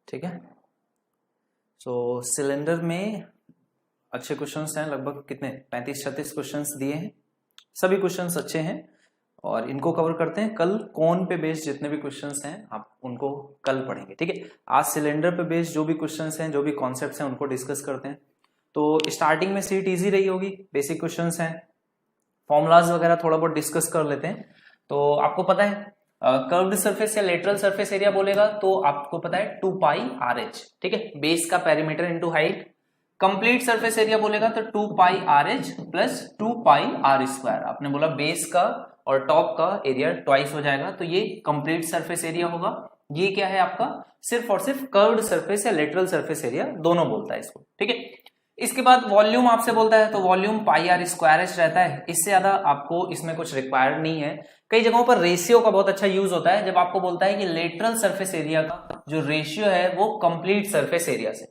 ठीक है। सो सिलेंडर में अच्छे क्वेश्चंस हैं, लगभग कितने 35-36 क्वेश्चंस दिए हैं, सभी क्वेश्चंस अच्छे हैं और इनको कवर करते हैं। कल कोन पे बेस्ड जितने भी क्वेश्चंस हैं आप उनको कल पढ़ेंगे, ठीक है। आज सिलेंडर पे बेस्ड जो भी क्वेश्चंस हैं, जो भी कॉन्सेप्ट्स हैं, उनको डिस्कस करते हैं। तो स्टार्टिंग में सीट इजी रही होगी, बेसिक क्वेश्चंस हैं, फॉर्मुलाज वगैरह थोड़ा बहुत डिस्कस कर लेते हैं। तो आपको पता है कर्व्ड सरफेस या लेटरल सरफेस एरिया बोलेगा तो आपको पता है 2 पाई आर एच, ठीक है, बेस का perimeter into height. Complete surface area बोलेगा तो 2 pi r h plus 2 pi are square. आपने बोला बेस का और टॉप का एरिया ट्वाइस हो जाएगा, तो ये कंप्लीट सरफेस एरिया होगा। ये क्या है आपका, सिर्फ और सिर्फ कर्व्ड सरफेस या लेटरल सरफेस एरिया दोनों बोलता है इसको, ठीक है। इसके बाद वॉल्यूम आपसे बोलता है तो volume pi are square h रहता है, इससे ज्यादा आपको इसमें कुछ रिक्वायर्ड नहीं है। कई जगहों पर रेशियो का बहुत अच्छा यूज होता है, जब आपको बोलता है कि लेटरल सरफेस एरिया का जो रेशियो है वो कंप्लीट सरफेस एरिया से,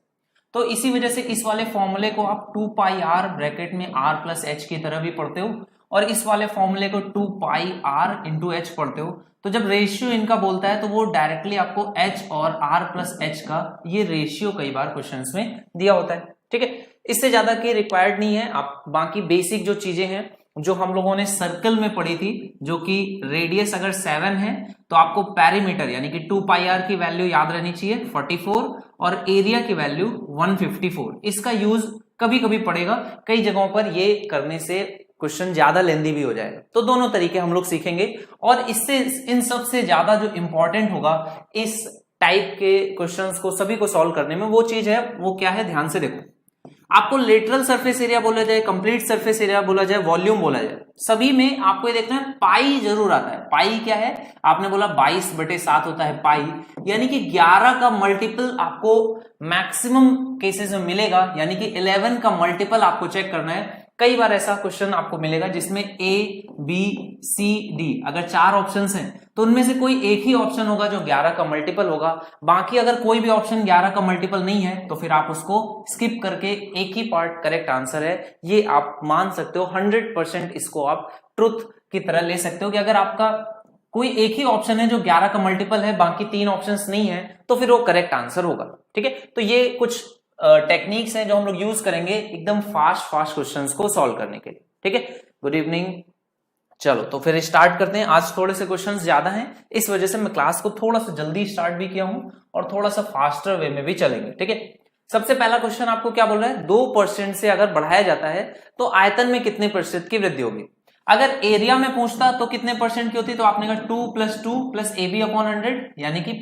तो इसी वजह से इस वाले फॉर्मूले को आप 2 पाई आर ब्रैकेट में आर प्लस एच की तरह भी पढ़ते हो और इस वाले फॉर्मूले को 2 पाई आर इंटू एच पढ़ते हो। तो जब रेशियो इनका बोलता है तो वो डायरेक्टली आपको एच और आर प्लस एच का ये रेशियो कई बार क्वेश्चंस में दिया होता है, ठीक है। इससे ज्यादा की रिक्वायर्ड नहीं है। आप बाकी बेसिक जो चीजें हैं जो हम लोगों ने सर्कल में पढ़ी थी, जो कि रेडियस अगर 7 है तो आपको पेरीमीटर यानी कि 2 पाई आर की वैल्यू याद रहनी चाहिए 44 और एरिया की वैल्यू 154। इसका यूज कभी कभी पड़ेगा, कई जगहों पर ये करने से क्वेश्चन ज्यादा लेंदी भी हो जाएगा। तो दोनों तरीके हम लोग सीखेंगे और इससे इन सब से ज्यादा जो इंपॉर्टेंट होगा इस टाइप के क्वेश्चंस को सभी को सॉल्व करने में, वो चीज है, वो क्या है, ध्यान से देखो। आपको लेटरल सरफेस एरिया बोला जाए, कंप्लीट सरफेस एरिया बोला जाए, वॉल्यूम बोला जाए, सभी में आपको ये देखना है पाई जरूर आता है। पाई क्या है, आपने बोला 22/7 होता है पाई, यानी कि 11 का मल्टीपल आपको मैक्सिमम केसेस में मिलेगा, यानी कि 11 का मल्टीपल आपको चेक करना है। कई बार ऐसा क्वेश्चन आपको मिलेगा जिसमें ए बी सी डी अगर 4 ऑप्शंस हैं तो उनमें से कोई एक ही ऑप्शन होगा जो 11 का मल्टीपल होगा, बाकी अगर कोई भी ऑप्शन 11 का मल्टीपल नहीं है तो फिर आप उसको स्किप करके एक ही पार्ट करेक्ट आंसर है, ये आप मान सकते हो। 100% इसको आप ट्रुथ की तरह ले सकते हो कि अगर आपका कोई एक ही ऑप्शन है जो 11 का मल्टीपल है, बाकी 3 ऑप्शंस नहीं है, तो फिर वो करेक्ट आंसर होगा, ठीक है। तो ये कुछ टेक्निक्स हैं जो हम लोग यूज करेंगे एकदम फास्ट क्वेश्चंस को सॉल्व करने के लिए, ठीक है। Good evening. चलो तो फिर स्टार्ट करते हैं। आज थोड़े से क्वेश्चंस ज्यादा हैं, इस वजह से मैं क्लास को थोड़ा सा जल्दी स्टार्ट भी किया हूं और थोड़ा सा फास्टर वे में भी चलेंगे, ठीक है। सबसे पहला क्वेश्चन आपको क्या बोल रहा है, 2% से अगर बढ़ाया जाता है तो आयतन में कितने प्रतिशत की वृद्धि होगी। अगर एरिया में पूछता तो कितने परसेंट की होती, तो आपने कहा 2 + 2 + AB/100 यानी कि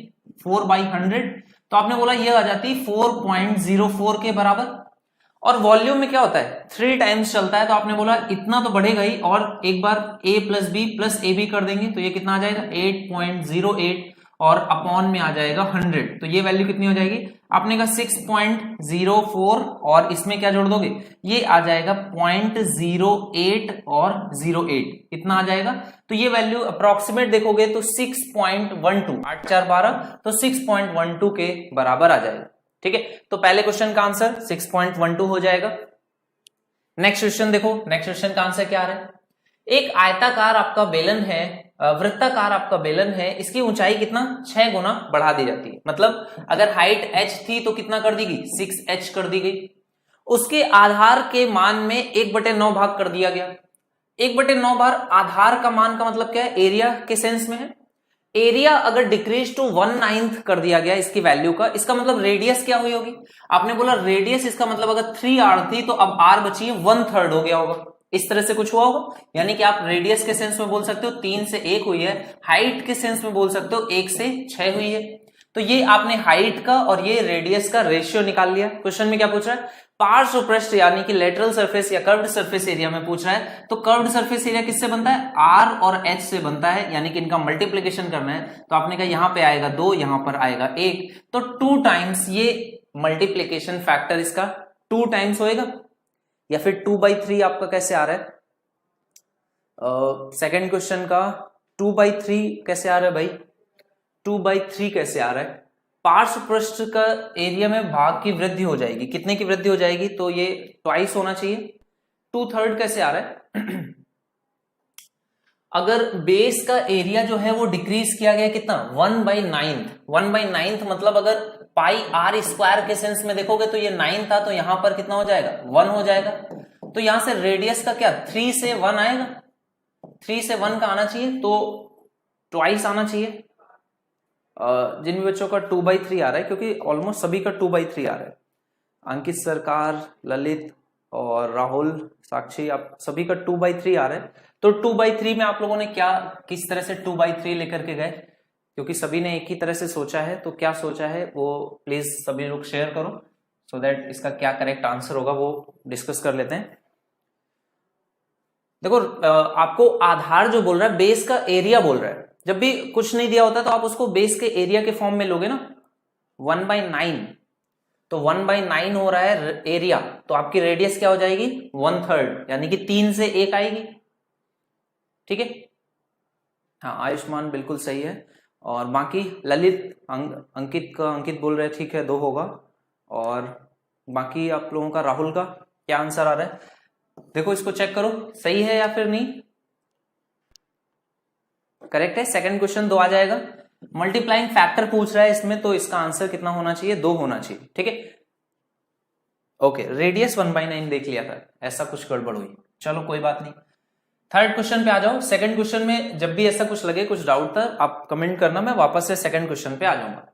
4/100, तो आपने बोला ये आ जाती 4.04 के बराबर। और वॉल्यूम में क्या होता है, 3 टाइम्स चलता है, तो आपने बोला इतना तो बढ़ेगा ही, और एक बार a + b + ab कर देंगे तो ये कितना आ जाएगा 8.08 और अपॉन में आ जाएगा 100, तो ये वैल्यू कितनी हो जाएगी, आपने कहा 6.04 और इसमें क्या जोड़ दोगे, ये आ जाएगा 0.08 और 08, कितना आ जाएगा, तो ये वैल्यू अप्रोक्सीमेट देखोगे तो 6.12, 8 4 12, तो 6.12 के बराबर आ जाएगा, ठीक है। तो पहले क्वेश्चन का आंसर 6.12 हो जाएगा। नेक्स्ट क्वेश्चन देखो, नेक्स्ट क्वेश्चन का आंसर क्या आ रहा है, एक आयताकार आपका बेलन है, वृत्ताकार आपका बेलन है, इसकी ऊंचाई कितना 6 गुना बढ़ा दी जाती है, मतलब अगर हाइट h थी तो कितना कर दी गई 6h कर दी गई। उसके आधार के मान में 1/9 भाग कर दिया गया। 1/9 बार आधार का मान का मतलब क्या है, एरिया के सेंस में है। एरिया अगर डिक्रीज टू 1/9 कर दिया गया इसकी वैल्यू का, इसका मतलब रेडियस क्या हुई होगी, आपने बोला रेडियस, इसका मतलब अगर 3r थी तो अब r बची है 1/3 हो गया होगा, इस तरह से कुछ हुआ होगा। यानी कि आप रेडियस के सेंस में बोल सकते हो 3 से 1 हुई है, हाइट के सेंस में बोल सकते हो 1 से 6 हुई है। तो ये आपने हाइट का और ये रेडियस का रेशियो निकाल लिया। क्वेश्चन में क्या पूछ रहा है, पार्श्व पृष्ठ यानी कि लेटरल सरफेस या कर्व्ड सरफेस एरिया में पूछ रहा है, तो कर्व्ड सरफेस एरिया किससे बनता है, r और h से बनता है, यानी कि इनका मल्टीप्लिकेशन करना है, तो आपने कहा यहां पे आएगा 2, यहां पर आएगा 1, तो 2 टाइम्स ये मल्टीप्लिकेशन फैक्टर इसका 2 टाइम्स होएगा, या फिर 2/3 आपका कैसे आ रहा है, सेकेंड क्वेश्चन का 2/3 कैसे आ रहा है भाई, 2/3 कैसे आ रहा है, पार्श्व पृष्ठ का एरिया में भाग की वृद्धि हो जाएगी, कितने की वृद्धि हो जाएगी, तो ये ट्वाइस होना चाहिए। 2/3 कैसे आ रहा है, अगर बेस का एरिया जो है वो डिक्रीज किया गया कितना 1/9, 1/9 मतलब अगर पाई आर स्क्वायर के सेंस में देखोगे तो ये 9 था, तो यहां पर कितना हो जाएगा 1 हो जाएगा। तो यहां से रेडियस का क्या 3 से 1 आएगा, 3 से 1 का आना चाहिए, तो ट्वाइस आना चाहिए। जिन बच्चों का 2/3 आ रहा है, क्योंकि ऑलमोस्ट सभी का 2/3 आ रहा है, अंकित सरकार, ललित और राहुल, साक्षी, आप सभी का 2/3 आ रहा है। तो 2/3 में आप लोगों ने क्या किस तरह से 2/3 लेकर के गए, क्योंकि सभी ने एक ही तरह से सोचा है, तो क्या सोचा है वो प्लीज सभी लोग शेयर करो, सो दैट इसका क्या करेक्ट आंसर होगा वो डिस्कस कर लेते हैं। देखो आपको आधार जो बोल रहा है बेस का एरिया बोल रहा है। जब भी कुछ नहीं दिया होता तो आप उसको बेस के एरिया के फॉर्म में लोगे ना, 1/9, तो 1/9 हो रहा है एरिया, तो आपकी रेडियस क्या हो जाएगी 1/3, यानी कि 3 से 1 आएगी। ठीक है, हाँ आयुष्मान बिल्कुल सही है। और बाकी ललित, अंकित बोल रहे हैं ठीक है 2 होगा। और बाकी आप लोगों का, राहुल का क्या आंसर आ रहा है, देखो इसको चेक करो सही है या फिर नहीं। करेक्ट है, सेकंड क्वेश्चन 2 आ जाएगा। मल्टीप्लाइंग फैक्टर पूछ रहा है इसमें, तो इसका आंसर कितना होना चाहिए 2 होना चाहिए। ठीक है, ओके, रेडियस 1/9 देख लिया था, ऐसा कुछ गड़बड़ हुई, चलो कोई बात नहीं। थर्ड क्वेश्चन पे आ जाओ। सेकंड क्वेश्चन में जब भी ऐसा कुछ लगे, कुछ डाउट था, आप कमेंट करना, मैं वापस से सेकंड क्वेश्चन पे आ जाऊंगा।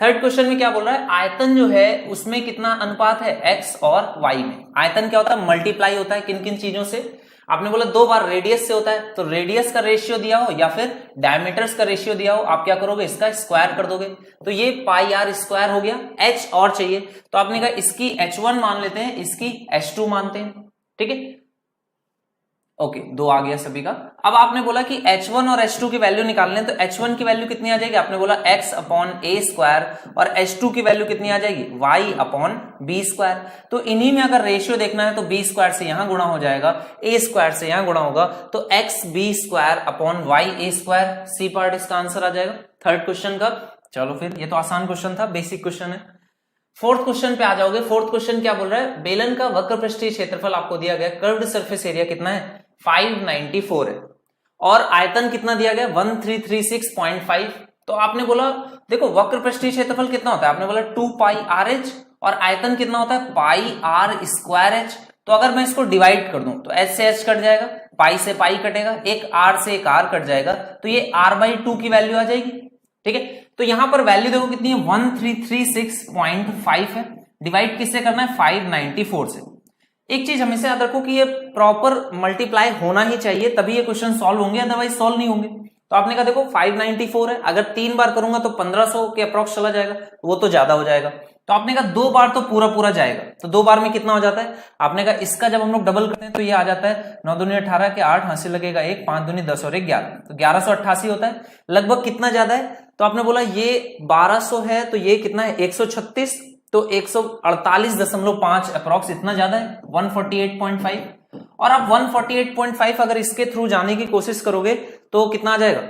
थर्ड क्वेश्चन में क्या बोल रहा है, आयतन जो है उसमें कितना अनुपात है x और y में। आयतन क्या होता है, मल्टीप्लाई होता है किन किन चीजों से, आपने बोला 2 बार रेडियस से होता है, तो रेडियस का रेशियो दिया हो या फिर डायमीटर्स का रेशियो दिया हो, आप क्या करोगे इसका स्क्वायर कर दोगे, तो ये पाई आर स्क्वायर हो गया। h और चाहिए तो आपने कहा इसकी h1 मान लेते हैं, इसकी h2 मानते हैं। ठीक है, ओके 2 आ गया सभी का। अब आपने बोला कि h1 और h2 की वैल्यू निकालने, तो h1 की वैल्यू कितनी आ जाएगी, आपने बोला x/a² और h2 की वैल्यू कितनी आ जाएगी y/b²। तो इन्हीं में अगर रेशियो देखना है तो b² से यहां गुणा हो जाएगा, a² से यहां गुणा होगा, तो xb²/ya², सी पार्ट इसका आंसर आ जाएगा थर्ड क्वेश्चन का। चलो फिर, ये तो आसान क्वेश्चन था, बेसिक क्वेश्चन है। फोर्थ क्वेश्चन पे आ जाओगे। फोर्थ क्वेश्चन क्या बोल रहा है, बेलन का वक्र पृष्ठीय क्षेत्रफल आपको दिया गया, कर्व्ड सरफेस एरिया कितना है 594 है, और आयतन कितना दिया गया 1336.5। तो आपने बोला देखो वक्र पृष्ठीय क्षेत्रफल कितना होता है, आपने बोला 2πrh, और आयतन कितना होता है πr²h। तो अगर मैं इसको डिवाइड कर दूं तो h से h कट जाएगा, पाई से पाई कटेगा, एक r से एक r कट जाएगा, तो ये r/2 की वैल्यू आ जाएगी। ठीक है, तो यहां पर वैल्यू देखो कितनी है 1336.5 है, डिवाइड किससे करना है 594 से। एक चीज हमेशा याद रखो कि ये प्रॉपर मल्टीप्लाई होना ही चाहिए, तभी ये क्वेश्चन सॉल्व होंगे, अदरवाइज सॉल्व नहीं होंगे। तो आपने कहा देखो 594 है, अगर 3 बार करूंगा तो 1500 के अप्रॉक्स चला जाएगा, वो तो ज्यादा हो जाएगा। तो आपने कहा 2 बार तो पूरा जाएगा, तो 2 बार में कितना हो जाता है, आपने कहा इसका जब हम लोग डबल करते हैं तो ये आ जाता है 9 दूनी 18 के 8, हासिल लगेगा 1, 5 दूनी 10 और 1 11, तो 1188 होता है। लगभग कितना ज्यादा है, तो आपने बोला ये 1200 है, तो ये कितना है 136, तो 148.5 अप्रॉक्स, इतना ज्यादा है 148.5। और आप 148.5 अगर इसके थ्रू जाने की कोशिश करोगे तो कितना आ जाएगा,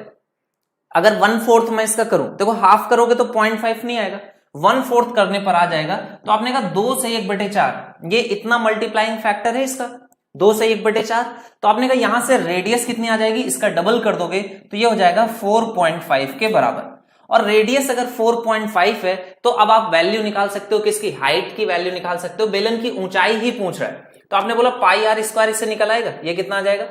अगर 1/4 मैं इसका करूं, देखो हाफ करोगे तो 0.5 नहीं आएगा, 1/4 करने पर आ जाएगा। तो आपने कहा 2 से 1/4, ये इतना मल्टीप्लाइंग फैक्टर है इसका, 2 से 1/4। तो आपने कहा यहां से रेडियस कितनी आ जाएगी, इसका डबल कर दोगे तो ये हो जाएगा 4.5 के बराबर। और रेडियस अगर 4.5 है तो अब आप वैल्यू निकाल सकते हो, किसकी, हाइट की वैल्यू निकाल सकते हो, बेलन की ऊंचाई ही पूछ रहा है। तो आपने बोला πr² इससे निकल आएगा, ये कितना आ जाएगा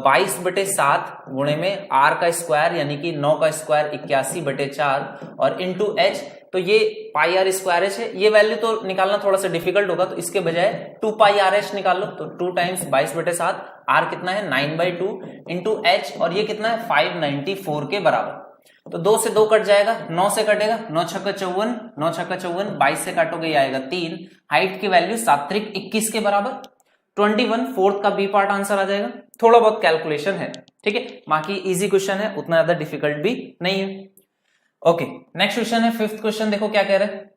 22/7 गुणे में r का स्क्वायर यानी कि 9 का स्क्वायर 81/4 और इंटू h, तो ये πr² है। ये वैल्यू तो निकालना थोड़ा सा डिफिकल्ट होगा, तो इसके बजाय 2πrh निकाल लो, तो 2 टाइम्स 22/7, r कितना है 9/2 इंटू h, और ये कितना है 594 के बराबर। तो 2 से 2 कट जाएगा, 9 से कटेगा, 9 छक्का 54, 9 छक्का 54, 22 से काटोगे ये आएगा 3, हाइट की वैल्यू 7 × 21 के बराबर 21, फोर्थ का बी पार्ट आंसर आ जाएगा। थोड़ा बहुत कैलकुलेशन है, ठीक है, बाकी इजी क्वेश्चन है, उतना ज्यादा डिफिकल्ट भी नहीं है। ओके, नेक्स्ट क्वेश्चन है फिफ्थ क्वेश्चन, देखो क्या कह रहा है,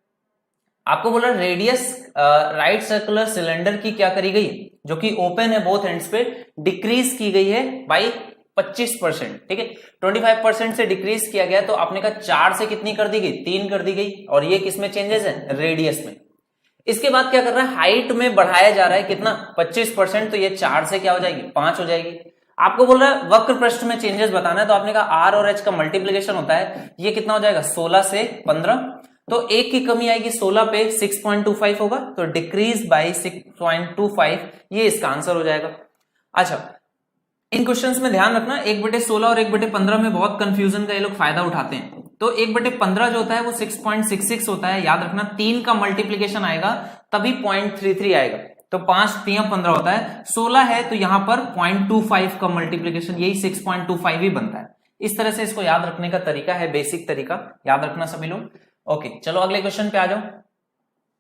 आपको बोला रेडियस राइट सर्कुलर सिलेंडर की क्या करी गई, जो कि ओपन है बोथ एंड्स पे, डिक्रीज की गई है बाई 25%, ठीक है, 25% से डिक्रीज किया गया, तो आपने कहा 4 से कितनी कर दी गई, 3 कर दी गई, और ये किसमें चेंजेस है, रेडियस में। इसके बाद क्या कर रहा है, हाइट में बढ़ाया जा रहा है, कितना 25%, तो ये 4 से क्या हो जाएगी 5 हो जाएगी। आपको बोल रहा है वक्र पृष्ठ में चेंजेस बताना है, तो आपने कहा r और h का मल्टीप्लीकेशन होता है, ये कितना हो जाएगा 16 से 15, तो 1 की कमी आएगी 16 पे, 6.25 होगा, तो डिक्रीज बाय 6.25, ये इसका आंसर हो जाएगा। अच्छा, इन क्वेश्चंस में ध्यान रखना 1/16 और 1/15 में बहुत कंफ्यूजन का ये लोग फायदा उठाते हैं। तो 1/15 जो होता है वो 6.66 होता है, याद रखना 3 का मल्टीप्लीकेशन आएगा तभी 0.33 आएगा, तो 5 3 15 होता है। 16 है तो यहां पर 0.25 का मल्टीप्लीकेशन यही 6.25 ही बनता है। इस तरह से इसको याद रखने का तरीका है, बेसिक तरीका याद रखना सभी लोग। ओके, चलो अगले क्वेश्चन पे आ जाओ।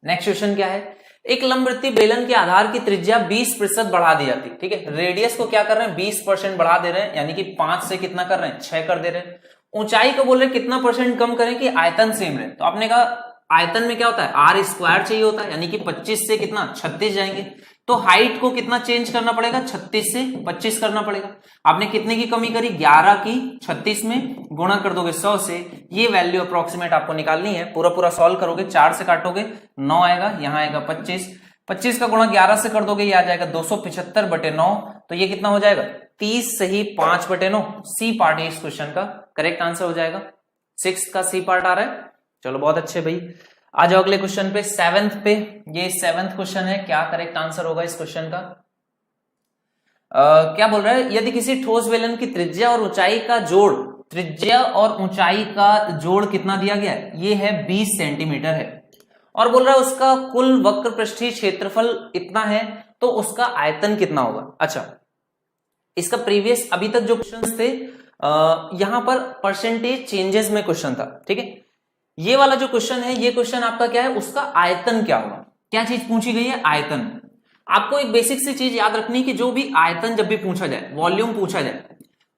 नेक्स्ट क्वेश्चन क्या है, एक लंबवृत्तीय बेलन के आधार की त्रिज्या 20% बढ़ा दी जाती है, ठीक है। रेडियस को क्या कर रहे हैं, 20% बढ़ा दे रहे हैं, यानी कि 5 से कितना कर रहे हैं, 6 कर दे रहे हैं। ऊंचाई को बोल रहे हैं कितना परसेंट कम करें कि आयतन सेम रहे, तो आपने कहा आयतन में क्या होता है, आर स्क्वायर चाहिए होता है, यानी कि 25 से कितना 36 जाएंगे, तो हाइट को कितना चेंज करना पड़ेगा, 36 से 25 करना पड़ेगा। आपने कितने की कमी करी, 11 की 36 में गुणा कर दोगे 100 से, ये वैल्यू अप्रोक्सीमेट आपको निकालनी है। पूरा पूरा सॉल्व करोगे, 4 से काटोगे 9 आएगा, यहां आएगा 25, 25 का गुणा 11 से कर दोगे, ये आ जाएगा 275/9, तो ये कितना हो जाएगा 30 से ही 5/9। सी पार्ट इस क्वेश्चन का करेक्ट आंसर हो जाएगा, 6 का सी पार्ट आ रहा है। चलो बहुत अच्छे भाई, आ जाओ अगले क्वेश्चन पे, 7th पे। ये 7th क्वेश्चन है, क्या करेक्ट आंसर होगा इस क्वेश्चन का। क्या बोल रहा है, यदि किसी ठोस बेलन की त्रिज्या और ऊंचाई का जोड़, त्रिज्या और ऊंचाई का जोड़ कितना दिया गया है, ये है 20 सेंटीमीटर है, और बोल रहा है उसका कुल वक्र पृष्ठीय क्षेत्रफल इतना है, तो उसका आयतन कितना होगा। अच्छा, इसका प्रीवियस अभी तक जो क्वेश्चन थे यहां पर परसेंटेज चेंजेस में क्वेश्चन था, ठीक है। ये वाला जो क्वेश्चन है, ये क्वेश्चन आपका क्या है, उसका आयतन क्या होगा, क्या चीज पूछी गई है, आयतन। आपको एक बेसिक सी चीज याद रखनी है कि जो भी आयतन जब भी पूछा जाए, वॉल्यूम पूछा जाए,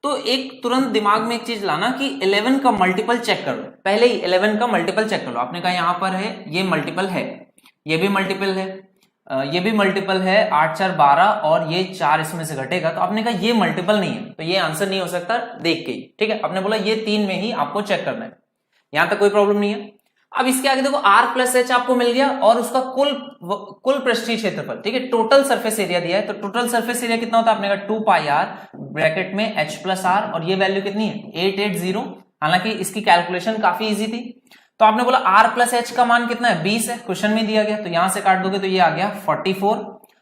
तो एक तुरंत दिमाग में एक चीज लाना कि 11 का मल्टीपल चेक कर लो, पहले ही 11 का मल्टीपल चेक कर लो। आपने कहा यहां पर है, ये मल्टीपल है, ये भी मल्टीपल है, ये भी मल्टीपल है, 8 4 12, और ये 4 इसमें से घटेगा, तो आपने कहा ये मल्टीपल नहीं है, तो ये आंसर नहीं हो सकता देख के ही, ठीक है। आपने बोला ये 3 में ही आपको चेक करना है, यहां तक कोई प्रॉब्लम नहीं है। अब इसके आगे देखो R + H आपको मिल गया, और उसका कुल पृष्ठीय क्षेत्रफल, ठीक है, टोटल सरफेस एरिया दिया है, तो टोटल सरफेस एरिया कितना होता है, आपने कहा 2πr ब्रैकेट में H + R, और ये वैल्यू कितनी है 880। हालांकि इसकी कैलकुलेशन काफी इजी थी, तो आपने बोला R + H का मान कितना है, 20 है, क्वेश्चन में दिया गया, तो यहां से काट दोगे तो ये आ गया 44,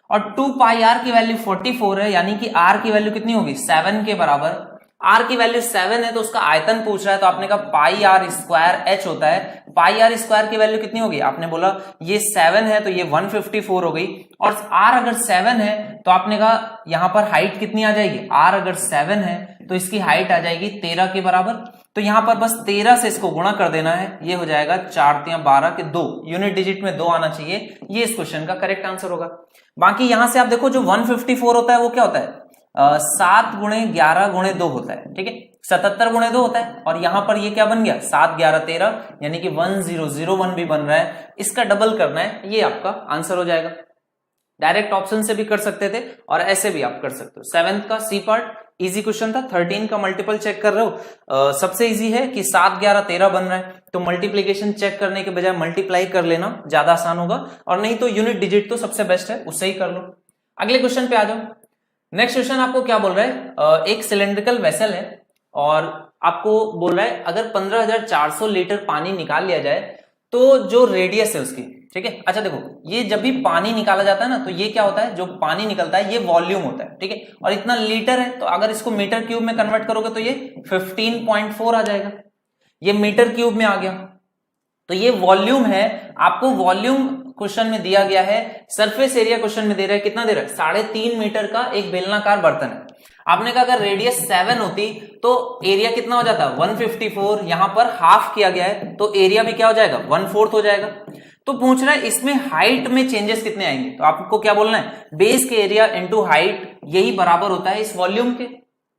और 2πr की वैल्यू 44 है, यानी कि R की वैल्यू कितनी होगी 7 के बराबर। R की वैल्यू 7 है, तो उसका आयतन पूछ रहा है, तो आपने कहा πr² H होता है, πr² की वैल्यू कितनी होगी, आपने बोला ये 7 है, तो ये 154 हो गई, और R अगर 7 है तो आपने कहा यहां पर हाइट कितनी आ जाएगी, R अगर 7 है तो इसकी हाइट आ जाएगी 13 के बराबर, तो यहां पर बस 13 से इसको गुणा कर देना है, ये हो जाएगा 4 × 12 के 2, यूनिट डिजिट में 2 आना चाहिए, ये इस क्वेश्चन का करेक्ट आंसर होगा। बाकी यहां से आप देखो जो 154 होता है वो क्या होता है, 7 × 11 × 2 होता है, ठीक है, 77 × 2 होता है, और यहां पर ये क्या बन गया 7 11 13, यानी कि 1001 भी बन रहा है, इसका डबल करना है, ये आपका आंसर हो जाएगा। डायरेक्ट ऑप्शन से भी कर सकते थे और ऐसे भी आप कर सकते हो। 7th का सी पार्ट इजी क्वेश्चन था, 13 का मल्टीपल चेक कर रहे हो, सबसे इजी है कि 7 11 13 बन रहा है, तो मल्टीप्लीकेशन चेक करने के बजाय मल्टीप्लाई कर लेना ज्यादा आसान होगा, और नहीं तो यूनिट डिजिट तो सबसे बेस्ट है, उससे ही कर लो। अगले क्वेश्चन पे आ जाओ। नेक्स्ट क्वेश्चन आपको क्या बोल रहा है, एक सिलेंड्रिकल वेसल है, और आपको बोल रहा है अगर 15,400 लीटर पानी निकाल लिया जाए तो जो रेडियस है उसकी, ठीक है। अच्छा देखो, ये जब भी पानी निकाला जाता है ना, तो ये क्या होता है, जो पानी निकलता है ये वॉल्यूम होता है, ठीक है, और इतना लीटर है, तो अगर इसको मीटर क्यूब में कन्वर्ट करोगे तो ये 15.4 आ जाएगा, ये मीटर क्यूब में आ गया, तो ये वॉल्यूम है। आपको वॉल्यूम क्वेश्चन में दिया गया है, सरफेस एरिया क्वेश्चन में दे रहा है, कितना दे रहा है 3.5 मीटर का एक बेलनाकार बर्तन है। आपने कहा अगर रेडियस 7 होती तो एरिया कितना हो जाता 154, यहां पर हाफ किया गया है तो एरिया भी क्या हो जाएगा 1/4 हो जाएगा। तो पूछ रहा है इसमें हाइट में चेंजेस कितने आएंगे, तो आपको क्या बोलना है, बेस के एरिया इनटू हाइट, यही बराबर होता है इस वॉल्यूम के,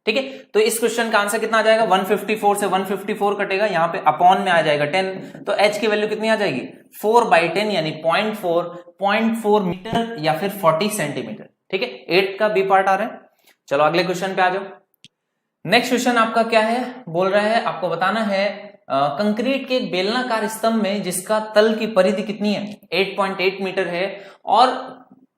ठीक है। तो इस क्वेश्चन का आंसर कितना आ जाएगा, 154 से 154 कटेगा, यहां पे अपॉन में आ जाएगा 10, तो h की वैल्यू कितनी आ जाएगी 4/10, यानी 0.4 मीटर या फिर 40 सेंटीमीटर, ठीक है। 8 का बी पार्ट आ रहा है। चलो अगले क्वेश्चन पे आ जाओ। नेक्स्ट क्वेश्चन आपका क्या है, बोल रहा है आपको बताना है कंक्रीट के एक बेलनाकार स्तंभ में जिसका तल की परिधि कितनी है 8.8 मीटर है, और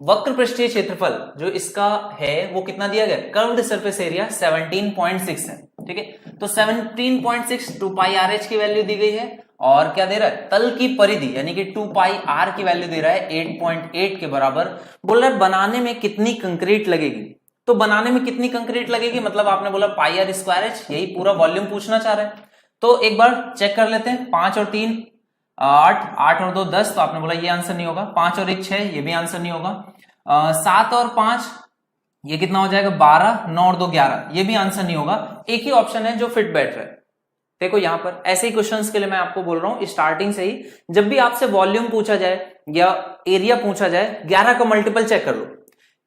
वक्र पृष्ठीय क्षेत्रफल जो इसका है वो कितना दिया गया, कर्व्ड सरफेस एरिया 17.6 है, ठीक है। तो 17.6 2πRH की वैल्यू दी गई है, और क्या दे रहा है, तल की परिधि यानी कि 2 पाई r की वैल्यू दे रहा है 8.8 के बराबर। बोल रहा है बनाने में कितनी कंक्रीट लगेगी। तो बनाने में कितनी कंक्रीट लगेगी मतलब आपने बोला पाई आर स्क्वायर एच, यही पूरा वॉल्यूम पूछना चाह रहा है। तो एक बार चेक कर लेते हैं, 5 और 3 8, 8 और 2 10, तो आपने बोला ये आंसर नहीं होगा। 5 और 1 6, ये भी आंसर नहीं होगा। 7 और 5 ये कितना हो जाएगा 12, 9 और 2 11, ये भी आंसर नहीं होगा। एक ही ऑप्शन है जो फिट बैठ रहा है। देखो यहां पर ऐसे ही क्वेश्चंस के लिए मैं आपको बोल रहा हूं स्टार्टिंग से ही, जब भी आपसे वॉल्यूम पूछा जाए या एरिया पूछा जाए 11 का मल्टीपल चेक कर लो।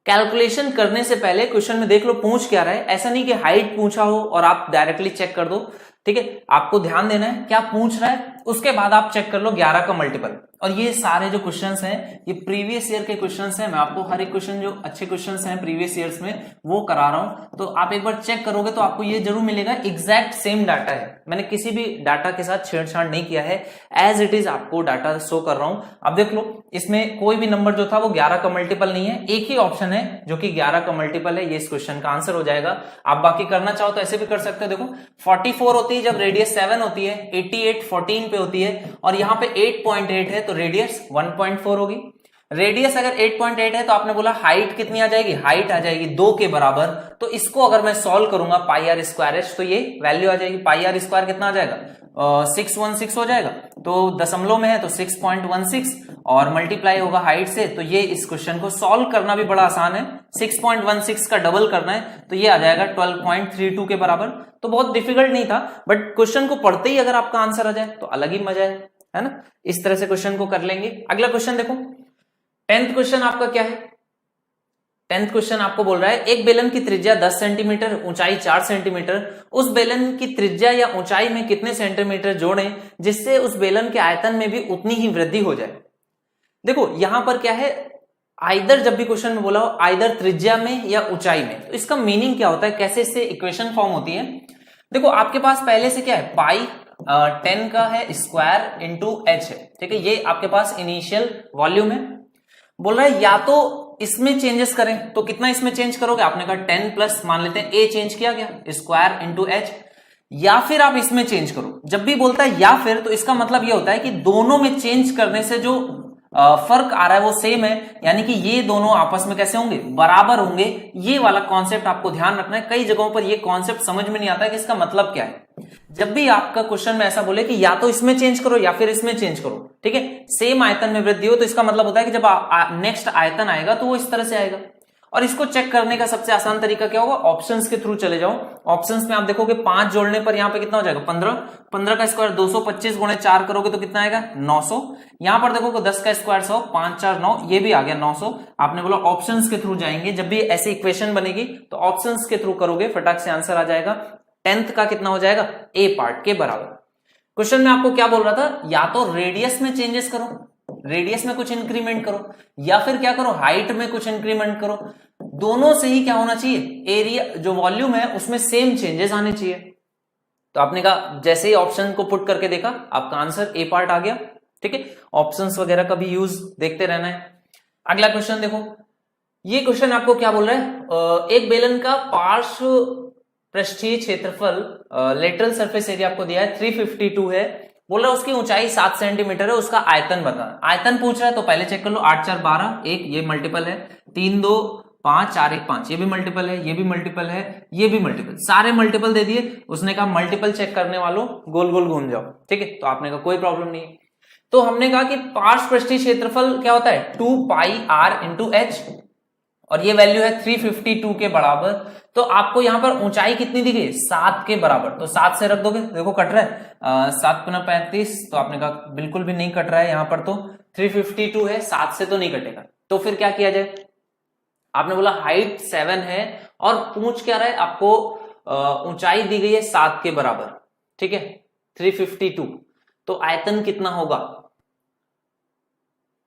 कैलकुलेशन करने से पहले क्वेश्चन में देख लो पूछ क्या रहा है। ऐसा नहीं कि हाइट पूछा हो और आप डायरेक्टली चेक कर दो, ठीक है। आपको ध्यान देना है क्या पूछ रहा है, उसके बाद आप चेक कर लो 11 का मल्टीपल। और ये सारे जो क्वेश्चंस हैं ये प्रीवियस ईयर के क्वेश्चंस हैं। मैं आपको हर एक क्वेश्चन जो अच्छे क्वेश्चंस हैं प्रीवियस ईयर्स में वो करा रहा हूं, तो आप एक बार चेक करोगे तो आपको ये जरूर मिलेगा एग्जैक्ट सेम डाटा है। मैंने किसी भी डाटा के साथ छेड़छाड़ नहीं किया है, एज इट इज आपको डाटा शो कर रहा हूं। अब देख लो इसमें कोई भी नंबर जो था वो 11 का मल्टीपल नहीं है, एक ही ऑप्शन है जो कि 11 का मल्टीपल है। ये इस क्वेश्चन का आंसर हो जाएगा। आप बाकी करना चाहो तो ऐसे भी कर सकते हो। देखो 44 होती है जब रेडियस 7 होती है, 88 14 पे होती है, और यहाँ पे 8.8 है तो रेडियस 1.4 होगी। रेडियस अगर 8.8 है तो आपने बोला हाइट कितनी आ जाएगी, हाइट आ जाएगी 2 के बराबर। तो इसको अगर मैं सॉल्व करूंगा पाई आर स्क्वायर एच तो ये वैल्यू आ जाएगी। पाई आर स्क्वायर कितना आ जाएगा 616 हो जाएगा, तो दशमलव में है तो 6.16 और मल्टीप्लाई होगा हाइट से। तो ये इस क्वेश्चन को सॉल्व करना भी बड़ा आसान है। 6.16 का डबल करना है तो ये आ जाएगा 12.32 के बराबर। तो बहुत डिफिकल्ट नहीं था, बट क्वेश्चन को पढ़ते ही अगर आपका आंसर आ जाए तो अलग ही मजा है ना। इस तरह से क्वेश्चन को कर लेंगे। अगला क्वेश्चन देखो, 10th क्वेश्चन आपका क्या है। 10th क्वेश्चन आपको बोल रहा है एक बेलन की त्रिज्या 10 सेंटीमीटर, ऊंचाई 4 सेंटीमीटर, उस बेलन की त्रिज्या या ऊंचाई में कितने सेंटीमीटर जोड़ें जिससे उस बेलन के आयतन में भी उतनी ही वृद्धि हो जाए। देखो यहां पर क्या है, आइदर जब भी क्वेश्चन में बोला हो आइदर त्रिज्या में या ऊंचाई में, तो इसका मीनिंग क्या होता है, कैसे इससे इक्वेशन फॉर्म होती है। देखो आपके पास पहले से क्या है, पाई 10 का है स्क्वायर इंटू एच है, ठीक है। ये आपके पास इनिशियल वॉल्यूम है। बोल रहा है या तो इसमें चेंजेस करें, तो कितना इसमें चेंज करोगे, आपने कहा 10 प्लस मान लेते हैं ए चेंज किया गया स्क्वायर इंटू एच, या फिर आप इसमें चेंज करो। जब भी बोलता है या फिर, तो इसका मतलब ये होता है कि दोनों में चेंज करने से जो फर्क आ रहा है वो सेम है, यानी कि ये दोनों आपस में कैसे होंगे, बराबर होंगे। ये वाला कॉन्सेप्ट आपको ध्यान रखना है। कई जगहों पर ये कॉन्सेप्ट समझ में नहीं आता है कि इसका मतलब क्या है। जब भी आपका क्वेश्चन में ऐसा बोले कि या तो इसमें चेंज करो या फिर इसमें चेंज करो, ठीक है, सेम आयतन में वृद्धि हो, तो इसका मतलब होता है कि जब नेक्स्ट आयतन आएगा तो वो इस तरह से आएगा। और इसको चेक करने का सबसे आसान तरीका क्या होगा, ऑप्शंस के थ्रू चले जाओ। ऑप्शंस में आप देखोगे 5 जोड़ने पर यहाँ पे कितना हो जाएगा 15, 15 का स्क्वायर 225 गुणे 4 करोगे तो कितना आएगा 900। यहां पर देखोगे 10 का स्क्वायर 100, 5 4 9, ये भी आ गया 900। आपने बोला ऑप्शंस के थ्रू जाएंगे, जब भी ऐसी इक्वेशन बनेगी तो ऑप्शंस के थ्रू करोगे, फटाक से आंसर आ जाएगा। 10th का कितना हो जाएगा, ए पार्ट के बराबर। क्वेश्चन में आपको क्या बोल रहा था, या तो रेडियस में चेंजेस करो, रेडियस में कुछ इंक्रीमेंट करो, या फिर क्या करो हाइट में कुछ इंक्रीमेंट करो। दोनों से ही क्या होना चाहिए, एरिया जो वॉल्यूम है उसमें सेम चेंजेस आने चाहिए। तो आपने कहा जैसे ही ऑप्शन को पुट करके देखा आपका आंसर ए पार्ट आ गया, ठीक है। ऑप्शंस वगैरह का भी यूज देखते रहना है। अगला क्वेश्चन देखो, ये क्वेश्चन आपको क्या बोल रहा है, एक बेलन का पार्श्व पृष्ठीय क्षेत्रफल लेटरल सरफेस एरिया आपको दिया है 352 है। बोल रहा है उसकी ऊंचाई 7 सेंटीमीटर है, उसका आयतन बता। आयतन पूछ रहा है तो पहले चेक कर लो, 8 4 12 1 ये मल्टीपल है, 3 2 5 4 1 5 ये भी मल्टीपल है, ये भी मल्टीपल है, ये भी मल्टीपल, सारे मल्टीपल दे दिए। उसने कहा मल्टीपल चेक करने वालों गोल गोल घूम जाओ, ठीक है। तो आपने कहा कोई प्रॉब्लम नहीं। तो हमने कहा कि पार्श्व पृष्ठीय क्षेत्रफल क्या होता है 2 पाई आर इंटू एच, और ये वैल्यू है 352 के बराबर। तो आपको यहां पर ऊंचाई कितनी दी गई 7 के बराबर, तो 7 से रख दोगे, देखो कट रहा है 7 × 35, तो आपने कहा बिल्कुल भी नहीं कट रहा है यहां पर, तो 352 है, 7 से तो नहीं कटेगा। तो फिर क्या किया जाए, आपने बोला हाइट 7 है और पूछ क्या रहा है आपको, ऊंचाई दी गई है 7 के बराबर, ठीक है 352, तो आयतन कितना होगा,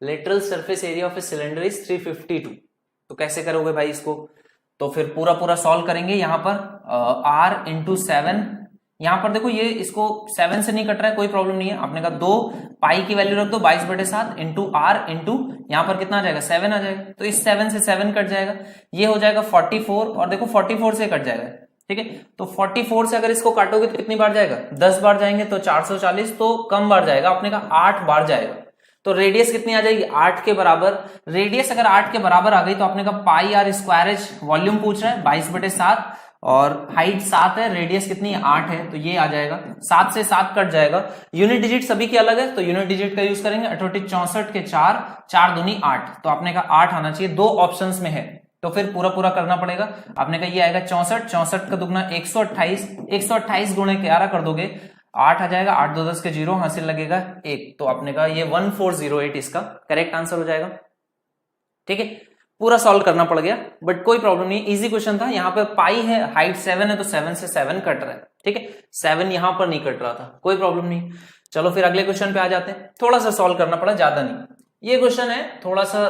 lateral surface area of a cylinder is 352। तो कैसे करोगे भाई इसको, तो फिर पूरा सॉल्व करेंगे। यहां पर r इंटू 7, यहां पर देखो ये इसको 7 से नहीं कट रहा है, कोई प्रॉब्लम नहीं है। आपने कहा 2 पाई की वैल्यू रख दो 22/7 इंटू r इंटू यहां पर कितना आ जाएगा 7 आ जाएगा, तो इस 7 से 7 कट जाएगा, ये हो जाएगा 44, और देखो 44 से कट जाएगा, ठीक है। तो 44 से अगर इसको काटोगे तो कितनी बार जाएगा, 10 बार जाएंगे, तो 440, तो कम बार जाएगा, आपने कहा 8 बार जाएगा। तो रेडियस कितनी आ जाएगी, 8 के बराबर। रेडियस अगर 8 के बराबर आ गई तो आपने कहा पाई आर स्क्वायर एच, वॉल्यूम पूछ रहा है 22/7, और हाइट 7 है, रेडियस कितनी है 8 है, तो ये आ जाएगा। 7 से 7 कट जाएगा। यूनिट डिजिट सभी के अलग है, तो यूनिट डिजिट का यूज करेंगे। 88 64 के 4, 4 दूनी 8, तो आपने कहा 8 आना चाहिए। दो ऑप्शंस में है तो फिर पूरा पूरा करना पड़ेगा। आपने कहा ये आएगा 64, 64 का दुगना 128, 128 गुणे 11 कर दोगे 8 आ जाएगा, 8 2 10 के 0, हासिल लगेगा 1, तो आपने कहा ये 1408 इसका करेक्ट आंसर हो जाएगा। ठीक है, पूरा सॉल्व करना पड़ गया, बट कोई प्रॉब्लम नहीं, इजी क्वेश्चन था। यहाँ पे पाई है, हाइट 7 है, तो 7 से 7 कट रहा है। ठीक है, 7 यहां पर नहीं कट रहा था, कोई प्रॉब्लम नहीं। चलो फिर अगले क्वेश्चन पे आ जाते हैं। थोड़ा सा सॉल्व करना पड़ा, ज्यादा नहीं। ये क्वेश्चन है थोड़ा सा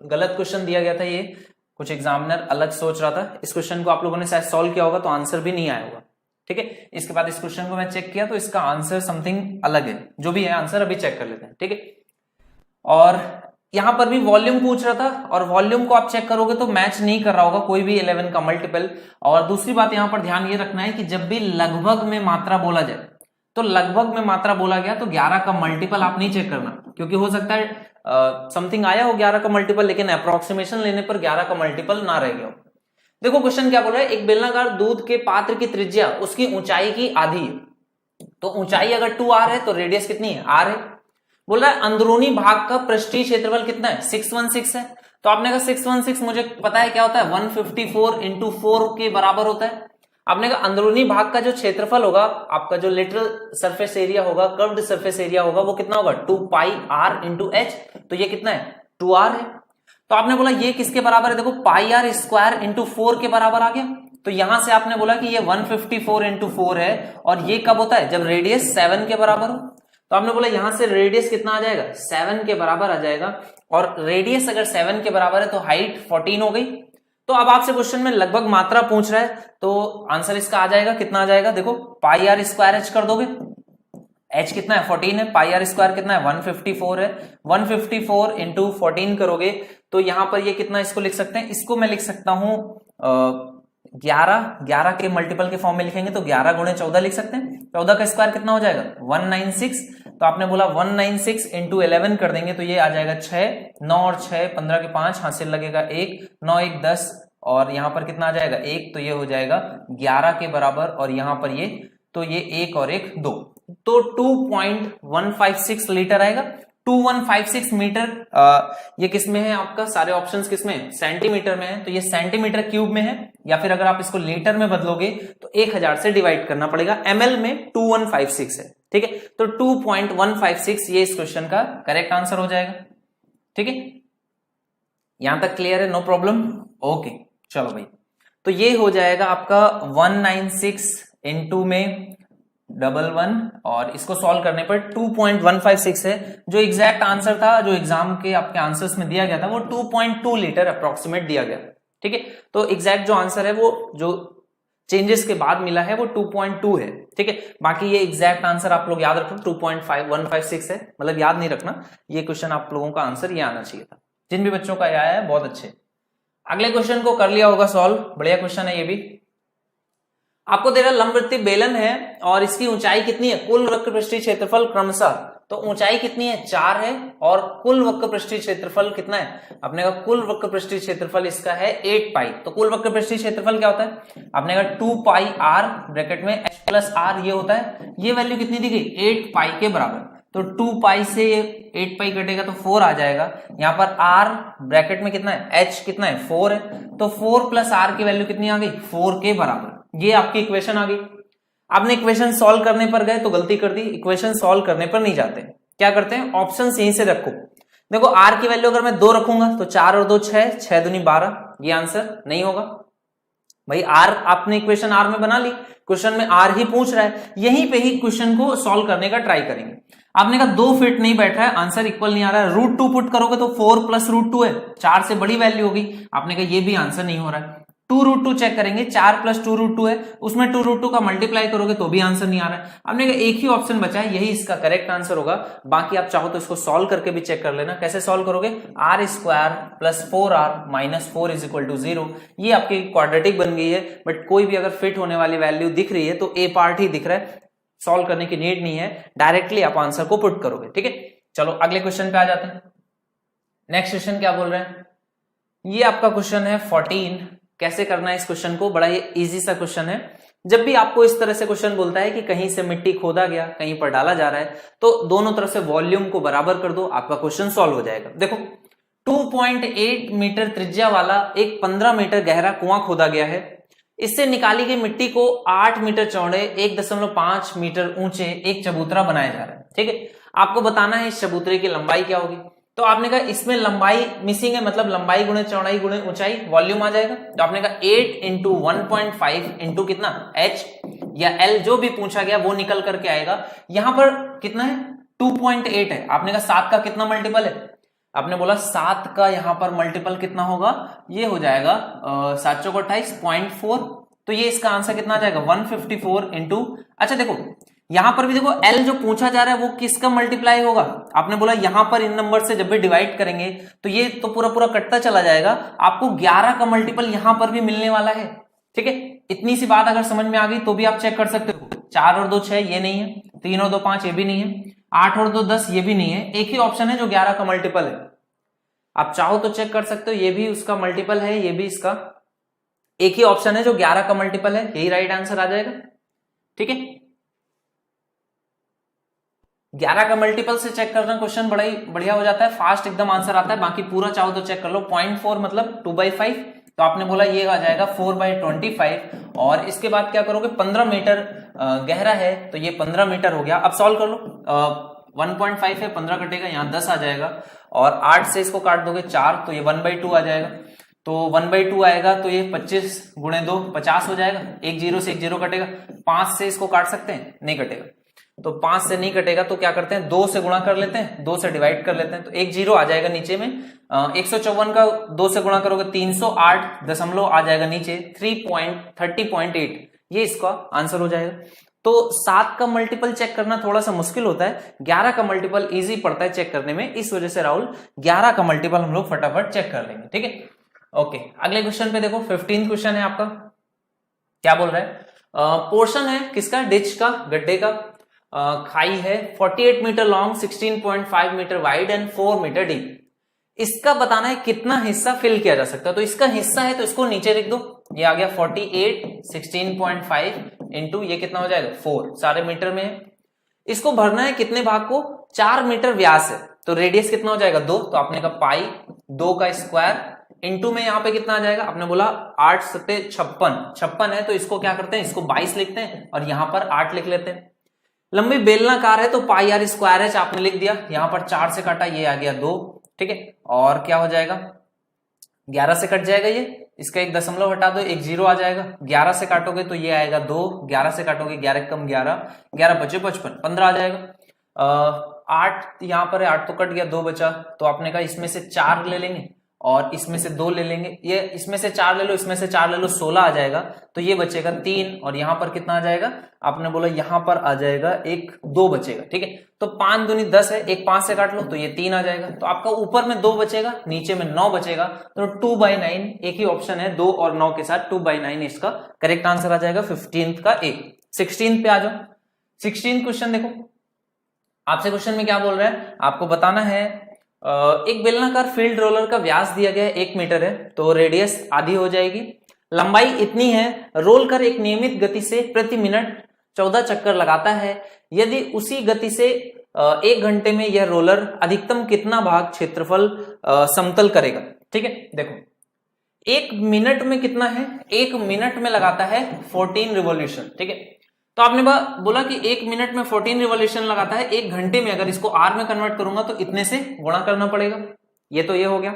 गलत क्वेश्चन दिया गया था, ये कुछ एग्जामिनर अलग सोच रहा था। इस क्वेश्चन को आप लोगों ने शायद सॉल्व किया होगा तो आंसर भी नहीं आया होगा। ठीक है, इसके बाद इस क्वेश्चन को मैं चेक किया तो इसका आंसर समथिंग अलग है। जो भी है आंसर अभी चेक कर लेते हैं। ठीक है, और यहां पर भी वॉल्यूम पूछ रहा था, और वॉल्यूम को आप चेक करोगे तो मैच नहीं कर रहा होगा कोई भी 11 का मल्टीपल। और दूसरी बात यहां पर ध्यान ये रखना है कि जब भी लगभग में मात्रा बोला जाए, तो लगभग में मात्रा बोला गया तो 11 का मल्टीपल आप नहीं चेक करना, क्योंकि हो सकता है समथिंग आया हो 11 का मल्टीपल, लेकिन अप्रोक्सीमेशन लेने पर 11 का मल्टीपल ना रह गया हो। देखो क्वेश्चन क्या बोल रहा है, एक बेलनाकार दूध के पात्र की त्रिज्या उसकी ऊंचाई की आधी है। तो ऊंचाई अगर 2r है तो रेडियस कितनी है, r है। बोल रहा है अंदरूनी भाग का पृष्ठीय क्षेत्रफल कितना है, 616 है। तो आपने कहा 616 मुझे पता है क्या होता है, 154 इंटू 4 के बराबर होता है। आपने कहा अंदरूनी भाग का जो क्षेत्रफल होगा, आपका जो लेटरल सरफेस एरिया होगा, कर्व्ड सरफेस एरिया होगा, वो कितना होगा 2 पाई r इंटू एच। तो ये कितना है 2r है। तो आपने बोला ये किसके बराबर है, देखो पाई आर स्क्वायर इंटू 4 के बराबर आ गया। तो यहां से आपने बोला कि ये 154 इंटू 4 है, और ये कब होता है, जब रेडियस 7 के बराबर हो। तो आपने बोला यहां से रेडियस कितना आ जाएगा, 7 के बराबर आ जाएगा, और रेडियस अगर 7 के बराबर है तो हाइट 14 हो गई। तो अब आपसे क्वेश्चन में लगभग मात्रा पूछ रहा है, तो आंसर इसका आ जाएगा, कितना आ जाएगा, देखो पाई आर स्क्वायर एच कर दोगे, एच कितना है 14 है, पाई आर स्क्वायर कितना है 154 है, 154 इंटू 14 करोगे तो यहां पर ये कितना इसको लिख सकते हैं, इसको मैं लिख सकता हूं 11 के मल्टीपल के फॉर्म में लिखेंगे तो 11 गुणे 14 लिख सकते हैं। 14 का स्क्वायर कितना हो जाएगा 196। तो आपने बोला 196 इंटू 11 कर देंगे तो ये आ जाएगा 6, 9 और 6 15 के 5, हासिल लगेगा 1, 9 1 10, और यहां पर कितना आ जाएगा 1, तो ये हो जाएगा 11 के बराबर, और यहां पर ये तो ये 1 और 1 2, तो 2.156 लीटर आएगा। 2156 मीटर। ये किसमें है आपका, सारे ऑप्शंस किसमें है, सेंटीमीटर में है, तो ये सेंटीमीटर क्यूब में है, या फिर अगर आप इसको लीटर में बदलोगे तो 1000 से डिवाइड करना पड़ेगा। ml में 2156 है। ठीक है, तो 2.156 ये इस क्वेश्चन का करेक्ट आंसर हो जाएगा। ठीक है, यहां तक क्लियर है, नो प्रॉब्लम। ओके चलो भाई, तो ये हो जाएगा आपका 196 इंटू में 11, और इसको सॉल्व करने पर 2.156 है। जो एग्जैक्ट आंसर था, जो एग्जाम के आपके आंसर्स में दिया गया था, वो 2.2 लीटर अप्रोक्सीमेट दिया गया। ठीक है, तो एग्जैक्ट जो आंसर है वो जो चेंजेस के बाद मिला है वो 2.2 है। ठीक है, बाकी ये एग्जैक्ट आंसर आप लोग याद रखो 2.156 है, मतलब याद नहीं रखना, ये क्वेश्चन आप लोगों का आंसर ये आना चाहिए था। जिन भी बच्चों का आया है बहुत अच्छे। अगले क्वेश्चन को कर लिया होगा सॉल्व, बढ़िया क्वेश्चन है ये भी। आपको दे रहा लंबवृत्तीय बेलन है और इसकी ऊंचाई कितनी है, कुल वक्र पृष्ठीय क्षेत्रफल क्रमशः, तो ऊंचाई कितनी है 4 है, और कुल वक्र पृष्ठीय क्षेत्रफल कितना है, अपने का कुल वक्र पृष्ठीय क्षेत्रफल इसका है 8 पाई। तो कुल वक्र पृष्ठीय क्षेत्रफल क्या होता है, अपने का 2 पाई आर ब्रैकेट में h प्लस आर ये होता है। ये वैल्यू कितनी दी गई 8 पाई के बराबर, तो 2 पाई से 8 पाई कटेगा तो 4 आ जाएगा। यहाँ पर r ब्रैकेट में कितना है, h कितना है 4 है, तो 4 प्लस आर की वैल्यू कितनी आ गई 4 के बराबर। ये आपकी इक्वेशन आ गई। आपने इक्वेशन सॉल्व करने पर गए तो गलती कर दी, इक्वेशन सॉल्व करने पर नहीं जाते, क्या करते हैं ऑप्शन यहीं से रखो। देखो r की वैल्यू अगर मैं 2 रखूंगा तो 4 और 2 6, 6 दूनी 12, ये आंसर नहीं होगा भाई। r आपने इक्वेशन r में बना ली, क्वेश्चन में r ही पूछ रहा है, यहीं पे ही क्वेश्चन को सॉल्व करने का ट्राई करेंगे। आपने कहा 2 फिट नहीं बैठ रहा है, आंसर इक्वल नहीं आ रहा है, √2 पुट करोगे तो 4 प्लस √2 है, 4 से बड़ी वैल्यू होगी। आपने कहा ये भी आंसर नहीं हो रहा है। 2√2 चेक करेंगे, 4 + 2√2 है, उसमें 2√2 का मल्टीप्लाई करोगे तो भी आंसर नहीं आ रहा है। हमने कहा एक ही ऑप्शन बचा है, यही इसका करेक्ट आंसर होगा। बाकी आप चाहो तो इसको सॉल्व करके भी चेक कर लेना। कैसे सॉल्व करोगे? r² + 4r - 4 = 0। ये आपकी क्वाड्रेटिक बन गई है, बट कोई भी अगर फिट होने वाली वैल्यू दिख रही है तो ए पार्ट ही दिख रहा है, सॉल्व करने की नीड नहीं है, डायरेक्टली आप आंसर को पुट करोगे। ठीक है, चलो अगले क्वेश्चन पे आ जाते हैं। नेक्स्ट क्वेश्चन क्या बोल रहे हैं? ये आपका क्वेश्चन है 14। कैसे करना है इस क्वेश्चन को? बड़ा ये इजी सा क्वेश्चन है। जब भी आपको इस तरह से क्वेश्चन बोलता है कि कहीं से मिट्टी खोदा गया, कहीं पर डाला जा रहा है, तो दोनों तरफ से वॉल्यूम को बराबर कर दो, आपका क्वेश्चन सॉल्व हो जाएगा। देखो 2.8 मीटर त्रिज्या वाला एक 15 मीटर गहरा कुआं खोदा गया है। इससे निकाली गई मिट्टी को 8 मीटर चौड़े 1.5 मीटर ऊंचे एक चबूतरा बनाया जा रहा है। ठीक है, आपको बताना है इस चबूतरे की लंबाई क्या होगी। तो आपने कहा इसमें लंबाई मिसिंग है, मतलब लंबाई गुणे चौड़ाई गुणे ऊंचाई, वॉल्यूम आ जाएगा। तो आपने कहा 8 × 1.5 × कितना h या l, जो भी पूछा गया वो निकल करके आएगा। यहां पर कितना है? 2.8 है। आपने कहा 7 का कितना मल्टीपल है? आपने बोला 7 का यहां पर मल्टीपल कितना होगा? ये हो जाएगा 7 × 28 0.4। तो ये इसका आंसर कितना आ जाएगा? 154 × अच्छा देखो यहां पर भी देखो L जो पूछा जा रहा है वो किसका मल्टीप्लाई होगा? आपने बोला यहां पर इन नंबर से जब भी डिवाइड करेंगे तो ये तो पूरा पूरा कटता चला जाएगा, आपको 11 का मल्टीपल यहां पर भी मिलने वाला है। ठीक है, इतनी सी बात अगर समझ में आ गई तो भी आप चेक कर सकते हो। 4 और 2 6 ये नहीं है, 3 और 2 5 ये भी नहीं है, 8 और 2 10 ये भी नहीं है। एक ही ऑप्शन है जो 11 का मल्टीपल है। आप चाहो तो चेक कर सकते हो, ये भी उसका मल्टीपल है, ये भी इसका। एक ही ऑप्शन है जो 11 का मल्टीपल है, यही राइट आंसर आ जाएगा। ठीक है, 11 का मल्टीपल से चेक करना क्वेश्चन बड़ा ही बढ़िया हो जाता है, फास्ट एकदम आंसर आता है। बाकी पूरा चाहो तो चेक कर लो। 0.4 मतलब 2/5, तो आपने बोला ये आ जाएगा 4/25। और इसके बाद क्या करोगे? 15 मीटर गहरा है तो ये 15 मीटर हो गया। अब सॉल्व कर लो। 1.5 है, 15 कटेगा, यहाँ 10 आ जाएगा, और 8 से इसको काट दोगे 4 तो ये 1/2 आ जाएगा। तो 1/2 आएगा तो ये 25 × 2 50 हो जाएगा। एक 0 से एक 0 कटेगा। 5 से इसको काट सकते हैं? नहीं कटेगा। तो 5 से नहीं कटेगा तो क्या करते हैं? 2 से गुणा कर लेते हैं, 2 से डिवाइड कर लेते हैं, तो एक 0 आ जाएगा नीचे में। 154 का 2 से गुणा करोगे 308 दशमलव आ जाएगा नीचे, 30.8। ये इसका आंसर हो जाएगा। तो 7 का मल्टीपल चेक करना थोड़ा सा मुश्किल होता है, 11 का मल्टीपल इजी पड़ता है चेक करने में। इस वजह से राहुल 11 का मल्टीपल हम लोग फटाफट चेक कर लेंगे। ठीक है, ओके अगले क्वेश्चन पे देखो। 15 क्वेश्चन है आपका। क्या बोल रहा है? पोर्शन है किसका? डिच का, गड्ढे का। खाई है 48 metre long, 16.5 metre wide and 4 metre deep. इसका बताना है कितना हिस्सा फिल किया जा सकता है। तो इसका हिस्सा है तो इसको नीचे लिख दो। ये आ गया 48 16.5 इंटू ये कितना हो जाएगा? 4, सारे मीटर में है। इसको भरना है कितने भाग को? 4 मीटर व्यास है तो रेडियस कितना हो जाएगा? 2। तो आपने कहा पाई 2 का स्क्वायर इंटू में यहाँ पे कितना आ जाएगा? आपने बोला 8 सत्ते 56 है, तो इसको क्या करते हैं? इसको 22 लिखते हैं और यहां पर 8 लिख लेते हैं। लंबी बेलनाकार है तो पाई r स्क्वायर है, आपने लिख दिया। यहां पर 4 से काटा, ये आ गया 2। ठीक है, और क्या हो जाएगा? 11 से कट जाएगा, ये इसका एक दशमलव हटा दो, एक 0 आ जाएगा। 11 से काटोगे तो ये आएगा 2, 11 से काटोगे 11 कम 11, 11 बचे 55, 15 आ जाएगा। 8 यहां पर है, 8 तो कट गया, 2 बचा। तो आपने कहा इसमें से 4 ले लेंगे और इसमें से 2 ले लेंगे। ये इसमें से 4 ले लो, इसमें से 4 ले लो, 16 आ जाएगा। तो ये बचेगा 3 और यहां पर कितना आ जाएगा? आपने बोला यहां पर आ जाएगा एक 2 बचेगा। ठीक है, तो 5 दूनी 10 है, एक 5 से काट लो तो ये 3 आ जाएगा। तो आपका ऊपर में 2 बचेगा, नीचे में 9 बचेगा। तो 2/9 एक ही ऑप्शन है, 2 और 9 के साथ 2/9 इसका करेक्ट आंसर आ जाएगा 15th का ए। 16th पे आ जाओ। 16th क्वेश्चन देखो, आपसे क्वेश्चन में क्या बोल रहा है? आपको बताना है एक बेलनाकार फील्ड रोलर का व्यास दिया गया है 1 मीटर है, तो रेडियस आधी हो जाएगी। लंबाई इतनी है, रोल कर एक नियमित गति से प्रति मिनट 14 चक्कर लगाता है। यदि उसी गति से 1 घंटे में यह रोलर अधिकतम कितना भाग क्षेत्रफल समतल करेगा? ठीक है, देखो 1 मिनट में कितना है? 1 मिनट में लगाता है 14 रिवॉल्यूशन। ठीक है, तो आपने बोला कि 1 मिनट में 14 रिवॉल्यूशन लगाता है। 1 घंटे में अगर इसको आर में कन्वर्ट करूंगा तो इतने से गुणा करना पड़ेगा। ये तो ये हो गया।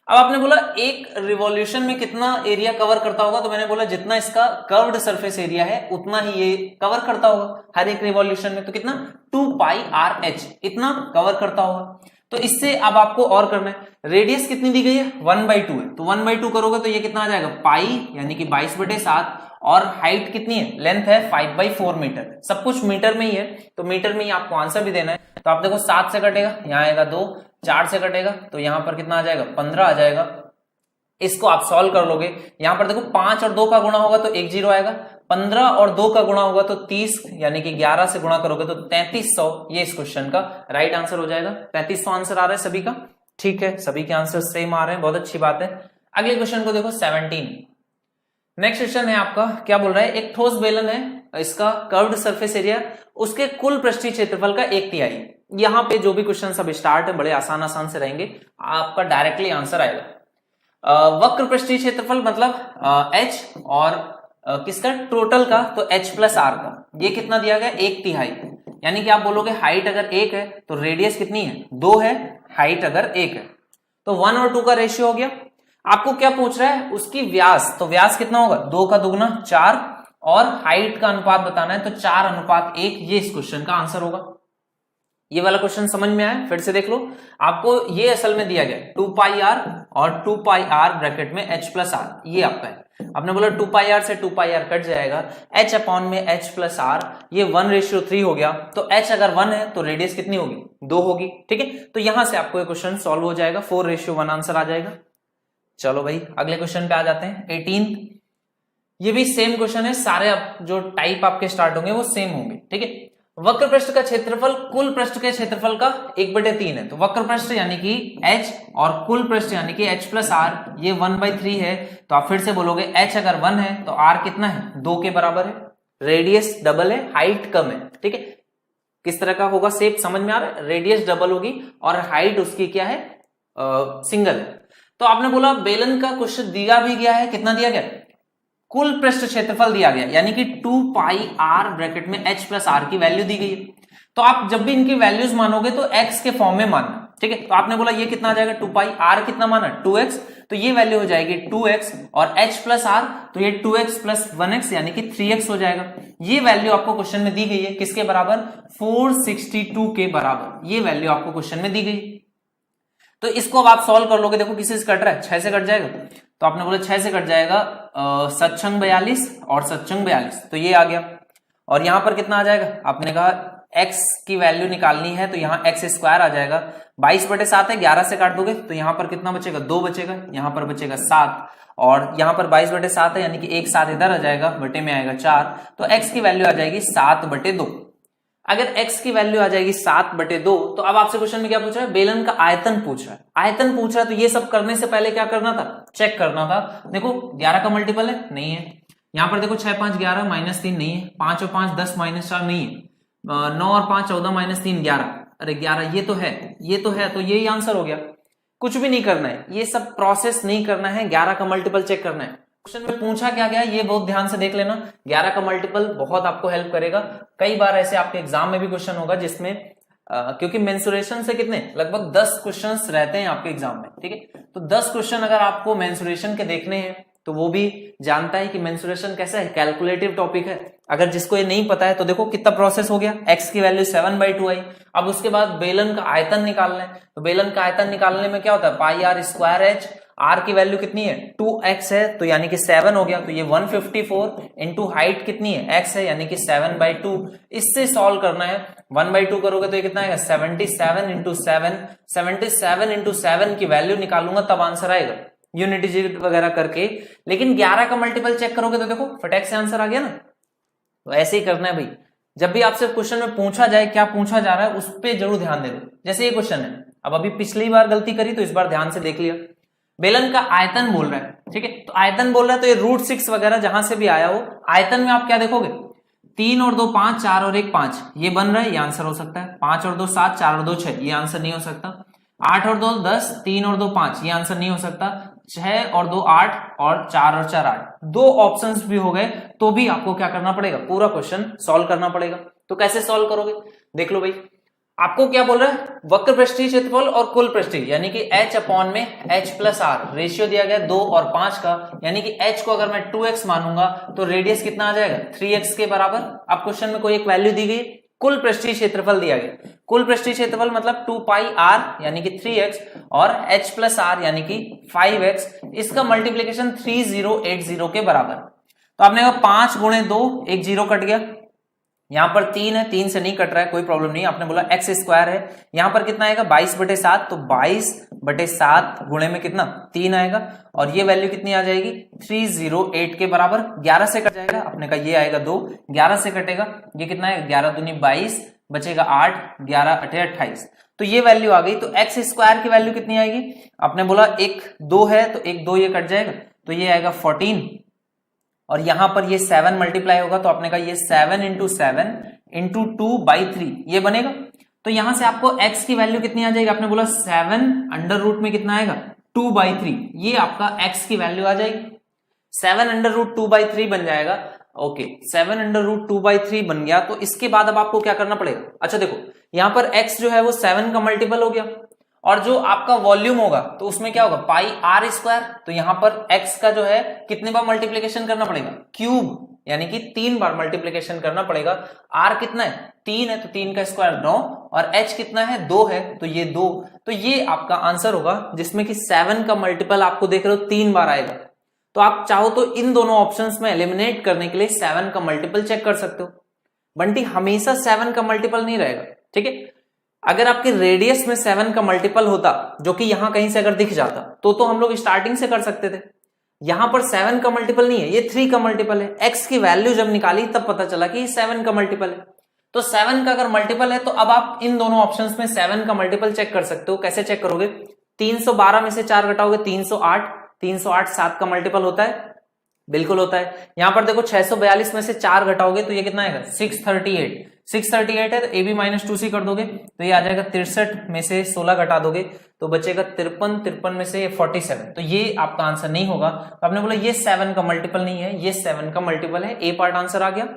अब आपने बोला 1 रिवॉल्यूशन में कितना एरिया कवर करता होगा? तो मैंने बोला जितना इसका कर्व्ड सरफेस एरिया है उतना ही ये कवर करता होगा हर एक रिवॉल्यूशन में। तो कितना? 2πRh इतना कवर करता होगा। तो इससे अब आपको और करना है, रेडियस कितनी दी गई है 1/2 है, तो 1/2 करोगे तो ये कितना आ जाएगा पाई यानी कि 22/7, और हाइट कितनी है, लेंथ है 5/4 मीटर, सब कुछ मीटर में ही है, तो मीटर में ही आपको आंसर भी देना है। तो आप देखो 7 से कटेगा, यहाँ आएगा 2, 4 से कटेगा तो यहाँ पर कितना आ जाएगा 15 आ जाएगा। इसको आप सॉल्व कर लोगे, यहां पर देखो 5 और 2 का गुणा होगा तो 1 0 आएगा, 15 और 2 का गुणा होगा तो 30 यानी कि 11 से गुणा करोगे तो 3300, ये इस क्वेश्चन का राइट आंसर हो जाएगा। 3300 आंसर आ रहा है सभी का, ठीक है, सभी के आंसर सेम आ रहे हैं, बहुत अच्छी बात है। अगले क्वेश्चन को देखो 17। नेक्स्ट क्वेश्चन है आपका, क्या बोल रहा है, एक ठोस बेलन है, इसका कर्व्ड सरफेस एरिया उसके कुल पृष्ठीय क्षेत्रफल का 1/3। यहाँ पे जो भी क्वेश्चन सब स्टार्ट है बड़े आसान आसान से रहेंगे, आपका डायरेक्टली आंसर आएगा। वक्र पृष्ठीय क्षेत्रफल मतलब h और किसका टोटल का, तो h प्लस r का, ये कितना दिया गया 1/3, यानी कि आप बोलोगे हाइट अगर 1 है तो रेडियस कितनी है 2 है, हाइट अगर 1 है तो 1 और 2 का रेशियो हो गया। आपको क्या पूछ रहा है, उसकी व्यास, तो व्यास कितना होगा 2 का दुगना 4, और हाइट का अनुपात बताना है तो 4:1, ये इस क्वेश्चन का आंसर होगा। ये वाला क्वेश्चन समझ में आया, फिर से देख लो, आपको ये असल में दिया गया 2πr और 2πr ब्रैकेट में h प्लस r, ये आपका है। आपने बोला 2πr से 2πr कट जाएगा, h अपॉन में h प्लस r, ये 1:3 हो गया, तो h अगर 1 है तो रेडियस कितनी होगी 2 होगी, ठीक है। तो यहां से आपको ये क्वेश्चन सॉल्व हो जाएगा, 4:1 आंसर आ जाएगा। चलो भाई अगले क्वेश्चन पे आ जाते हैं 18। ये भी सेम क्वेश्चन है, सारे जो टाइप आपके स्टार्ट होंगे वो सेम होंगे, ठीक है। वक्र पृष्ठ का क्षेत्रफल कुल पृष्ठ के क्षेत्रफल का 1/3 है, तो वक्र पृष्ठ यानी कि h और कुल पृष्ठ यानी कि h प्लस r, ये 1/3 है, तो आप फिर से बोलोगे h अगर 1 है तो r कितना है 2 के बराबर है, रेडियस डबल है, हाइट कम है, ठीक है। किस तरह का होगा शेप समझ में आ रहा है, रेडियस डबल होगी और हाइट उसकी क्या है सिंगल है। तो आपने बोला बेलन का क्वेश्चन दिया भी गया है, कितना दिया गया, कुल पृष्ठ क्षेत्रफल दिया गया, यानी कि 2πr ब्रैकेट में h प्लस r की वैल्यू दी गई है। तो आप जब भी इनकी वैल्यूज मानोगे तो x के फॉर्म में मानना, ठीक है। तो आपने बोला ये कितना आ जाएगा 2πr कितना माना 2x, तो ये वैल्यू हो जाएगी 2x, और h प्लस r तो ये 2x प्लस 1x यानी कि 3x हो जाएगा। ये वैल्यू आपको क्वेश्चन में दी गई है, किसके बराबर 462 के बराबर, ये वैल्यू आपको क्वेश्चन में दी गई। तो इसको अब आप सॉल्व कर लोगे, देखो किसी से कट रहा है 6 से कट जाएगा, तो आपने बोला 6 से कट जाएगा 7×42 और 7×42, तो ये आ गया। और यहां पर कितना आ जाएगा, आपने कहा x की वैल्यू निकालनी है तो यहाँ x² आ जाएगा, 22/7 है, 11 से काट दोगे तो यहाँ पर कितना बचेगा 2 बचेगा, यहाँ पर बचेगा 7, और यहाँ पर 22/7 है यानी कि एक 7 इधर आ जाएगा, बटे में आएगा 4, तो x की वैल्यू आ जाएगी 7/2। अगर x की वैल्यू आ जाएगी 7/2, तो अब आपसे क्वेश्चन में क्या पूछ रहा है, बेलन का आयतन पूछ रहा है, आयतन पूछ रहा है, तो ये सब करने से पहले क्या करना था, चेक करना था। देखो 11 का मल्टीपल है, नहीं है, यहाँ पर देखो 6 5 11 -3 नहीं है, 5 और 5 10 -4 नहीं है, 9 और 5 14 -3 11, अरे 11 ये तो है, ये तो है, तो यही आंसर हो गया। कुछ भी नहीं करना है, ये सब प्रोसेस नहीं करना है, 11 का मल्टीपल चेक करना है। क्वेश्चन में पूछा क्या गया ये बहुत ध्यान से देख लेना, 11 का मल्टीपल बहुत आपको हेल्प करेगा। कई बार ऐसे आपके एग्जाम में भी क्वेश्चन होगा जिसमें क्योंकि मेंसुरेशन से कितने लगभग 10 क्वेश्चंस रहते हैं आपके एग्जाम में, ठीक है। तो 10 क्वेश्चन अगर आपको मेंसुरेशन के देखने हैं तो वो भी जानता है कि मेंसुरेशन कैसा है, कैलकुलेटिव टॉपिक है। अगर जिसको ये नहीं पता है तो देखो कितना प्रोसेस हो गया, x की वैल्यू 7/2 आई। अब उसके बाद बेलन का आयतन निकालना है, तो बेलन का आयतन निकालने में क्या होता है, πr²h, r की वैल्यू कितनी है 2x है, तो यानी कि 7 हो गया, तो ये 154 इंटू हाइट कितनी है x है यानी कि 7/2। इससे सॉल्व करना है, 1/2 करोगे तो ये कितना आएगा 77 इंटू 7, 77 इंटू 7 की वैल्यू निकालूंगा तब आंसर आएगा, यूनिट डिजिट वगैरह करके। लेकिन 11 का मल्टीपल चेक करोगे तो देखो फटाक से आंसर आ गया ना। तो ऐसे ही करना है भाई, जब भी आपसे क्वेश्चन में पूछा जाए क्या पूछा जा रहा है उस पर जरूर ध्यान दे दो। जैसे ये क्वेश्चन है, अब अभी पिछली बार गलती करी तो इस बार ध्यान से देख लिया, बेलन का आयतन बोल रहा है, ठीक है। तो आयतन बोल रहा है तो ये √6 वगैरह जहां से भी आया हो, आयतन में आप क्या देखोगे 3 और 2 5, 4 और 1 5, ये बन रहा है, ये आंसर हो सकता है। 5 और 2 7, 4 और 2 6, ये आंसर नहीं हो सकता। 8 और 2 10, 3 और 2 5, ये आंसर नहीं हो सकता। 6 और 2 8 और 4 और 4 8, 2 ऑप्शंस भी हो गए तो भी आपको क्या करना पड़ेगा, पूरा क्वेश्चन सॉल्व करना पड़ेगा। तो कैसे सॉल्व करोगे देख लो भाई, आपको क्या बोल रहा है, वक्र पृष्ठीय क्षेत्रफल और कुल पृष्ठीय यानी कि h अपॉन में h प्लस r, रेशियो दिया गया 2 और 5 का, यानी कि h को अगर मैं 2x मानूंगा तो रेडियस कितना आ जाएगा 3x के बराबर। अब क्वेश्चन में कोई एक वैल्यू दी गई, कुल पृष्ठीय क्षेत्रफल दिया गया। कुल पृष्ठीय क्षेत्रफल मतलब 2 पाई r यानी कि 3x और h प्लस r यानी कि 5x, इसका मल्टीप्लीकेशन 3080 के बराबर। तो आपने कहा 5 गुणे 2, एक जीरो कट गया, यहां पर 3 है, 3 से नहीं कट रहा है, कोई प्रॉब्लम नहीं। आपने बोला x स्क्वायर है, यहां पर कितना आएगा 22/7, तो 22/7 गुणे में कितना 3 आएगा, और ये वैल्यू कितनी आ जाएगी 308 के बराबर। 11 से कट जाएगा, आपने कहा ये आएगा 2, 11 से कटेगा, ये कितना है 11 दूनी 22, बचेगा 8, 11 8 28, तो ये वैल्यू आ गई। तो एक्स स्क्वायर की वैल्यू कितनी आएगी, आपने बोला एक 2 है तो एक 2 ये कट जाएगा, तो ये आएगा 14, और यहां पर ये 7 मल्टीप्लाई होगा, तो आपने कहा ये 7 इंटू 7 इंटू 2/3 ये बनेगा। तो यहां से आपको x की वैल्यू कितनी आ जाएगी, आपने बोला 7 अंडर रूट में कितना आएगा 2/3, ये आपका x की वैल्यू आ जाएगी। 7 अंडर रूट 2/3 बन जाएगा। ओके 7 अंडर रूट 2/3 बन गया। तो इसके बाद अब आपको क्या करना पड़ेगा, अच्छा देखो यहां पर x जो है वो 7 का मल्टीपल हो गया, और जो आपका वॉल्यूम होगा तो उसमें क्या होगा पाई r स्क्वायर, तो यहां पर x का जो है कितने बार मल्टीप्लीकेशन करना पड़ेगा, क्यूब, यानी कि 3 बार मल्टीप्लीकेशन करना पड़ेगा। r कितना है 3 है, तो 3 का स्क्वायर 9, और h कितना है 2 है, तो ये 2, तो ये आपका आंसर होगा जिसमें कि 7 का मल्टीपल आपको देख रहे हो 3 बार आएगा। तो आप चाहो तो इन दोनों ऑप्शंस में एलिमिनेट करने के लिए 7 का मल्टीपल चेक कर सकते हो। बंटी हमेशा 7 का मल्टीपल नहीं रहेगा, ठीक है। अगर आपके रेडियस में 7 का मल्टीपल होता, जो कि यहां कहीं से अगर दिख जाता, तो हम लोग स्टार्टिंग से कर सकते थे। यहां पर 7 का मल्टीपल नहीं है, ये 3 का मल्टीपल है। x की वैल्यू जब निकाली तब पता चला कि ये 7 का मल्टीपल है। तो 7 का अगर मल्टीपल है तो अब आप इन दोनों ऑप्शंस में 7 का मल्टीपल चेक कर सकते हो। कैसे चेक करोगे, 312 में से 4 घटाओगे 308, 308 7 का मल्टीपल होता है, बिल्कुल होता है। यहां पर देखो 642 में से 4 घटाओगे तो ये कितना आएगा 638, 638 है तो ab माइनस 2c कर दोगे तो ये आ जाएगा 63 में से 16 घटा दोगे तो बचेगा 53, 53 में से ये 47, तो ये आपका आंसर नहीं होगा। तो आपने बोला ये 7 का मल्टीपल नहीं है, ये 7 का मल्टीपल है, ए पार्ट आंसर आ गया।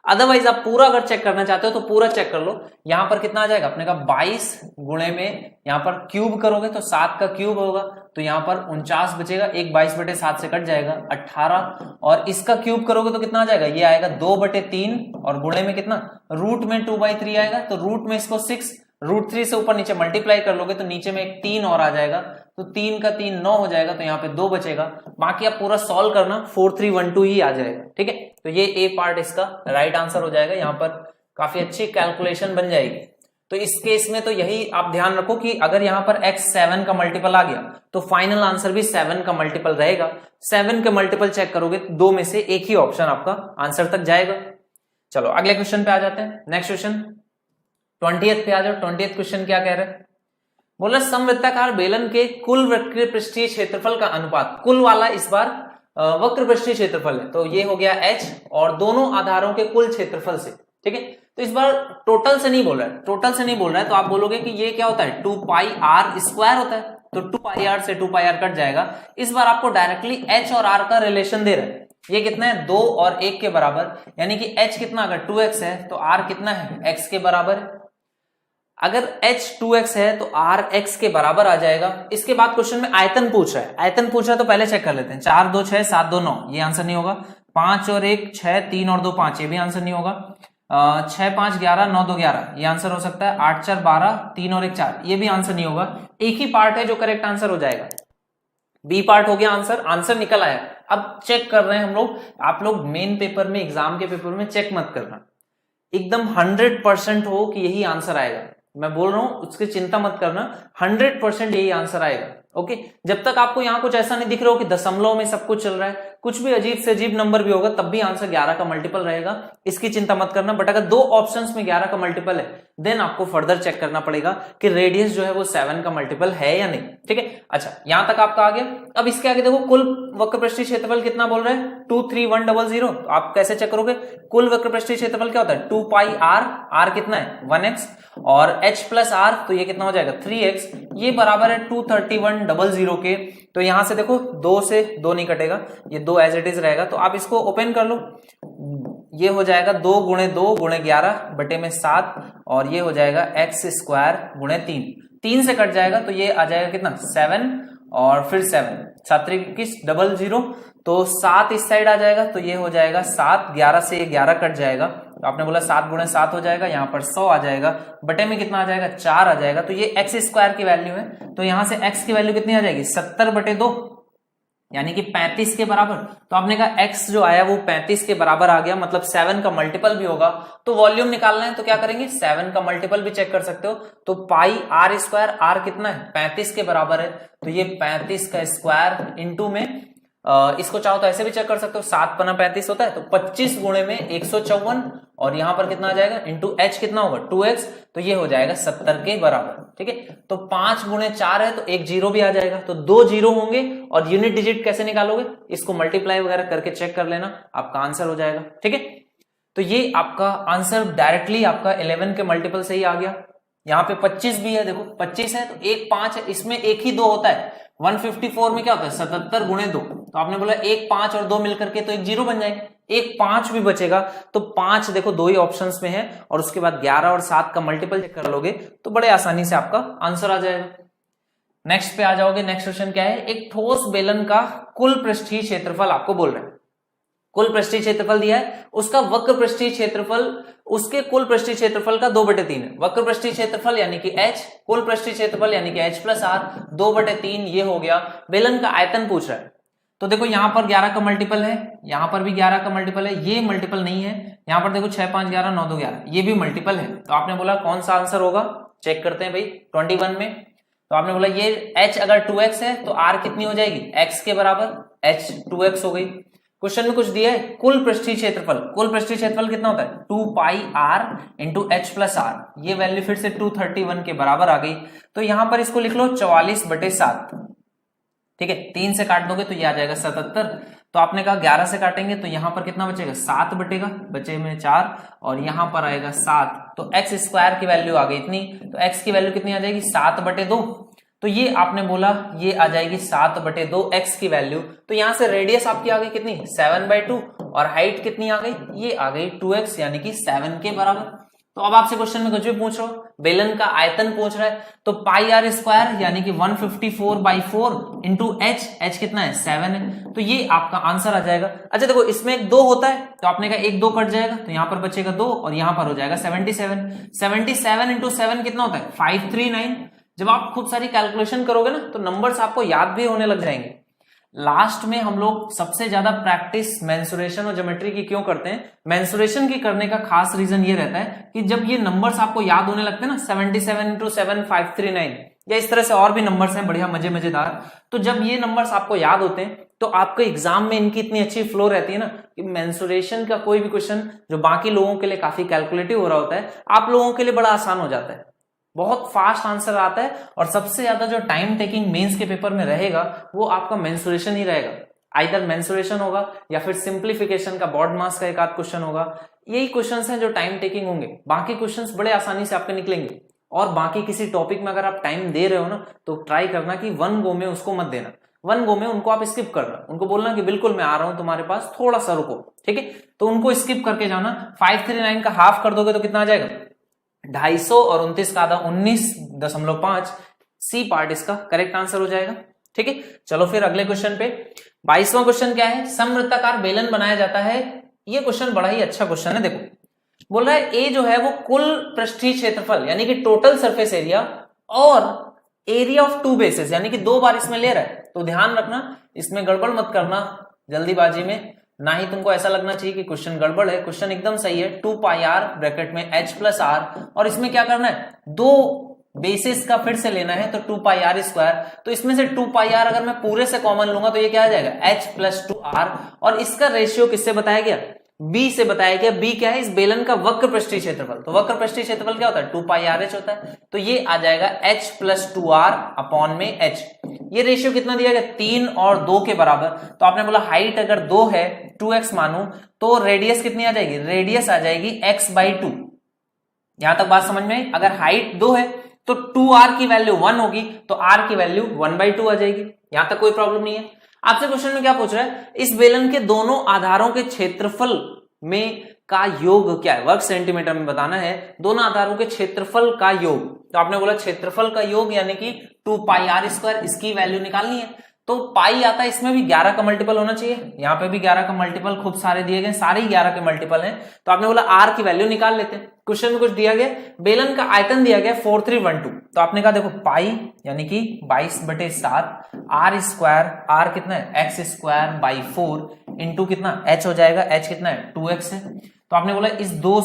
अदरवाइज आप पूरा अगर चेक करना चाहते हो तो पूरा चेक कर लो। यहां पर कितना आ जाएगा, अपने का 22 गुणे में यहां पर क्यूब करोगे तो 7 का क्यूब होगा, तो यहां पर 49 बचेगा, एक 22/7 से कट जाएगा 18, और इसका क्यूब करोगे तो कितना आ जाएगा, ये आएगा 2/3, और गुणे में कितना रूट में 2/3 आएगा, तो रूट में इसको 6, रूट 3 से ऊपर नीचे मल्टीप्लाई कर लोगे तो नीचे में एक 3 और आ जाएगा, तो 3 का 3 9 हो जाएगा, तो यहाँ पे 2 बचेगा। बाकी आप पूरा सॉल्व करना 4312 ही आ जाएगा, ठीक है। तो ये ए पार्ट इसका राइट आंसर हो जाएगा। यहाँ पर काफी अच्छी कैलकुलेशन बन जाएगी। तो इस केस में तो यही आप ध्यान रखो कि अगर यहाँ पर x 7 का मल्टीपल आ गया तो फाइनल आंसर भी 7 का मल्टीपल रहेगा। 7 के मल्टीपल चेक करोगे तो 2 में से एक ही ऑप्शन आपका आंसर तक जाएगा। चलो अगले क्वेश्चन पे आ जाते हैं। नेक्स्ट क्वेश्चन 20th पे आ जाओ। 20th क्वेश्चन क्या कह रहे हैं, बोला समवृत्ताकार बेलन के कुल वक्र पृष्ठीय क्षेत्रफल का अनुपात, कुल वाला इस बार वक्र पृष्ठीय क्षेत्रफल है, तो ये हो गया h और दोनों आधारों के कुल क्षेत्रफल से, ठीक है। तो इस बार टोटल से नहीं बोल रहा है, टोटल से नहीं बोल रहा है, तो आप बोलोगे कि ये क्या होता है 2 पाई r स्क्वायर होता है, तो 2 पाई r से 2 पाई r कट जाएगा। इस बार आपको डायरेक्टली h और r का रिलेशन दे रहा है, ये कितना है 2 और 1 के बराबर, यानी कि h कितना अगर 2x है तो r कितना है x के बराबर है। अगर h 2x है तो r x के बराबर आ जाएगा। इसके बाद क्वेश्चन में आयतन पूछ रहा है, आयतन पूछ रहा है तो पहले चेक कर लेते हैं। 4 2 6 7 2 9 ये आंसर नहीं होगा। 5 और 1 6, 3 और 2 5 ये भी आंसर नहीं होगा। 6 5 11 9 2 11 ये आंसर हो सकता है। 8 4 12 3 और 1 4 ये भी आंसर नहीं होगा। एक ही पार्ट है जो करेक्ट आंसर हो जाएगा, बी पार्ट हो गया आंसर, आंसर निकल आया। अब चेक कर रहे हैं हम लोग, आप लोग मेन पेपर में एग्जाम के पेपर में चेक मत करना, एकदम 100% हो कि यही आंसर आएगा। मैं बोल रहा हूं उसकी चिंता मत करना, 100% यही आंसर आएगा। ओके, जब तक आपको यहाँ कुछ ऐसा नहीं दिख रहा हो कि दशमलव में सब कुछ चल रहा है, कुछ भी अजीब से अजीब नंबर भी होगा तब भी आंसर 11 का मल्टीपल रहेगा, इसकी चिंता मत करना। बट अगर दो ऑप्शंस में 11 का मल्टीपल है देन आपको फर्दर चेक करना पड़ेगा कि रेडियस जो है वो 7 का मल्टीपल है या नहीं, ठीक है। अच्छा यहां तक आपका आ गया। अब इसके आगे देखो कुल वक्रपृष्ठीय क्षेत्रफल कितना बोल रहे हैं 23100। तो आप कैसे चेक करोगे, कुल वक्रपृष्ठीय क्षेत्रफल क्या होता है 2 पाई r, r कितना है 1x और h प्लस r, तो ये कितना हो जाएगा 3x, ये बराबर है 23100 के। तो यहां से देखो 2 से 2 नहीं कटेगा, ये 2 एज इट इज रहेगा। तो आप इसको ओपन कर लो, ये हो जाएगा 2 गुणे 2 गुणे 11 बटे में 7 और ये हो जाएगा x स्क्वायर गुणे 3, 3 से कट जाएगा तो ये आ जाएगा कितना 7 और फिर 7 7 2100, तो 7 इस साइड आ जाएगा तो ये हो जाएगा 7, 11 से ये 11 कट जाएगा तो आपने बोला 7 गुणे 7 हो जाएगा, यहाँ पर 100 आ जाएगा, बटे में कितना आ जाएगा 4 आ जाएगा, तो ये एक्स स्क्वायर की वैल्यू है, तो यहां से एक्स की वैल्यू कितनी आ जाएगी 70/2 यानी कि 35 के बराबर। तो आपने कहा x जो आया वो 35 के बराबर आ गया, मतलब 7 का मल्टीपल भी होगा, तो वॉल्यूम निकालना है तो क्या करेंगे 7 का मल्टीपल भी चेक कर सकते हो, तो पाई आर स्क्वायर, आर कितना है 35 के बराबर है, तो ये 35 का स्क्वायर इंटू में इसको चाहो तो ऐसे भी चेक कर सकते हो, 7 पना 35 होता है, तो 25 गुणे में 154 और यहां पर कितना आ जाएगा इंटू एच कितना होगा 2x, तो ये हो जाएगा 70 के बराबर। ठीक है, तो 5 गुणे 4 है तो एक जीरो भी आ जाएगा, तो 2 जीरो होंगे और यूनिट डिजिट कैसे निकालोगे, इसको मल्टीप्लाई वगैरह करके चेक कर लेना, आपका आंसर हो जाएगा। ठीक है, तो ये आपका आंसर डायरेक्टली आपका 11 के मल्टीपल से ही आ गया। यहाँ पे 25 भी है, देखो 25 है तो एक 5 है, इसमें एक ही 2 होता है, 154 में क्या होता है 77 गुणे 2, तो आपने बोला एक 5 और 2 मिलकर के तो एक जीरो बन जाएंगे, एक 5 भी बचेगा, तो 5 देखो 2 ही ऑप्शंस में है, और उसके बाद 11 और 7 का मल्टीपल चेक कर लोगे तो बड़े आसानी से आपका आंसर आ जाएगा। नेक्स्ट पे आ जाओगे, नेक्स्ट क्वेश्चन क्या है, एक ठोस बेलन का कुल पृष्ठीय क्षेत्रफल आपको बोल रहे हैं, कुल पृष्ठीय क्षेत्रफल दिया है, उसका वक्र पृष्ठीय क्षेत्रफल उसके कुल पृष्ठीय क्षेत्रफल का 2/3 है, वक्र पृष्ठीय क्षेत्रफल यानी कि h, कुल पृष्ठीय क्षेत्रफल यानी कि h + r, 2/3 ये हो गया। बेलन का आयतन पूछ रहा है, तो देखो यहां पर 11 का मल्टीपल है, यहां पर भी 11 का मल्टीपल है, ये मल्टीपल नहीं है, यहां पर देखो 6 5 11 9 2 11 ये भी मल्टीपल है, तो आपने बोला कौन सा आंसर होगा, चेक करते हैं भाई 21 में, तो आपने बोला ये h अगर 2x है तो r कितनी हो जाएगी x के बराबर, h 2x हो गई। क्वेश्चन में कुछ दिया है कुल पृष्ठीय क्षेत्रफल, कुल पृष्ठीय क्षेत्रफल कितना होता है 2 पाई r इंटू h + r, ये वैल्यू फिर से 231 के बराबर आ गई, तो यहां पर इसको लिख लो 44/7। ठीक है, 3 से काट दोगे तो ये आ जाएगा 77, तो आपने कहा 11 से काटेंगे तो यहां पर कितना बचेगा 7 बटेगा, बचे में 4 और यहां पर आएगा 7, तो एक्स स्क्वायर की वैल्यू आ गई इतनी, तो x की वैल्यू कितनी आ जाएगी 7/2, तो ये आपने बोला ये आ जाएगी 7/2 x की वैल्यू, तो यहां से रेडियस आपकी आ गई कितनी 7/2 और हाइट कितनी आ गई, ये आ गई 2x यानी कि 7 के बराबर। तो अब आपसे क्वेश्चन में कुछ भी पूछ रहा हो, बेलन का आयतन पूछ रहा है, तो पाई आर स्क्वायर यानी कि 154/4 इंटू h कितना है 7 है, तो ये आपका आंसर आ जाएगा। अच्छा देखो इसमें एक 2 होता है, तो आपने कहा एक 2 कट जाएगा, तो यहां पर बचेगा 2 और यहां पर हो जाएगा 77 इंटू 7 कितना होता है 539। जब आप खूब सारी कैलकुलेशन करोगे ना तो नंबर्स आपको याद भी होने लग जाएंगे। लास्ट में हम लोग सबसे ज्यादा प्रैक्टिस मेंसुरेशन और ज्योमेट्री की क्यों करते हैं, मेंसुरेशन की करने का खास रीजन ये रहता है कि जब ये नंबर्स आपको याद होने लगते हैं ना 77 इंटू 7 539 या इस तरह से और भी नंबर्स हैं बढ़िया मजेदार, तो जब ये नंबर्स आपको याद होते हैं तो आपके एग्जाम में इनकी इतनी अच्छी फ्लो रहती है ना कि मेंसुरेशन का कोई भी क्वेश्चन जो बाकी लोगों के लिए काफी कैलकुलेटिव हो रहा होता है आप लोगों के लिए बड़ा आसान हो जाता है, बहुत फास्ट आंसर आता है, और सबसे ज्यादा जो टाइम टेकिंग मेंस के पेपर में रहेगा वो आपका मेंसुरेशन ही रहेगा, आइदर मेंसुरेशन होगा या फिर सिंप्लीफिकेशन का बॉड मास का एक आध क्वेश्चन होगा, यही क्वेश्चंस हैं जो टाइम टेकिंग होंगे, बाकी क्वेश्चंस बड़े आसानी से आपके निकलेंगे। और बाकी किसी टॉपिक में अगर आप टाइम दे रहे हो ना तो ट्राई करना कि 1 गो में उसको मत देना, 1 गो में उनको आप स्किप करना, उनको बोलना कि बिल्कुल मैं आ रहा हूं तुम्हारे पास, थोड़ा सा रुको, ठीक है, तो उनको स्किप करके जाना। 539 का हाफ कर दोगे तो कितना आ जाएगा 250 और 29 का आधा 19.5, सी पार्ट इसका करेक्ट आंसर हो जाएगा। ठीक है, चलो फिर अगले क्वेश्चन पे 22वां क्वेश्चन क्या है, समवृत्ताकार बेलन बनाया जाता है, ये क्वेश्चन बड़ा ही अच्छा क्वेश्चन है। देखो बोल रहा है ए जो है वो कुल पृष्ठीय क्षेत्रफल यानी कि टोटल सरफेस एरिया और एरिया ऑफ 2 बेसेस यानी कि 2 बार इसमें ले रहा है, तो ध्यान रखना इसमें गड़बड़ मत करना जल्दीबाजी में, ना ही तुमको ऐसा लगना चाहिए कि क्वेश्चन गड़बड़ है, क्वेश्चन एकदम सही है। 2 पाई r ब्रैकेट में h + r, और इसमें क्या करना है 2 बेसिस का फिर से लेना है, तो 2 पाई r स्क्वायर, तो इसमें से 2 पाई r अगर मैं पूरे से कॉमन लूंगा तो ये क्या आ जाएगा h + 2r, और इसका रेशियो किससे बताया गया b से बताया गया। b क्या है इस बेलन का वक्र पृष्ठीय क्षेत्रफल, तो वक्र पृष्ठीय क्षेत्रफल क्या होता है 2 पाई r h होता है, तो ये आ जाएगा h + 2r अपॉन में h, ये रेशियो कितना दिया गया 3 और 2 के बराबर, तो आपने बोला हाइट अगर 2 है 2x मानू तो रेडियस कितनी आ जाएगी, रेडियस आ जाएगी x/2। यहां तक बात समझ में, अगर हाइट 2 है तो 2r की वैल्यू 1 होगी तो r की वैल्यू 1/2 आ जाएगी, यहां तक कोई प्रॉब्लम नहीं है। आपसे क्वेश्चन में क्या पूछ रहा है, इस बेलन के दोनों आधारों के क्षेत्रफल में का योग क्या है, वर्ग सेंटीमीटर में बताना है, दोनों आधारों के क्षेत्रफल का योग, तो आपने बोला क्षेत्रफल का योग यानी कि 2 पाई r स्क्वायर, इसकी वैल्यू निकालनी है, तो पाई आता है, इसमें भी 11 का मल्टीपल होना चाहिए, यहाँ पे भी 11 का मल्टीपल खूब सारे दिए गए, सारे ही 11 के मल्टीपल हैं। तो आपने बोला आर की वैल्यू निकाल लेते हैं। क्वेश्चन में कुछ दिया गया, बेलन का आयतन दिया गया 4312, तो आपने कहा देखो पाई यानी कि 22/7 आर स्क्वायर, आर कितना है एक्स स्क्वायर बाई 4 इंटू कितना एच हो जाएगा, एच कितना है 2x है। तो आपने बोला इस दो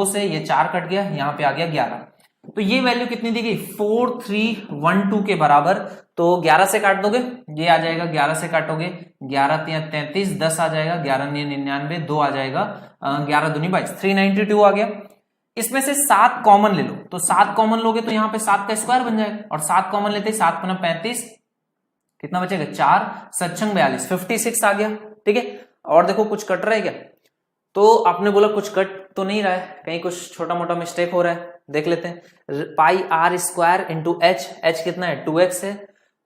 से ये 4 कट गया, यहाँ पे आ गया 11, तो ये वैल्यू कितनी दी गई 4312 के बराबर। तो 11 से काट दोगे ये आ जाएगा, 11 से काटोगे 11 3 33, 10 आ जाएगा, 11 9 99, 2 आ जाएगा, 11 दूनी 22, 392 आ गया। इसमें से 7 कॉमन ले लो, तो 7 कॉमन लोगे तो यहाँ पे 7 का स्क्वायर बन जाएगा, और 7 कॉमन लेते ही 7 × 35 कितना बचेगा 4 7 42, 56 आ गया। ठीक है, और देखो कुछ कट रहा है क्या, तो आपने बोला कुछ कट तो नहीं रहा है, कहीं कुछ छोटा मोटा मिस्टेक हो रहा है, देख लेते हैं। Pi are square into H, H कितना है 2x है,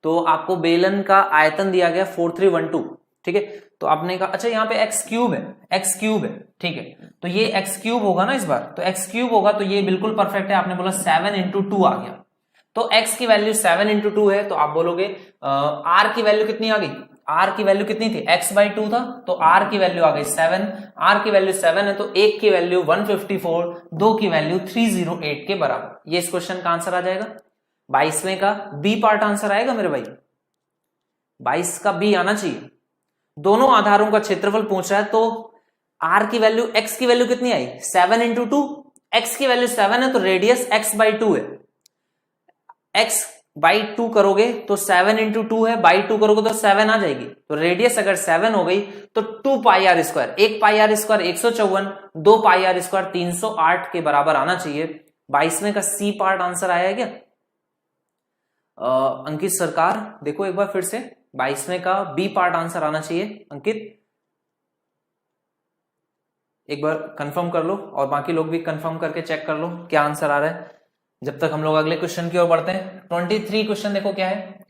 तो आपको बेलन का आयतन दिया गया 4312। ठीक है, तो आपने कहा अच्छा यहाँ पे x क्यूब है, x क्यूब है, ठीक है, तो ये x क्यूब होगा ना इस बार, तो x क्यूब होगा तो ये बिल्कुल परफेक्ट है। आपने बोला 7 × 2 आ गया, तो x की वैल्यू 7 × 2 है, तो आप बोलोगे r की वैल्यू कितनी आ गई, r की वैल्यू कितनी थी x/2 था, तो r की वैल्यू आ गई 7, r की वैल्यू 7 है, तो 1 की वैल्यू 154, 2 की वैल्यू 308 के बराबर। ये इस क्वेश्चन का आंसर आ जाएगा। 22वें का बी पार्ट आंसर आएगा मेरे भाई, 22 का बी आना चाहिए। दोनों आधारों का क्षेत्रफल पूछ रहा है, तो r की वैल्यू x की वैल्यू कितनी आई 7 × 2, x की वैल्यू 7 है, तो रेडियस x/2 है, x/2 करोगे तो 7 × 2 है, बाई 2 करोगे तो 7 आ जाएगी, तो रेडियस अगर 7 हो गई तो 2 pi are square, 1 pi are square 154, 2 pi are square 308 के बराबर आना चाहिए। 22वें का सी पार्ट आंसर आया है क्या अंकित सरकार, देखो एक बार फिर से, 22वें का बी पार्ट आंसर आना चाहिए अंकित, एक बार कंफर्म कर लो, और बाकी लोग भी कंफर्म करके चेक कर लो क्या आंसर आ रहा है, जब तक हम लोग अगले क्वेश्चन की ओर बढ़ते हैं। 23 क्वेश्चन देखो क्या है,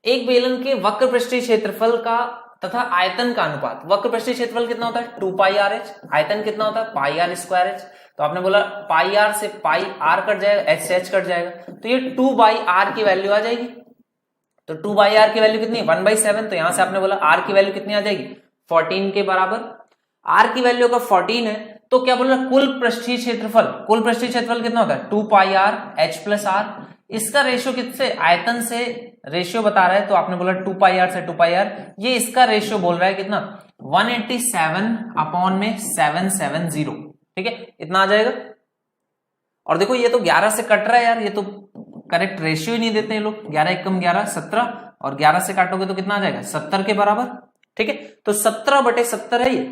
एक बेलन के वक्र पृष्ठीय क्षेत्रफल का तथा आयतन का अनुपात, वक्र पृष्ठीय क्षेत्रफल कितना होता है 2 पाई आर एच, आयतन कितना होता है पाई आर स्क्वायर एच, तो आपने बोला पाई आर से पाई आर कट जाएगा, एच से एच कट जाएगा, तो ये 2/r की वैल्यू आ जाएगी, तो 2/r की वैल्यू कितनी 1/7, तो यहां से आपने बोला r की वैल्यू कितनी आ जाएगी 14 के बराबर। r की वैल्यू अगर 14 है तो क्या बोल रहा है कुल पृष्ठीय क्षेत्रफल, कुल पृष्ठीय क्षेत्रफल कितना होता है 2πr h+r, इसका रेशियो किससे आयतन से रेशियो बता रहा है, तो आपने बोला 2πr से 2πr, ये इसका रेशियो बोल रहा है कितना 187/770, ठीक है इतना आ जाएगा। और देखो ये तो 11 से कट रहा है यार, ये तो करेक्ट रेशियो ही नहीं देते हैं लोग, 11 एकम 11 17, और 11 से काटोगे तो कितना आ जाएगा 70 के बराबर, ठीक है, तो 17/70 है ये,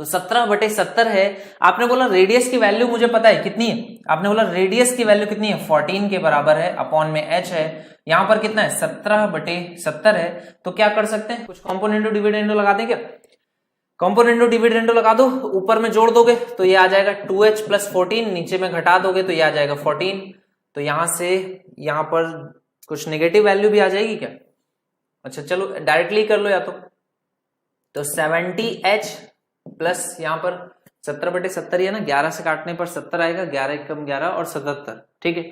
तो 17/70 है। आपने बोला रेडियस की वैल्यू मुझे पता है कितनी है, आपने बोला रेडियस की वैल्यू कितनी है 14 के बराबर है, अपॉन में h है, यहां पर कितना है 17/70 है, तो क्या कर सकते हैं कुछ कॉम्पोनेंटो डिविडेंडो लगा दें क्या, कॉम्पोनेंटो डिविडेंडो लगा दो, ऊपर में जोड़ दोगे तो ये आ जाएगा 2h + 14, नीचे में घटा दोगे तो ये आ जाएगा 14, तो यहां से यहां पर कुछ नेगेटिव वैल्यू भी आ जाएगी क्या, अच्छा चलो डायरेक्टली कर लो या तो 70h प्लस यहाँ पर 17/70 है ना, 11 से काटने पर 70 आएगा, 11 एकम 11 और 77, ठीक है,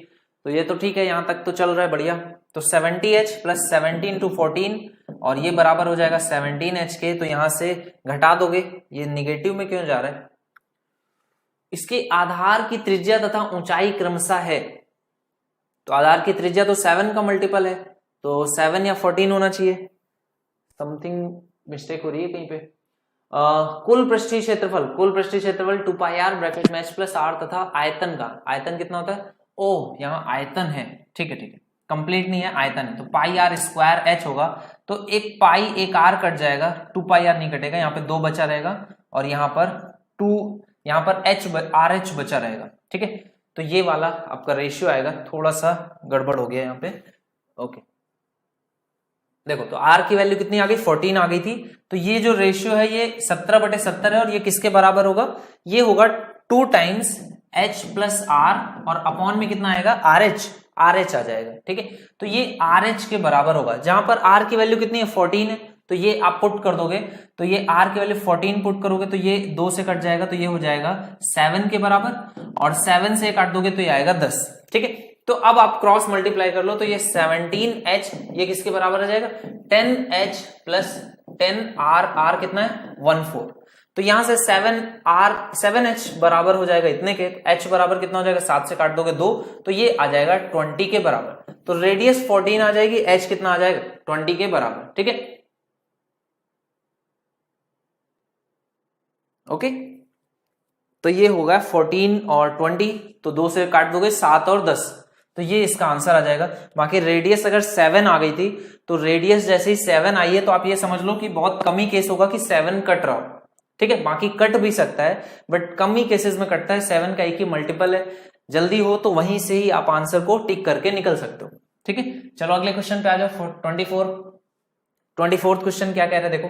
तो ये तो ठीक है, यहां तक तो चल रहा है बढ़िया। तो 70h + 17 × 14 और ये बराबर हो जाएगा 17h के, तो यहां से घटा दोगे, ये निगेटिव में क्यों जा रहा है, इसके आधार की त्रिज्या तथा ऊंचाई क्रमशः है, तो आधार की त्रिज्या तो 7 का मल्टीपल है, तो 7 या 14 होना चाहिए, समथिंग मिस्टेक हो रही है कहीं पे। कुल पृष्ठीय क्षेत्रफल, कुल पृष्ठीय क्षेत्रफल 2πr ब्रैकेट में h+r तथा आयतन का, आयतन कितना होता है ओ, यहाँ आयतन है, ठीक है कंप्लीट नहीं है आयतन है, तो πr² h होगा, तो एक पाई एक r कट जाएगा, 2πr नहीं कटेगा, यहाँ पे 2 बचा रहेगा, और यहाँ पर 2 यहाँ पर RH बचा रहेगा, ठीक है, तो ये वाला आपका रेशियो आएगा, थोड़ा सा गड़बड़ हो गया यहाँ पे, ओके देखो तो r की वैल्यू कितनी आ गई 14 आ गई थी, तो ये जो रेशियो है ये 17/70 है, और ये किसके बराबर होगा, ये होगा 2 टाइम्स h+r, और अपॉन में कितना आएगा RH आ जाएगा, ठीक है, तो ये RH के बराबर होगा, जहां पर r की वैल्यू कितनी है 14 है, तो ये आप पुट कर दोगे, तो ये r की वैल्यू 14 पुट करोगे तो ये 2 से कट जाएगा, तो ये हो जाएगा 7 के बराबर, और 7 से काट दोगे तो ये आएगा 10, ठीक है, तो अब आप क्रॉस मल्टीप्लाई कर लो तो ये 17h ये किसके बराबर आ जाएगा 10h प्लस 10r, r कितना है 14। तो यहां से 7h बराबर हो जाएगा इतने के, h बराबर कितना हो जाएगा 7 से काट दोगे 2, तो ये आ जाएगा 20 के बराबर। तो रेडियस 14 आ जाएगी, h कितना आ जाएगा 20 के बराबर। ठीक है, ओके। तो ये होगा 14 और 20, तो 2 से काट दोगे 7 और 10, तो ये इसका आंसर आ जाएगा। बाकी रेडियस अगर 7 आ गई थी तो रेडियस जैसे ही 7 आई है तो आप ये समझ लो कि बहुत कम ही केस होगा कि 7 कट रहा हो। ठीक है, बाकी कट भी सकता है बट कम ही केसेस में कटता है, 7 का एक ही मल्टीपल है। जल्दी हो तो वहीं से ही आप आंसर को टिक करके निकल सकते हो। ठीक है, चलो अगले क्वेश्चन पे आ जाओ। 24th क्वेश्चन क्या कह रहा है देखो।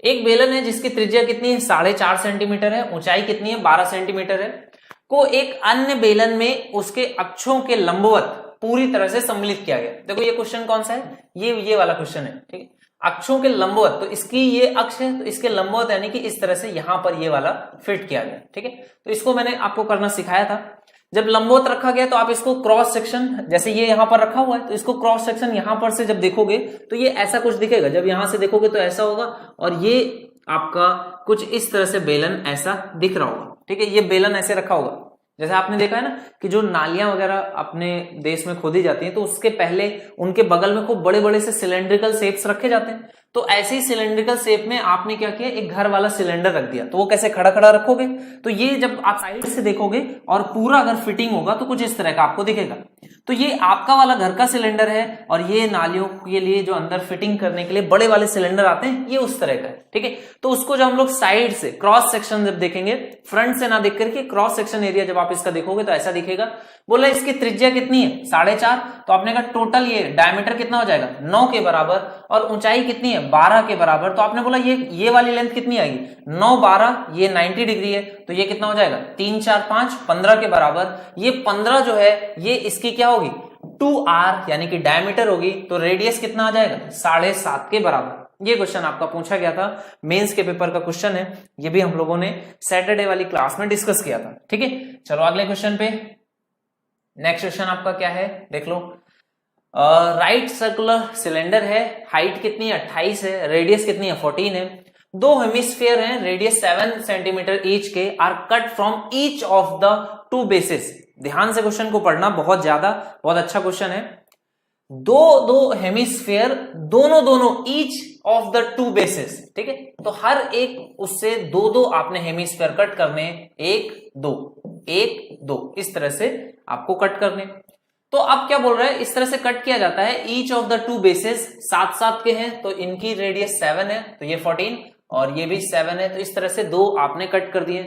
एक बेलन है जिसकी त्रिज्या कितनी है 4.5 सेंटीमीटर है, ऊंचाई कितनी है 12 सेंटीमीटर है, को एक अन्य बेलन में उसके अक्षों के लंबवत पूरी तरह से सम्मिलित किया गया। देखो ये क्वेश्चन कौन सा है, ये वाला क्वेश्चन है। ठीक है, अक्षों के लंबवत, तो इसकी ये अक्ष है तो इसके लंबवत यानी कि इस तरह से यहां पर ये वाला फिट किया गया। ठीक है, तो इसको मैंने आपको करना सिखाया था। जब लंबवत रखा गया तो आप इसको क्रॉस सेक्शन, जैसे ये यहां पर रखा हुआ है तो इसको क्रॉस सेक्शन यहां पर से जब देखोगे तो ये ऐसा कुछ दिखेगा, जब यहां से देखोगे तो ऐसा होगा, और ये आपका कुछ इस तरह से बेलन ऐसा दिख रहा होगा। ठीक है, ये बेलन ऐसे रखा होगा, जैसे आपने देखा है ना कि जो नालियां वगैरह अपने देश में खोदी जाती हैं तो उसके पहले उनके बगल में खूब बड़े बड़े से सिलेंड्रिकल शेप्स रखे जाते हैं। तो ऐसे ही सिलेंड्रिकल शेप में आपने क्या किया, एक घर वाला सिलेंडर रख दिया, तो वो कैसे खड़ा खड़ा रखोगे, तो ये जब आप साइड से देखोगे और पूरा अगर फिटिंग होगा तो कुछ इस तरह का आपको दिखेगा। तो ये आपका वाला घर का सिलेंडर है, और ये नालियों के लिए जो अंदर फिटिंग करने के लिए बड़े वाले सिलेंडर आते हैं ये उस तरह का है। ठीक है, तो उसको जब हम लोग साइड से क्रॉस सेक्शन जब देखेंगे, फ्रंट से ना देख करके क्रॉस सेक्शन एरिया जब आप इसका देखोगे तो ऐसा दिखेगा। बोला इसकी त्रिज्या कितनी है 4.5, तो आपने कहा टोटल ये डायमीटर कितना हो जाएगा 9 के बराबर, और ऊंचाई कितनी है 12 के बराबर, तो आपने बोला ये वाली लेंथ कितनी आएगी 9 12, ये 90 डिग्री है, तो ये कितना हो जाएगा 3 4 5 15 के बराबर। ये 15 जो है ये इसकी क्या होगी 2r यानी कि डायमीटर होगी, तो रेडियस कितना आ जाएगा 7.5 के बराबर। ये क्वेश्चन आपका पूछा गया था, मेंस के पेपर का क्वेश्चन है, ये भी हम लोगों ने सैटरडे वाली क्लास में डिस्कस किया था। ठीक है, चलो अगले क्वेश्चन पे। नेक्स्ट क्वेश्चन आपका क्या है देख लो। राइट सर्कुलर सिलेंडर है, हाइट कितनी है 28 है, रेडियस कितनी है 14 है, दो हेमिस्फीयर हैं, रेडियस 7 सेंटीमीटर ईच के, are cut from each of the two basis. ध्यान से क्वेश्चन को पढ़ना, बहुत अच्छा क्वेश्चन है। दो हेमिस्फीयर, दोनों each of the two basis. ठीक है, तो हर एक उससे दो आपने हेमिस्फीयर कट करने, 1 2 इस तरह से आपको कट करने। तो अब क्या बोल रहा है, इस तरह से कट किया जाता है, each of the two basis 7 के हैं, तो इनकी रेडियस 7 है, तो ये 14 और ये भी 7 है, तो इस तरह से 2 आपने कट कर दिए।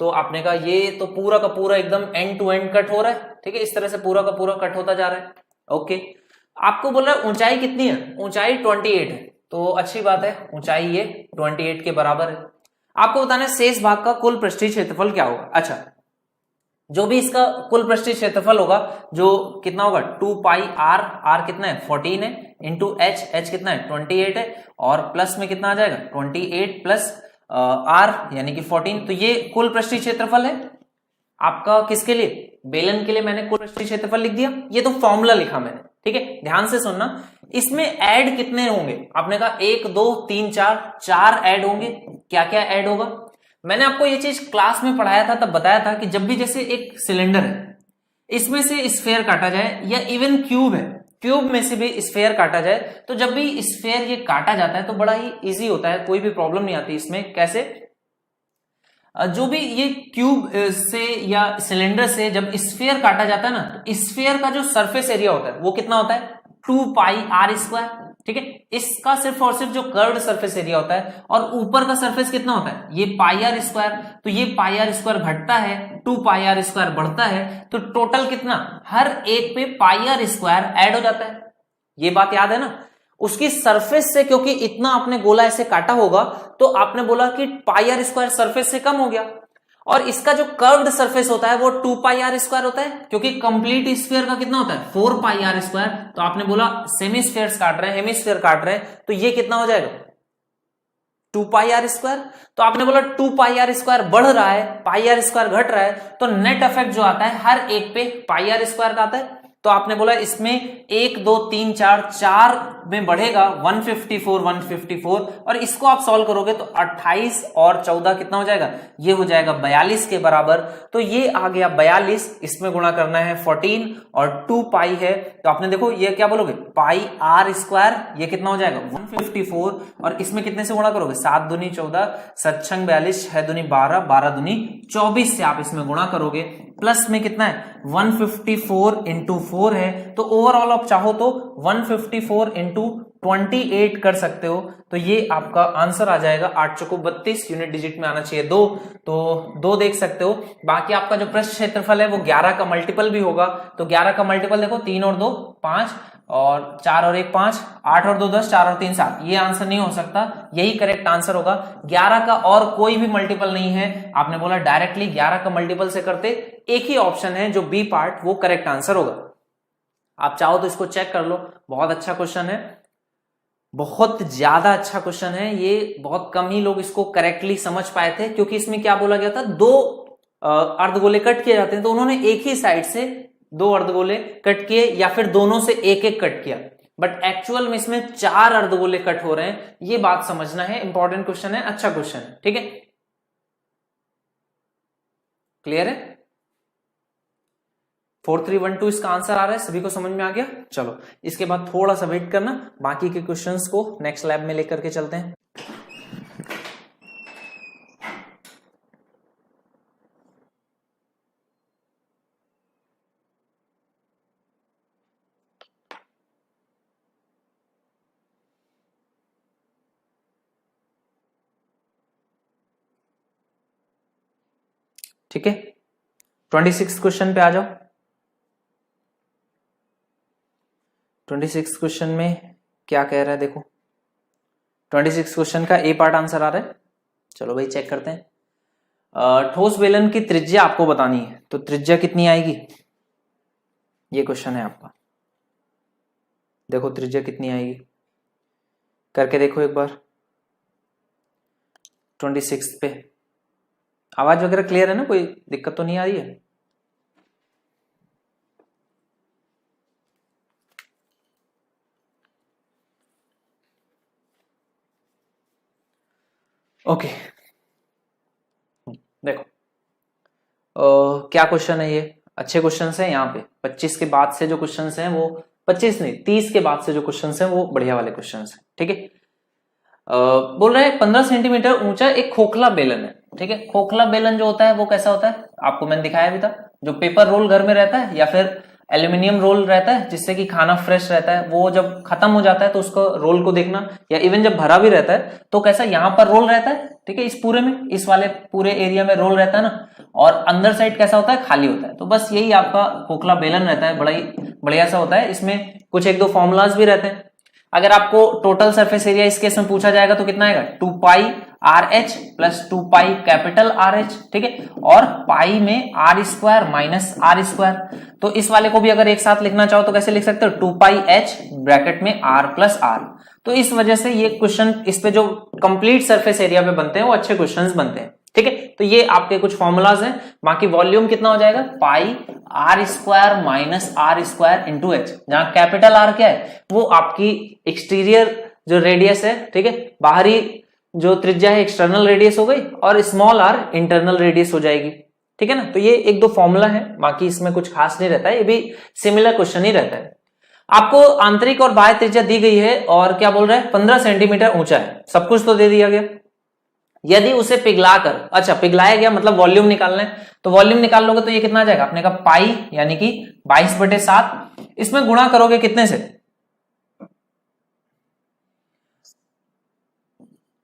तो आपने कहा ये तो पूरा का पूरा एकदम एंड टू एंड कट हो रहा है। ठीक है, इस तरह से पूरा का पूरा कट होता जा रहा है। ओके, आपको बोल रहा है ऊंचाई कितनी है, ऊंचाई 28 है, तो अच्छी बात है, ऊंचाई ये 28 के बराबर है। आपको बताना है शेष भाग का कुल पृष्ठीय क्षेत्रफल क्या होगा। अच्छा, जो भी इसका कुल पृष्ठीय क्षेत्रफल होगा, जो कितना होगा 2 पाई आर, आर कितना है 14 है, इंटू एच, एच कितना है 28 है, और प्लस में कितना आ जाएगा 28 प्लस आर यानी कि 14, तो ये कुल पृष्ठीय क्षेत्रफल है आपका। किसके लिए, बेलन के लिए मैंने कुल पृष्ठीय क्षेत्रफल लिख दिया, ये तो फॉर्मूला लिखा मैंने। ठीक है, ध्यान से सुनना, इसमें ऐड कितने होंगे, आपने कहा 1 2 3 4 ऐड होंगे। क्या क्या ऐड होगा, मैंने आपको ये चीज क्लास में पढ़ाया था, तब बताया था कि जब भी जैसे एक सिलेंडर है, इसमें से स्फेयर काटा जाए, या इवन क्यूब है, क्यूब में से भी स्फेयर काटा जाए, तो जब भी स्फेयर ये काटा जाता है तो बड़ा ही इजी होता है, कोई भी प्रॉब्लम नहीं आती इसमें। कैसे, जो भी ये क्यूब से या सिलेंडर से जब स्फेयर काटा जाता है ना, तो स्फेयर का जो सरफेस एरिया होता है वो कितना होता है 2 पाई आर स्क्वायर। ठीक है, इसका सिर्फ और सिर्फ जो कर्व्ड सरफेस एरिया होता है, और ऊपर का सरफेस कितना होता है ये पाई आर स्क्वायर, तो ये पाई आर स्क्वायर घटता है, 2 पाई आर स्क्वायर बढ़ता है, तो टोटल कितना, हर एक पे पाई आर स्क्वायर ऐड हो जाता है। ये बात याद है ना, उसकी सरफेस से, क्योंकि इतना आपने गोला ऐसे काटा होगा, तो आपने बोला कि पाई आर स्क्वायर सरफेस से कम हो गया, और इसका जो कर्व्ड सरफेस होता है वो 2 पाई आर स्क्वायर होता है, क्योंकि कंप्लीट स्फीयर का कितना होता है 4 पाई आर स्क्वायर। तो आपने बोला सेमी स्फीयर्स काट रहे हैं, हेमिस्फीयर काट रहे हैं, तो ये कितना हो जाएगा 2 पाई आर स्क्वायर। तो आपने बोला 2 पाई आर स्क्वायर बढ़ रहा है, पाई आर स्क्वायर घट रहा है, तो नेट इफेक्ट जो आता है हर एक पे पाई आर स्क्वायर का आता है। तो आपने बोला इसमें 1 2 3 4 4 में बढ़ेगा 154 154, और इसको आप सॉल्व करोगे तो 28 और 14 कितना हो जाएगा, ये हो जाएगा 42 के बराबर। तो ये आ गया 42, इसमें गुणा करना है 14 और 2 पाई है, तो आपने देखो ये क्या बोलोगे पाई आर स्क्वायर, ये कितना हो जाएगा 154, और इसमें कितने से गुणा करोगे 7 दूनी 14, 7 छंग 42, 6 दूनी 12, 12 दूनी 24 से आप इसमें गुणा करोगे, प्लस में कितना है 154 इंटू 4 है, तो ओवरऑल आप चाहो तो 154 इंटू 28 कर सकते हो, तो ये आपका आंसर आ जाएगा 8 चौको 32, यूनिट डिजिट में आना चाहिए 2, तो 2 देख सकते हो। बाकी आपका जो पृष्ठ क्षेत्रफल है वो 11 का मल्टीपल भी होगा, तो 11 का मल्टीपल देखो 3 और 2 5 और 4 और 1 5, 8 और 2 10, 4 और 3 7, ये आंसर नहीं हो सकता, यही करेक्ट आंसर होगा। 11 का और कोई भी मल्टीपल नहीं है, आपने बोला डायरेक्टली 11 का मल्टीपल से करते, एक ही ऑप्शन है जो बी पार्ट वो करेक्ट आंसर होगा। आप चाहो तो इसको चेक कर लो, बहुत अच्छा क्वेश्चन है, बहुत ज्यादा अच्छा क्वेश्चन है ये, बहुत कम ही लोग इसको करेक्टली समझ पाए थे, क्योंकि इसमें क्या बोला गया था 2 अर्धगोले कट किए जाते हैं, तो उन्होंने एक ही साइड से 2 अर्धगोले कट किए या फिर दोनों से एक एक कट किया, बट एक्चुअल में इसमें 4 अर्धगोले कट हो रहे हैं, ये बात समझना है, इंपॉर्टेंट क्वेश्चन है, अच्छा क्वेश्चन है, ठीक है, क्लियर है। 4312 इसका आंसर आ रहा है, सभी को समझ में आ गया। चलो इसके बाद थोड़ा सा वेट करना, बाकी के क्वेश्चंस को नेक्स्ट लैब में लेकर के चलते हैं। ठीक है, 26 क्वेश्चन पे आ जाओ। 26 क्वेश्चन में क्या कह रहा है देखो, 26 क्वेश्चन का ए पार्ट आंसर आ रहा है, चलो भाई चेक करते हैं। ठोस बेलन की त्रिज्या आपको बतानी है, तो त्रिज्या कितनी आएगी, ये क्वेश्चन है आपका, देखो त्रिज्या कितनी आएगी करके देखो एक बार। 26 पे आवाज वगैरह क्लियर है ना, कोई दिक्कत तो नहीं आ रही है। ओके देखो क्या क्वेश्चन है, ये अच्छे क्वेश्चंस हैं, यहाँ पे 25 के बाद से जो क्वेश्चंस हैं वो 25 नहीं 30 के बाद से जो क्वेश्चंस हैं वो बढ़िया वाले क्वेश्चंस हैं, ठीक है। बोल रहे हैं 15 सेंटीमीटर ऊंचा एक खोखला बेलन है, ठीक है। खोखला बेलन जो होता है वो कैसा होता है, आपको मैंने दिखाया भी था, जो पेपर रोल घर में रहता है या फिर एल्यूमिनियम रोल रहता है जिससे कि खाना फ्रेश रहता है, वो जब खत्म हो जाता है तो उसको रोल को देखना, या इवन जब भरा भी रहता है तो कैसा यहाँ पर रोल रहता है, ठीक है, इस पूरे में, इस वाले पूरे एरिया में रोल रहता है ना, और अंदर साइड कैसा होता है खाली होता है, तो बस यही आपका खोखला बेलन रहता है, बड़ा ही बढ़िया सा होता है। इसमें कुछ 1-2 फॉर्मूलाज भी रहते हैं। अगर आपको टोटल सरफेस एरिया इस केस में पूछा जाएगा तो कितना आएगा 2 पाई RH plus 2 pi capital RH, ठीक है, और पाई में R square minus R square, तो इस वाले को भी अगर एक साथ लिखना चाहो तो कैसे लिख सकते हो 2 पाई H ब्रैकेट में R प्लस R। तो इस वजह से ये क्वेश्चन, इस पे जो कंप्लीट सरफेस एरिया पे बनते हैं वो अच्छे क्वेश्चंस बनते हैं, ठीक है। तो ये आपके कुछ फॉर्मूलाज हैं। बाकी वॉल्यूम कितना हो जाएगा पाई R square minus R square into H, जहां कैपिटल R क्या है वो आपकी एक्सटीरियर जो रेडियस है, ठीक है, बाहरी जो त्रिज्या है एक्सटर्नल रेडियस हो गई, और स्मॉल r इंटरनल रेडियस हो जाएगी, ठीक है ना। तो ये 1-2 फॉर्मूला है, बाकी इसमें कुछ खास नहीं रहता है, ये भी सिमिलर क्वेश्चन ही रहता है। आपको आंतरिक और बाह्य त्रिज्या दी गई है और क्या बोल रहा है 15 सेंटीमीटर ऊंचा है, सब कुछ तो दे दिया गया। यदि उसे पिघलाकर, अच्छा पिघलाया गया मतलब वॉल्यूम निकालना है, तो वॉल्यूम निकाल लोगे तो ये कितना आ जाएगा अपने का पाई यानी कि 22/7, इसमें गुणा करोगे कितने से,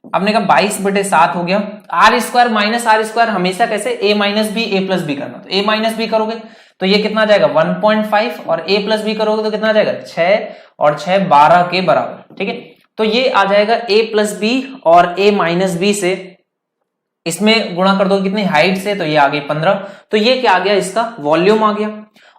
आपने कहा 22/7 हो गया। R square minus R square हमेशा कैसे A minus B A plus B करना, तो A माइनस बी करोगे तो ये कितना आ जाएगा 1.5, और A प्लस बी करोगे तो कितना आ जाएगा 6, और 6 12 के बराबर, ठीक है। तो ये आ जाएगा A प्लस बी और A माइनस बी से, इसमें गुणा कर दो कितनी हाइट से, तो ये आ गई 15, तो ये क्या आ गया इसका वॉल्यूम आ गया।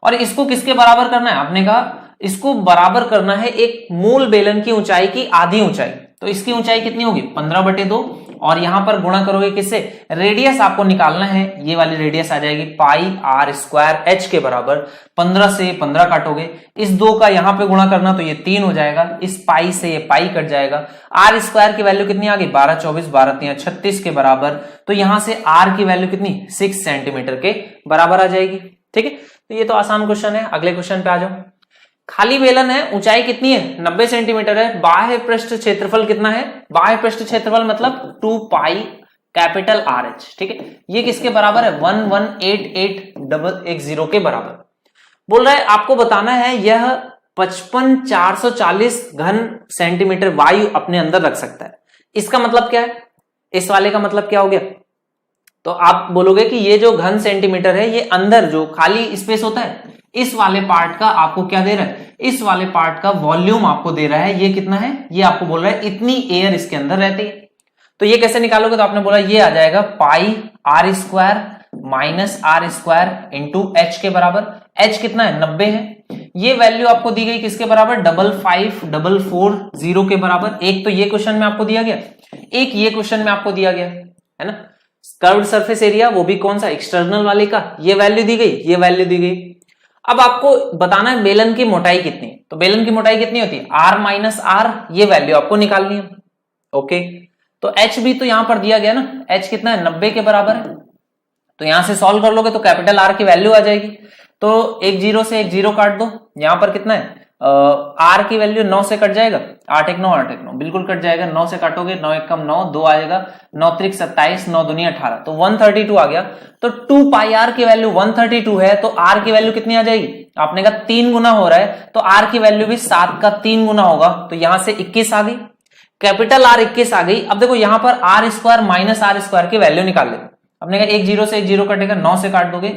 और इसको किसके बराबर करना है, आपने कहा इसको बराबर करना है एक मूल बेलन की ऊंचाई की आधी ऊंचाई, तो इसकी ऊंचाई कितनी होगी 15/2 और यहां पर गुणा करोगे किससे, रेडियस आपको निकालना है, ये वाली रेडियस आ जाएगी पाई आर स्क्वायर एच के बराबर। 15 से 15 काटोगे, इस 2 का यहां पे गुणा करना तो ये 3 हो जाएगा, इस पाई से ये पाई कट जाएगा। आर स्क्वायर की वैल्यू कितनी आ गई 12 24 12 3 36 के बराबर, तो यहां से आर की वैल्यू कितनी 6 सेंटीमीटर के बराबर आ जाएगी। ठीक है, तो ये तो आसान क्वेश्चन है। अगले क्वेश्चन पे आ जाओ। खाली बेलन है, ऊंचाई कितनी है 90 सेंटीमीटर है, बाह्य पृष्ठ क्षेत्रफल कितना है, बाह्य पृष्ठ क्षेत्रफल मतलब 2 पाई कैपिटल आर एच। ठीक है, ये किसके बराबर है 118810 के बराबर। बोल रहा है आपको बताना है यह 55,440 घन सेंटीमीटर वायु अपने अंदर रख सकता है। इसका मतलब क्या है, इस वाले का मतलब क्या हो गया, तो आप बोलोगे कि ये जो घन सेंटीमीटर है ये अंदर जो खाली स्पेस होता है इस वाले पार्ट का आपको क्या दे रहा है, इस वाले पार्ट का वॉल्यूम आपको दे रहा है। ये कितना है, ये आपको बोल रहा है इतनी एयर इसके अंदर रहती है। तो ये कैसे निकालोगे, तो आपने बोला ये आ जाएगा pi are square minus are square into h के बराबर। एच कितना है 90 है, ये वैल्यू आपको दी गई किसके बराबर 55,440 के बराबर। एक तो ये क्वेश्चन में आपको दिया गया, एक ये क्वेश्चन में आपको दिया गया है ना। कर्व्ड सरफेस एरिया वो भी कौन सा एक्सटर्नल वाले का, ये वैल्यू दी गई, ये वैल्यू दी गई। अब आपको बताना है बेलन की मोटाई कितनी, तो बेलन की मोटाई कितनी होती है आर माइनस आर, ये वैल्यू आपको निकालनी है। ओके, तो एच भी तो यहां पर दिया गया ना, एच कितना है 90 के बराबर है, तो यहां से सॉल्व कर लोगे तो कैपिटल आर की वैल्यू आ जाएगी। तो एक जीरो से एक जीरो काट दो, यहां पर कितना है आर की वैल्यू 9 से कट जाएगा, 8 1 9 8 1 9 बिल्कुल कट जाएगा। 9 से काटोगे 9 1 कम 9 2 आएगा, 9 3 27 9 दूनी 18, तो 132 आ गया। तो 2 पाई आर की वैल्यू 132 है, तो आर की वैल्यू कितनी आ जाएगी, आपने कहा 3 गुना हो रहा है तो आर की वैल्यू भी 7 का 3 गुना होगा, तो यहां से 21 आ गई, कैपिटल आर 21 आ गई। अब देखो यहां पर r square minus are square की वैल्यू निकाल ले। आपने कहा एक जीरो से एक जीरो कटेगा, 9 से काट दोगे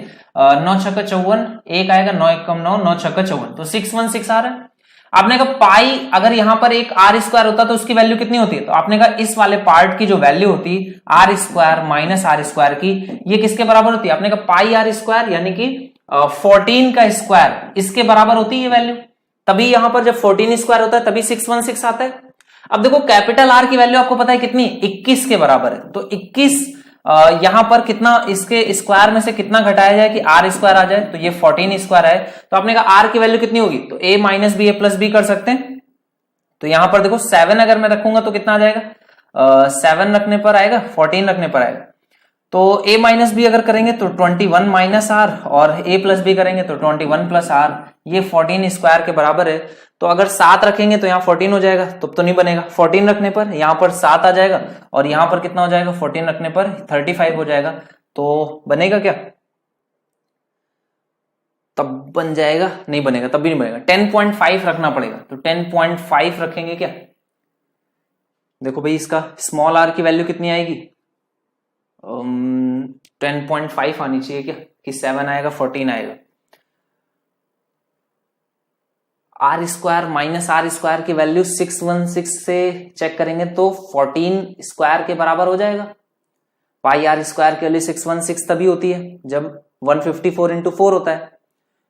9 6 54 एक आएगा, 9 1 कम 9 9 6 54, तो 616 आ रहा है। आपने कहा पाई अगर यहां पर एक आर स्क्वायर होता तो उसकी वैल्यू कितनी होती है, तो आपने कहा इस वाले पार्ट की जो वैल्यू होती r square minus are square की, ये किसके बराबर होती है, आपने कहा पाई आर स्क्वायर यानी कि 14 का स्क्वायर, इसके बराबर होती है ये वैल्यू। तभी यहां पर जब 14 स्क्वायर होता है तभी 616 आता है। अब देखो कैपिटल आर की वैल्यू आपको पता है कितनी, 21 के बराबर है, तो 21 यहां पर कितना इसके स्क्वायर में से कितना घटाया जाए कि आर स्क्वायर आ जाए, तो ये 14 स्क्वायर है। तो आपने कहा आर की वैल्यू कितनी होगी, तो ए माइनस बी ए प्लस बी कर सकते हैं। तो यहां पर देखो 7 अगर मैं रखूंगा तो कितना आ जाएगा, 7 रखने पर आएगा, 14 रखने पर आएगा। तो a माइनस बी अगर करेंगे तो 21 माइनस आर, और a प्लस बी करेंगे तो 21 प्लस आर, ये 14 स्क्वायर के बराबर है। तो अगर 7 रखेंगे तो यहाँ 14 हो जाएगा, तो नहीं बनेगा। 14 रखने पर यहाँ पर 7 आ जाएगा, और यहाँ पर कितना हो जाएगा 14 रखने पर 35 हो जाएगा, तो बनेगा क्या, तब बन जाएगा, नहीं बनेगा, तब भी नहीं बनेगा, 10.5 रखना पड़ेगा। तो 10.5 रखेंगे क्या, देखो भाई इसका स्मॉल आर की वैल्यू कितनी आएगी, 10.5 आनी चाहिए क्या, कि 7 आएगा 14 आएगा। R square minus are square की वैल्यू 616 से चेक करेंगे तो 14 स्क्वायर के बराबर हो जाएगा। पाई आर स्क्वायर की वैल्यू 616 तभी होती है जब 154 इंटू 4 होता है।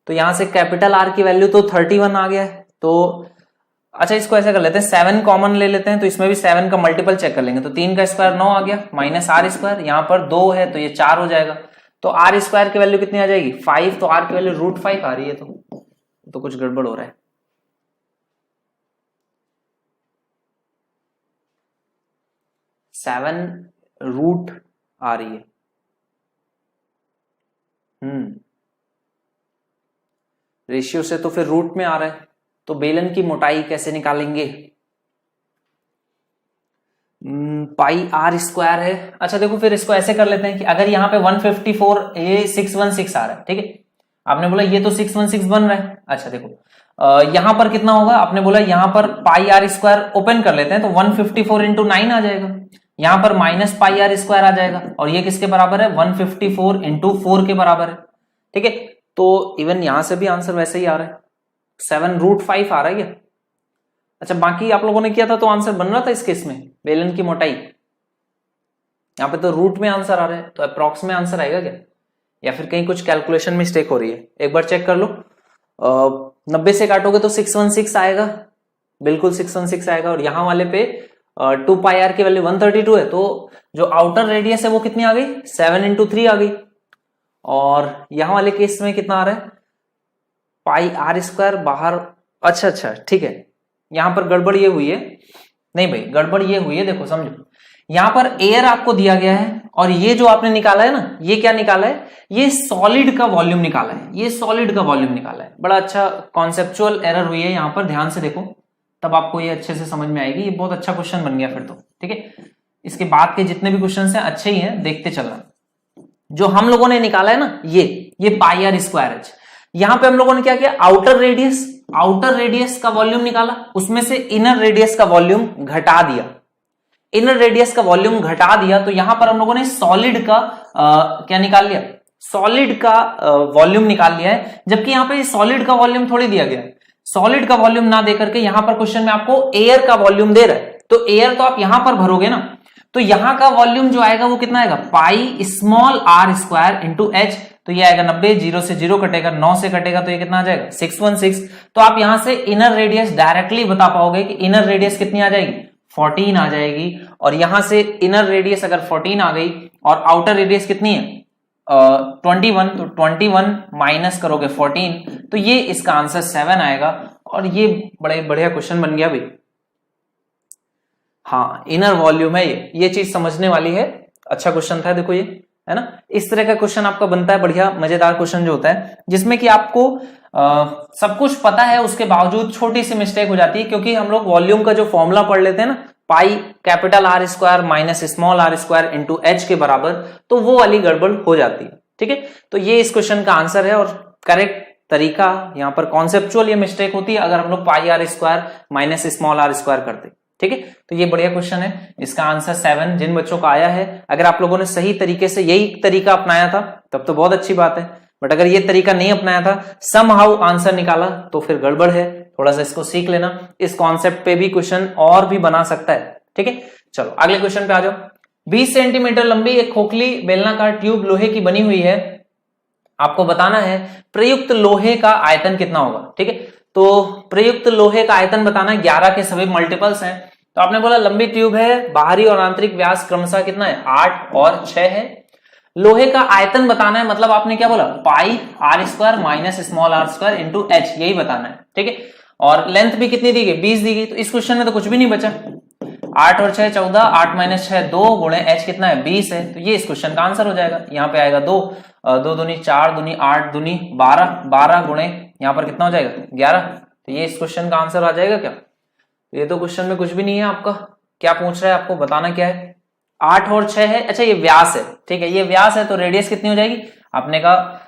तो यहां से कैपिटल आर की वैल्यू तो 31 आ गया है। तो अच्छा इसको ऐसे कर लेते हैं, 7 कॉमन ले लेते हैं, तो इसमें भी 7 का मल्टीपल चेक कर लेंगे। तो 3 का स्क्वायर 9 आ गया, माइनस आर स्क्वायर, यहाँ पर 2 है तो ये 4 हो जाएगा। तो आर स्क्वायर की वैल्यू कितनी आ जाएगी 5, तो आर की वैल्यू √5 आ रही है, तो कुछ गड़बड़ हो रहा है। 7 रूट आ रही है। रेशियो से तो फिर रूट में आ रहा है, तो बेलन की मोटाई कैसे निकालेंगे, पाई आर स्क्वायर है। अच्छा देखो फिर इसको ऐसे कर लेते हैं कि अगर यहाँ पे 154 ये 616 आ रहा है, ठीक है, आपने बोला ये तो 616 बन रहा है। अच्छा देखो यहां पर कितना होगा, आपने बोला यहां पर पाई आर स्क्वायर ओपन कर लेते हैं, तो 154 इंटू 9 आ जाएगा, यहां पर माइनस पाई आर स्क्वायर आ जाएगा, और ये किसके बराबर है 154 इंटू 4 के बराबर है, ठीक है। तो इवन यहां से भी आंसर वैसे ही आ रहा है, 7√5 आ रहा है क्या। अच्छा बाकी आप लोगों ने किया था तो आंसर बन रहा था इस केस में, बेलन की मोटाई, यहाँ पे तो रूट में आंसर आ रहा है, तो अप्रॉक्स में आंसर आएगा क्या, या फिर कहीं कुछ कैलकुलेशन मिस्टेक हो रही है, एक बार चेक कर लो। 90 से काटोगे तो 616 आएगा, बिल्कुल 616 आएगा, और यहां वाले पे 2 पाई आर की वैल्यू 132 है, तो जो आउटर रेडियस है वो कितनी आ गई, 7 × 3 आ गई। और यहां वाले केस में कितना आ रहा है, पाई आर स्क्वायर बाहर। अच्छा ठीक है, यहां पर गड़बड़ ये हुई है, नहीं भाई गड़बड़ ये हुई है, देखो समझो, यहां पर एयर आपको दिया गया है और ये जो आपने निकाला है ना, ये क्या निकाला है, ये सॉलिड का वॉल्यूम निकाला है, ये सॉलिड का वॉल्यूम निकाला है। बड़ा अच्छा कॉन्सेप्चुअल एरर हुई है यहां पर, ध्यान से देखो तब आपको ये अच्छे से समझ में आएगी। ये बहुत अच्छा क्वेश्चन बन गया फिर तो, ठीक है। इसके बाद के जितने भी क्वेश्चन हैं अच्छे ही हैं, देखते चलना। जो हम लोगों ने निकाला है ना, ये पाई आर स्क्वायर एच, यहां पे हम लोगों ने क्या किया, आउटर रेडियस का वॉल्यूम निकाला, उसमें से इनर रेडियस का वॉल्यूम घटा दिया, इनर रेडियस का वॉल्यूम घटा दिया, तो यहां पर हम लोगों ने सॉलिड का क्या निकाल लिया, सॉलिड का वॉल्यूम निकाल लिया है। जबकि यहां पे सॉलिड का वॉल्यूम थोड़ी दिया गया है, सॉलिड का वॉल्यूम ना देकर के यहां पर क्वेश्चन में आपको एयर का वॉल्यूम दे रहा है, तो एयर तो आप यहां पर भरोगे ना, तो यहां का वॉल्यूम जो आएगा वो कितना आएगा, pi small r square into h, तो ये आएगा 90, 0 से 0 कटेगा, 9 से कटेगा तो ये कितना आ जाएगा, 616। तो आप यहां से इनर रेडियस डायरेक्टली बता पाओगे कि इनर रेडियस कितनी आ जाएगी, 14 आ जाएगी। और यहां से इनर रेडियस अगर 14 आ गई और आउटर रेडियस कितनी है 21, तो 21 माइनस करोगे 14, तो ये इसका आंसर 7 आएगा। और ये बड़े बढ़िया क्वेश्चन बन गया भाई। हाँ, इनर वॉल्यूम है ये चीज समझने वाली है, अच्छा क्वेश्चन था, देखो ये है ना। इस तरह का क्वेश्चन आपका बनता है, बढ़िया मजेदार क्वेश्चन जो होता है, जिसमें कि आपको सब कुछ पता है, उसके बावजूद छोटी सी मिस्टेक हो जाती है, क्योंकि हम लोग वॉल्यूम का जो फॉर्मूला पढ़ लेते हैं ना, pi capital r square minus small r square into h के बराबर, तो वो वाली गड़बड़ हो जाती है, ठीक है। तो ये इस क्वेश्चन का आंसर है, और करेक्ट तरीका यहाँ पर कॉन्सेप्चुअल ये मिस्टेक होती है अगर हम लोग pi are square minus small r square करते, ठीक है। तो ये बढ़िया क्वेश्चन है, इसका आंसर 7 जिन बच्चों का आया है, अगर आप लोगों ने सही तरीके से यही तरीका अपनाया था तब तो बहुत अच्छी बात है, बट अगर ये तरीका नहीं अपनाया था, समहाउ आंसर निकाला, तो फिर गड़बड़ है। थोड़ा सा इसको सीख लेना, इस कॉन्सेप्ट पे भी क्वेश्चन और भी बना सकता है, ठीक है। चलो अगले क्वेश्चन पे आ जाओ। 20 सेंटीमीटर लंबी एक खोखली बेलनाकार ट्यूब लोहे की बनी हुई है, आपको बताना है प्रयुक्त लोहे का आयतन कितना होगा, ठीक है। तो प्रयुक्त लोहे का आयतन बताना है, 11 के सभी मल्टीपल्स हैं। तो आपने बोला लंबी ट्यूब है, बाहरी और आंतरिक व्यास क्रमशः कितना है, 8 और 6 है। लोहे का आयतन बताना है, मतलब आपने क्या बोला, pi are square minus small r square into h, यही बताना है, ठीक है। और लेंथ भी कितनी दी गई, 20 दी गई। तो इस क्वेश्चन में तो कुछ भी नहीं बचा, 8 और 6 14, 8 माइनस 6 2 गुणे एच कितना है 20 है, तो ये इस क्वेश्चन का आंसर हो जाएगा। यहाँ पे आएगा 2 दूनी 4 दूनी 8 दूनी 12, 12 गुणे यहाँ पर कितना हो जाएगा 11, तो ये इस क्वेश्चन का आंसर आ जाएगा क्या। ये तो क्वेश्चन में कुछ भी नहीं है, आपका क्या पूछ रहा है, आपको बताना क्या है, 8 और 6 है। अच्छा ये व्यास है, ठीक है, ये व्यास है, तो रेडियस कितनी हो जाएगी, आपने कहा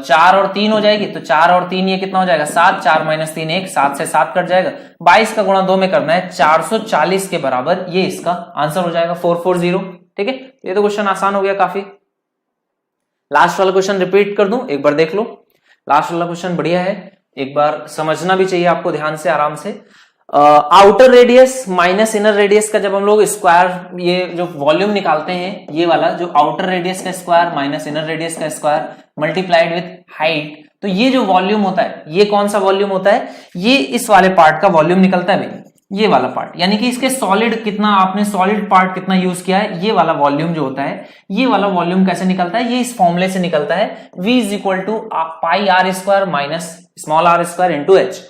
4 और 3 हो जाएगी, तो 4 और 3 ये कितना हो जाएगा 7, 4 माइनस 3 1, 7 से 7 कट जाएगा, 22 का गुणा 2 में करना है, 440 के बराबर ये इसका आंसर हो जाएगा 440, ठीक है। ये तो क्वेश्चन आसान हो गया काफी। लास्ट वाला क्वेश्चन रिपीट कर दूं, एक बार देख लो, लास्ट वाला क्वेश्चन बढ़िया है, एक बार समझना भी चाहिए आपको ध्यान से आराम से। Outer radius minus inner radius का जब हम लोग स्क्वायर, ये जो वॉल्यूम निकालते हैं, ये वाला जो आउटर रेडियस का स्क्वायर माइनस इनर रेडियस का स्क्वायर मल्टीप्लाइड विथ हाइट, तो ये जो वॉल्यूम होता है, ये कौन सा वॉल्यूम होता है, ये इस वाले पार्ट का वॉल्यूम निकलता है भाई, ये वाला पार्ट, यानी कि इसके सॉलिड कितना, आपने सॉलिड पार्ट कितना यूज किया है, ये वाला वॉल्यूम जो होता है, ये वाला वॉल्यूम कैसे निकलता है, ये इस फॉर्मूले से निकलता है, V is equal to pi are square minus small r square into h.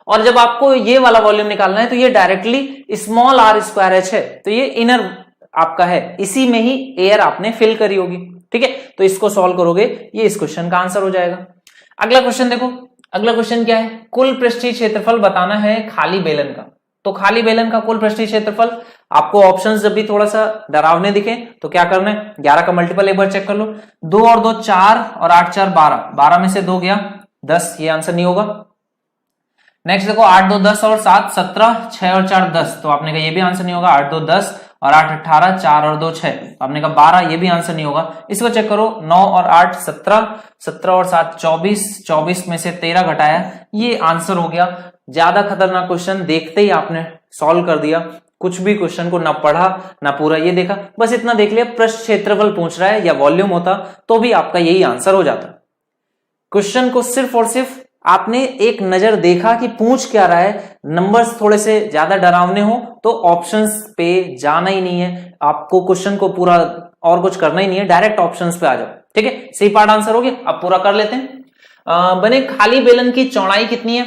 और जब आपको ये वाला वॉल्यूम निकालना है, तो ये directly small r square h है, तो ये इनर आपका है, इसी में ही एयर आपने फिल करी होगी, ठीक है। तो इसको सॉल्व करोगे, ये इस क्वेश्चन का आंसर हो जाएगा। अगला क्वेश्चन देखो, अगला क्वेश्चन क्या है, कुल पृष्ठीय क्षेत्रफल बताना है खाली बेलन का। तो खाली बेलन का कुल पृष्ठीय क्षेत्रफल, आपको ऑप्शंस जब भी थोड़ा सा डरावने दिखे तो क्या करना है, 11 का मल्टीपल एक बार चेक कर लो, 2 और 2 4 और 8 4 12, 12 में से 2 गया 10, ये आंसर नहीं होगा। नेक्स्ट देखो 8 2 10 और 7 17, 6 और 4 10, तो आपने कहा ये भी आंसर नहीं होगा। 8 2 10 और 8 18, 4 और 2 6, तो आपने कहा 12, ये भी आंसर नहीं होगा। इसको चेक करो, 9 और 8 17, 17 और 7 24, 24 में से 13 घटाया, ये आंसर हो गया। ज्यादा खतरनाक क्वेश्चन, देखते ही आपने सॉल्व कर दिया, कुछ भी क्वेश्चन को ना पढ़ा ना पूरा ये देखा, बस इतना देख लिया पृष्ठ क्षेत्रफल पूछ रहा है या वॉल्यूम होता तो भी आपका यही आंसर हो जाता। क्वेश्चन को सिर्फ और सिर्फ आपने एक नजर देखा कि पूछ क्या रहा है, नंबर्स थोड़े से ज्यादा डरावने हो तो ऑप्शंस पे जाना ही नहीं है, आपको क्वेश्चन को पूरा और कुछ करना ही नहीं है, डायरेक्ट ऑप्शंस पे आ जाओ। ठीक है, सी पार्ट आंसर हो गया। अब पूरा कर लेते हैं। बने खाली बेलन की चौड़ाई कितनी है?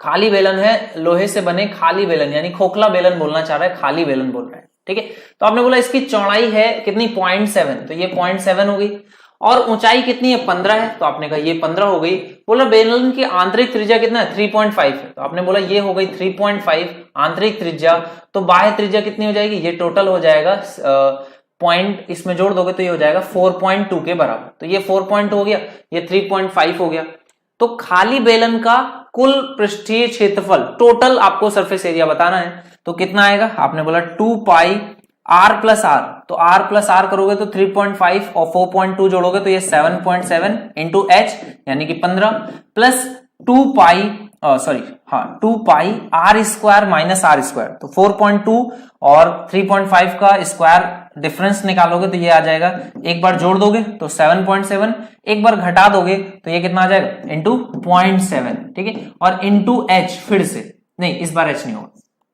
खाली बेलन है, लोहे से बने खाली बेलन, यानी खोखला बेलन बोलना चाह रहा है, खाली बेलन बोल रहा है। ठीक है, तो आपने बोला इसकी चौड़ाई है कितनी? 0.7, तो ये 0.7 हो गई। और ऊंचाई कितनी है? 15 है, तो आपने कहा ये 15 हो गई। बोला बेलन की आंतरिक त्रिज्या कितना है? 3.5 है, तो आपने बोला ये हो गई 3.5 आंतरिक त्रिज्या। तो बाह्य त्रिज्या कितनी हो जाएगी? ये टोटल हो जाएगा पॉइंट इसमें जोड़ दोगे तो ये हो जाएगा 4.2 के बराबर। तो ये 4.2 हो गया, ये 3.5 हो गया। तो खाली बेलन का कुल पृष्ठीय क्षेत्रफल टोटल आपको सरफेस एरिया बताना है, तो कितना आएगा? आपने बोला 2 पाई आर प्लस आर, तो आर प्लस आर करोगे तो 3.5 और 4.2 जोड़ोगे तो ये 7.7 इंटू एच यानी कि 15 plus 2 pi 2 pi are square minus are square, तो 4.2 और 3.5 का स्क्वायर डिफरेंस निकालोगे तो ये आ जाएगा, एक बार जोड़ दोगे तो 7.7, एक बार घटा दोगे तो ये कितना आ जाएगा? इंटू 0.7। ठीक है, और इंटू एच फिर से नहीं, इस बार एच नहीं होगा,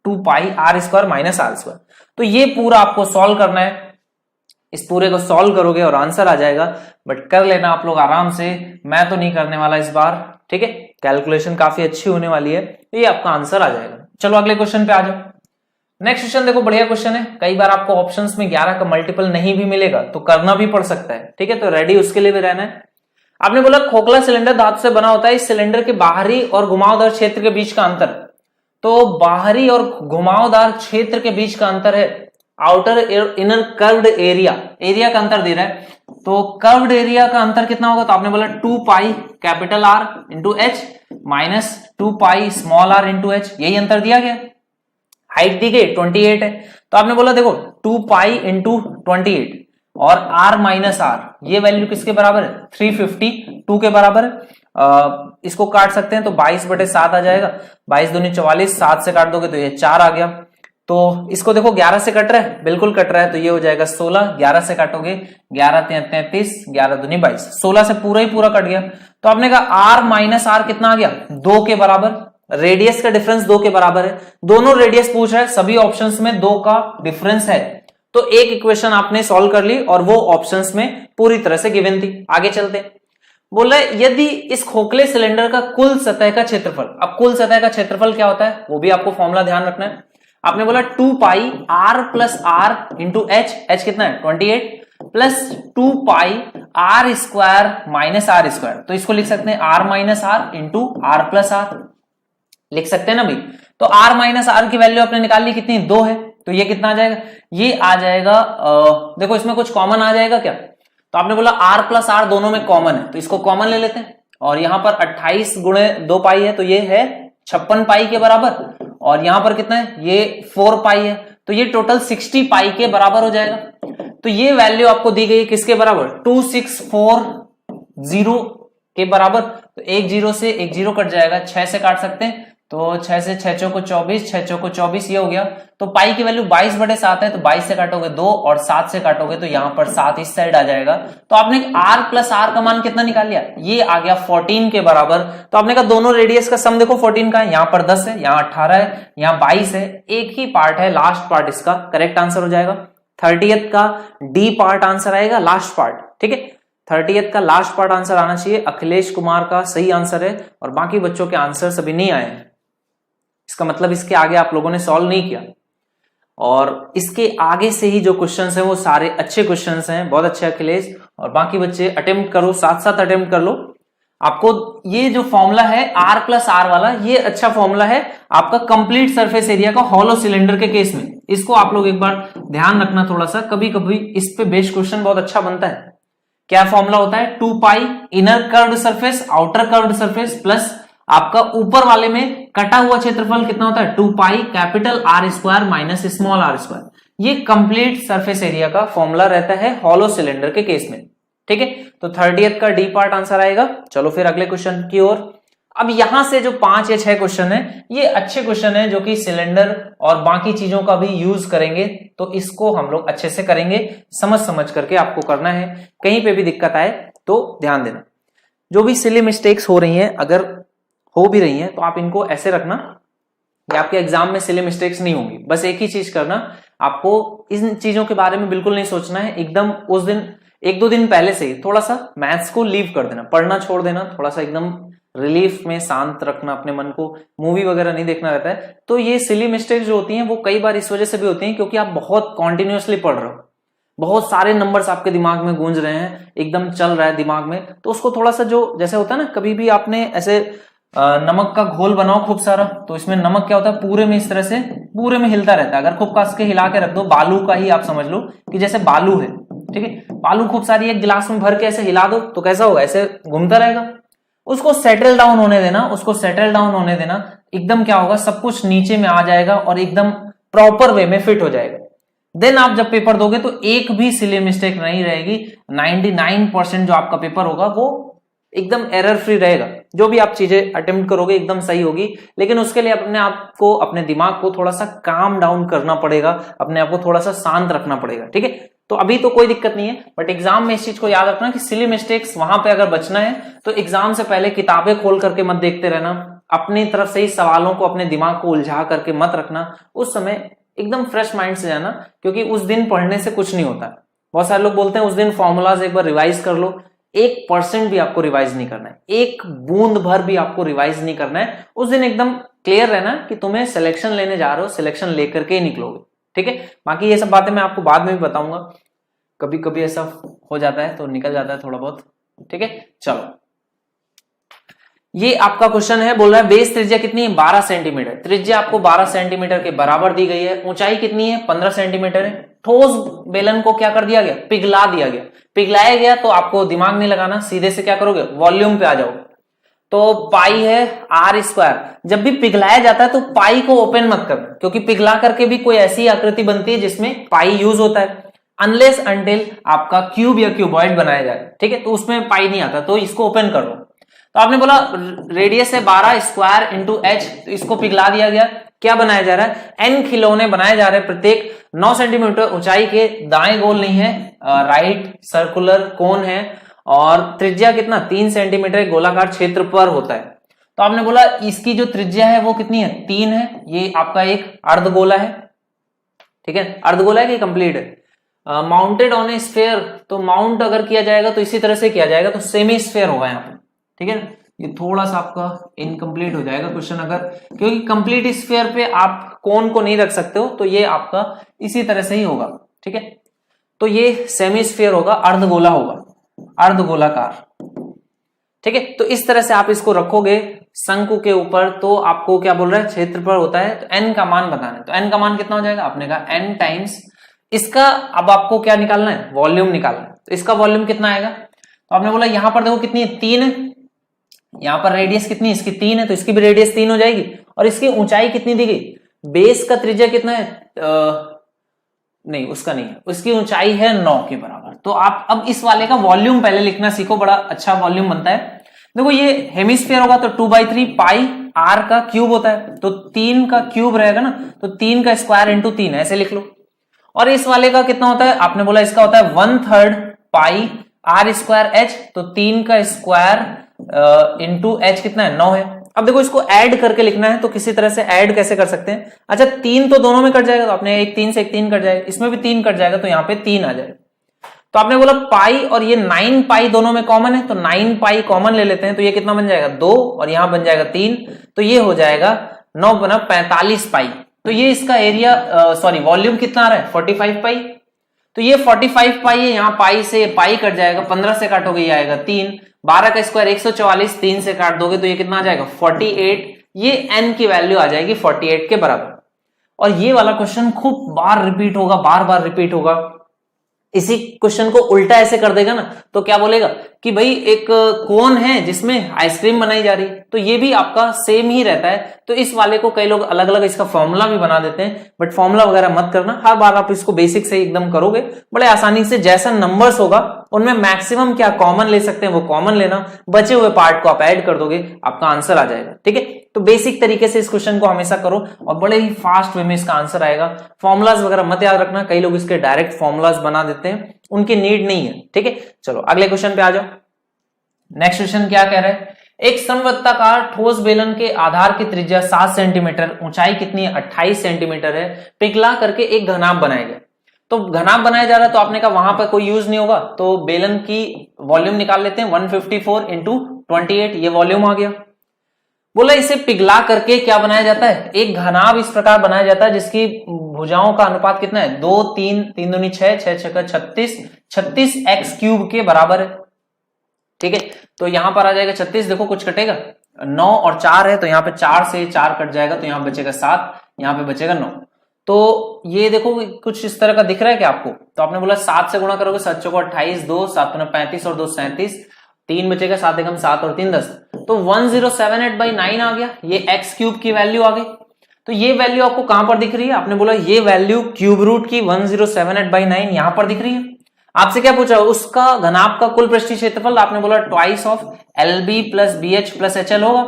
2 pi are square minus are square. तो ये पूरा आपको सॉल्व करना है, इस पूरे को सॉल्व करोगे और आंसर आ जाएगा। बट कर लेना आप लोग आराम से, मैं तो नहीं करने वाला इस बार। ठीक है, कैलकुलेशन काफी अच्छी होने वाली है, ये आपका आंसर आ जाएगा। चलो अगले क्वेश्चन पे आ जाओ। नेक्स्ट क्वेश्चन देखो, बढ़िया क्वेश्चन है। कई बार आपको ऑप्शंस में 11 का मल्टीपल नहीं भी मिलेगा तो करना भी पड़ सकता है। ठीक है, तो रेडी उसके लिए भी रहना है। आपने बोला खोखला सिलेंडर धातु से बना होता है, इस सिलेंडर के बाहरी और घुमावदार क्षेत्र के बीच का अंतर, तो बाहरी और घुमावदार क्षेत्र के बीच का अंतर है outer inner curved area, area का अंतर दे रहा है। तो कर्व्ड एरिया का अंतर कितना होगा? तो आपने बोला 2 pi capital r into h minus 2 pi small r into h, यही अंतर दिया गया। हाइट दी गई 28 है, तो आपने बोला देखो 2 पाई इंटू 28 और आर माइनस आर, ये वैल्यू किसके बराबर है? 352 के बराबर है। इसको काट सकते हैं तो 22/7 आ जाएगा, 22 दूनी 44, 7 से काट दोगे तो ये 4 आ गया। तो इसको देखो 11 से कट रहा है, बिल्कुल कट रहा है, तो ये हो जाएगा 16, 11 से काटोगे 11 33, 11 दूनी 22, 16 से पूरा ही पूरा कट गया। तो आपने कहा आर माइनस आर कितना आ गया? 2 के बराबर। रेडियस का डिफरेंस 2 के बराबर है, दोनों रेडियस पूछ रहा है, सभी ऑप्शंस में 2 का डिफरेंस है। तो एक इक्वेशन आपने सॉल्व कर ली और वो ऑप्शंस में पूरी तरह से गिवन थी। आगे चलते हैं, बोला यदि इस खोखले सिलेंडर का कुल सतह का क्षेत्रफल, अब कुल सतह का क्षेत्रफल क्या होता है वो भी आपको फॉर्मूला ध्यान रखना है। आपने बोला 2 pi R plus R into H, H कितना है? 28 plus 2 pi are square minus are square, तो इसको लिख सकते हैं R minus R into R plus R, लिख सकते हैं ना भाई। तो आर माइनस आर की वैल्यू आपने निकाल ली, कितनी? 2 है, तो ये कितना आ जाएगा? ये आ जाएगा देखो इसमें कुछ कॉमन आ जाएगा क्या? तो आपने बोला आर प्लस आर दोनों में कॉमन है, तो इसको कॉमन ले लेते हैं। और यहां पर 28 गुणे 2 पाई है, तो ये है 56 पाई के बराबर, और यहां पर कितना है? ये 4 पाई है, तो ये टोटल 60 पाई के बराबर हो जाएगा। तो ये वैल्यू आपको दी गई किसके बराबर? 2640 के बराबर। तो एक 0 से एक 0 कट जाएगा, 6 से काट सकते हैं, तो 6 से 6 चौको 24, 6 चौको 24, ये हो गया। तो पाई की वैल्यू 22/7 है, तो 22 से काटोगे 2 और 7 से काटोगे तो यहां पर 7 इस साइड आ जाएगा। तो आपने r प्लस आर का मान कितना निकाल लिया? ये आ गया 14 के बराबर। तो आपने कहा दोनों रेडियस का सम देखो 14 का है, यहां पर 10 है, यहां 18 है, यहां 22 है, एक ही पार्ट है, लास्ट पार्ट इसका करेक्ट आंसर हो जाएगा। 30th का डी पार्ट आंसर आएगा, लास्ट पार्ट। ठीक है, 30th का लास्ट पार्ट आंसर आना चाहिए। अखिलेश कुमार का सही आंसर है और बाकी बच्चों के आंसर सभी नहीं आए हैं, इसका मतलब इसके आगे आप लोगों ने सॉल्व नहीं किया। और इसके आगे से ही जो क्वेश्चंस हैं वो सारे अच्छे क्वेश्चंस हैं, बहुत अच्छे अखिलेश, और बाकी बच्चे अटेम्प्ट करो, साथ साथ अटेम्प्ट कर लो। आपको ये जो फॉर्मूला है आर प्लस आर वाला, ये अच्छा फॉर्मूला है आपका कंप्लीट सरफेस एरिया का हॉलो सिलेंडर के केस में। इसको आप लोग एक बार ध्यान रखना थोड़ा सा, कभी कभी इस पे बेस्ड क्वेश्चन बहुत अच्छा बनता है। क्या फॉर्मूला होता है? 2 pi inner curved surface outer curved surface plus आपका ऊपर वाले में कटा हुआ क्षेत्रफल कितना होता है? 2 pi capital r square minus small r square. ये कंप्लीट सरफेस एरिया का फॉर्मूला रहता है हॉलो सिलेंडर के केस में। ठीक है, तो 30th का डी पार्ट आंसर आएगा। चलो फिर अगले क्वेश्चन की ओर। अब यहां से जो 5 या 6 क्वेश्चन है, ये अच्छे क्वेश्चन है जो कि सिलेंडर और बाकी चीजों का भी यूज करेंगे, तो इसको हम लोग अच्छे से करेंगे, समझ समझ करके आपको करना है, कहीं पे भी दिक्कत आए तो ध्यान देना। जो भी सिली मिस्टेक्स हो रही हैं, अगर हो भी रही हैं तो आप इनको ऐसे रखना कि आपके एग्जाम में सिली मिस्टेक्स नहीं होंगी। बस एक ही चीज करना, आपको इन चीजों के बारे में बिल्कुल नहीं सोचना है। एकदम उस दिन 1-2 दिन पहले से ही थोड़ा सा मैथ्स को लीव कर देना, पढ़ना छोड़ देना, थोड़ा सा एकदम रिलीफ में शांत रखना अपने मन को, मूवी वगैरह नहीं देखना रहता है। तो ये सिली मिस्टेक्स जो होती हैं वो कई बार इस वजह से भी होती हैं क्योंकि आप बहुत कॉन्टिन्यूसली पढ़ रहे हो, बहुत सारे नंबर्स आपके दिमाग में गूंज रहे हैं, एकदम चल रहा है दिमाग में। तो उसको थोड़ा सा, जो जैसे होता है ना, कभी भी आपने ऐसे नमक का घोल बनाओ खूब सारा, तो इसमें नमक क्या होता है, पूरे में इस तरह से पूरे में हिलता रहता है। अगर खूब कस के हिला के रख दो, बालू का ही आप समझ लो कि जैसे बालू है, ठीक है, बालू खूब सारी एक गिलास में भर के ऐसे हिला दो तो कैसा होगा, ऐसे घूमता रहेगा। उसको सेटल डाउन होने देना, उसको सेटल डाउन होने देना, एकदम क्या होगा, सब कुछ नीचे में आ जाएगा और एकदम प्रॉपर वे में फिट हो जाएगा। देन आप जब पेपर दोगे तो एक भी सिली मिस्टेक नहीं रहेगी। 99% जो आपका पेपर होगा वो एकदम एरर फ्री रहेगा। जो भी आप चीजें अटेम्प्ट करोगे एकदम सही होगी, लेकिन उसके लिए अपने आप को, अपने दिमाग को थोड़ा सा काम डाउन करना पड़ेगा, अपने आप को थोड़ा सा शांत रखना पड़ेगा, ठीक है। तो अभी तो कोई दिक्कत नहीं है, बट एग्जाम में इस चीज को याद रखना कि सिली मिस्टेक्स वहां पे अगर बचना है तो एग्जाम से पहले किताबें खोल करके मत देखते रहना, अपनी तरफ से ही सवालों को, अपने दिमाग को उलझा करके मत रखना। उस समय एकदम फ्रेश माइंड से जाना, क्योंकि उस दिन पढ़ने से कुछ नहीं होता। बहुत सारे लोग बोलते हैं उस दिन फॉर्मूलाज एक बार रिवाइज कर लो। 1% भी आपको रिवाइज नहीं करना है, एक बूंद भर भी आपको रिवाइज नहीं करना है। उस दिन एकदम क्लियर रहना कि तुम्हें सिलेक्शन लेने जा रहे हो, सिलेक्शन लेकर के ही निकलोगे, ठीक है। बाकी ये सब बातें मैं आपको बाद में भी बताऊंगा, कभी कभी ऐसा हो जाता है तो निकल जाता है थोड़ा बहुत, ठीक है। चलो, ये आपका क्वेश्चन है, बोल रहा है बेस त्रिज्या कितनी है, 12 सेंटीमीटर। त्रिज्या आपको 12 सेंटीमीटर के बराबर दी गई है। ऊंचाई कितनी है, 15 सेंटीमीटर है। ठोस बेलन को क्या कर दिया गया, पिघला दिया गया। पिघलाया गया तो आपको दिमाग नहीं लगाना, सीधे से क्या करोगे, वॉल्यूम पे आ जाओगे। तो पाई है r²। जब भी पिघलाया जाता है तो पाई को ओपन मत करना, क्योंकि पिघला करके भी कोई ऐसी आकृति बनती है जिसमें पाई यूज होता है, अनलेस अनटिल आपका क्यूब या क्यूबॉइड बनाया जाए, ठीक है। तो उसमें पाई नहीं आता, तो इसको ओपन कर लो। तो आपने बोला रेडियस है 12 स्क्वायर इंटू एच, तो इसको पिघला दिया गया। क्या बनाया जा रहा है, n खिलौने बनाए जा रहे हैं, प्रत्येक 9 सेंटीमीटर ऊंचाई के। दाएं गोल नहीं है, राइट सर्कुलर कोन है, और त्रिज्या कितना, 3 सेंटीमीटर गोलाकार क्षेत्र पर होता है। तो आपने बोला इसकी जो त्रिज्या है वो कितनी है, 3 है। ये आपका एक अर्धगोला है, ठीक है। अर्धगोला है कि कंप्लीट है। माउंटेड ऑन ए स्फीयर, तो माउंट अगर किया जाएगा तो इसी तरह से किया जाएगा, तो सेमी स्फीयर होगा यहाँ पे, ठीक है। ये थोड़ा सा आपका इनकम्प्लीट हो जाएगा क्वेश्चन, अगर क्योंकि कंप्लीट स्फीयर पे आप कोन को नहीं रख सकते हो, तो ये आपका इसी तरह से ही होगा, ठीक है। तो ये सेमी स्फीयर होगा, अर्धगोला होगा, अर्धगोलाकार, ठीक है। तो इस तरह से आप इसको रखोगे शंकु के ऊपर, तो आपको क्या बोल रहा है, क्षेत्रफल होता है, तो n का मान बताना है। तो n का मान कितना हो जाएगा, आपने कहा n टाइम्स इसका, अब आपको क्या निकालना है, वॉल्यूम निकालना है। तो इसका वॉल्यूम कितना आएगा, तो आपने बोला यहां पर देखो कितनी है, 3 है। यहां पर रेडियस कितनी है, इसकी 3 है, तो इसकी भी रेडियस 3 हो जाएगी। और इसकी ऊंचाई कितनी दी गई, बेस का त्रिज्या कितना है, नहीं उसका नहीं है, उसकी ऊंचाई है 9 के बराबर। तो आप अब इस वाले का वॉल्यूम पहले लिखना सीखो, बड़ा अच्छा वॉल्यूम बनता है। देखो ये हेमिस्फीयर होगा तो 2/3 पाई r का क्यूब होता है, तो 3 का क्यूब रहेगा ना, तो 3 का स्क्वायर इंटू 3 ऐसे लिख लो। और इस वाले का कितना होता है, आपने बोला इसका होता है 1/3 पाई r² h, तो 3 का स्क्वायर इंटू h कितना है, 9 है। अब देखो इसको ऐड करके लिखना है, तो किसी तरह से ऐड कैसे कर सकते हैं, अच्छा 3 तो दोनों में कट जाएगा, तो आपने एक 3 से एक 3 कट जाएगा, इसमें भी 3 कट जाएगा, तो यहाँ पे 3 आ जाएगा। तो आपने बोला पाई और ये 9 पाई दोनों में कॉमन है, तो 9 पाई कॉमन ले लेते हैं, तो ये कितना बन जाएगा, 2, और यहां बन जाएगा 3, तो ये हो जाएगा 9 बना 45 पाई। तो ये इसका एरिया सॉरी वॉल्यूम कितना आ रहा है, 45 पाई। तो ये 45 पाई है, यहाँ पाई से पाई कट जाएगा, 15 से काटोगे ये आएगा 3, 12 का स्क्वायर 144, 3 से काट दोगे तो ये कितना आ जाएगा 48। ये n की वैल्यू आ जाएगी 48 के बराबर। और ये वाला क्वेश्चन खूब बार रिपीट होगा, बार बार रिपीट होगा। इसी क्वेश्चन को उल्टा ऐसे कर देगा ना, तो क्या बोलेगा कि भाई एक कोन है जिसमें आइसक्रीम बनाई जा रही है, तो ये भी आपका सेम ही रहता है। तो इस वाले को कई लोग अलग अलग इसका फॉर्मूला भी बना देते हैं, बट फॉर्मूला वगैरह मत करना, हर बार आप इसको बेसिक से एकदम करोगे बड़े आसानी से। जैसा नंबर्स होगा उनमें मैक्सिमम क्या कॉमन ले सकते हैं वो कॉमन लेना, बचे हुए पार्ट को आप ऐड कर दोगे, आपका आंसर आ जाएगा, ठीक है। तो बेसिक तरीके से इस क्वेश्चन को हमेशा करो और बड़े ही फास्ट वे में इसका आंसर आएगा। फॉर्मुलाज वगैरह मत याद रखना, कई लोग इसके डायरेक्ट फॉर्मुलाज बना देते हैं, उनकी नीड नहीं है, ठीक है। चलो अगले क्वेश्चन पे आ जाओ। नेक्स्ट क्वेश्चन क्या कह रहा है, एक समवृत्ताकार ठोस बेलन के आधार की त्रिज्या 7 सेंटीमीटर, ऊंचाई कितनी है 28 सेंटीमीटर है, पिघला करके एक घनाभ बनाया गया। तो घनाभ बनाया जा रहा है तो आपने कहा वहां पर कोई यूज नहीं होगा, तो बेलन की वॉल्यूम निकाल लेते हैं, 154 इंटू 28, ये वॉल्यूम आ गया। बोला इसे पिघला करके क्या बनाया जाता है, एक घनाभ इस प्रकार बनाया जाता है जिसकी भुजाओं का अनुपात कितना है, 2 3 3 दूनी 6 6 6 36 36 एक्स क्यूब के बराबर है। ठीक है, तो यहां पर आ जाएगा 36, देखो कुछ कटेगा, 9 और 4 है तो यहाँ पे 4 से 4 कट जाएगा, तो यहाँ बचेगा 7, यहाँ पे बचेगा 9। तो ये देखो कुछ इस तरह का दिख रहा है क्या आपको, तो आपने बोला 7 से गुणा करोगे, 7 चौको 28, 2 7 35 और 2 37, 3 बचेगा, 7 एकम 7 और 3 10, तो 1078/9 आ गया, ये एक्स क्यूब की वैल्यू आ गई। तो ये वैल्यू आपको कहां पर दिख रही है, आपने बोला ये वैल्यू क्यूब रूट की 1078/9 यहां पर दिख रही है। आपसे क्या पूछा, उसका घनाभ का कुल पृष्ठीय क्षेत्रफल, आपने बोला twice of LB plus BH plus HL होगा,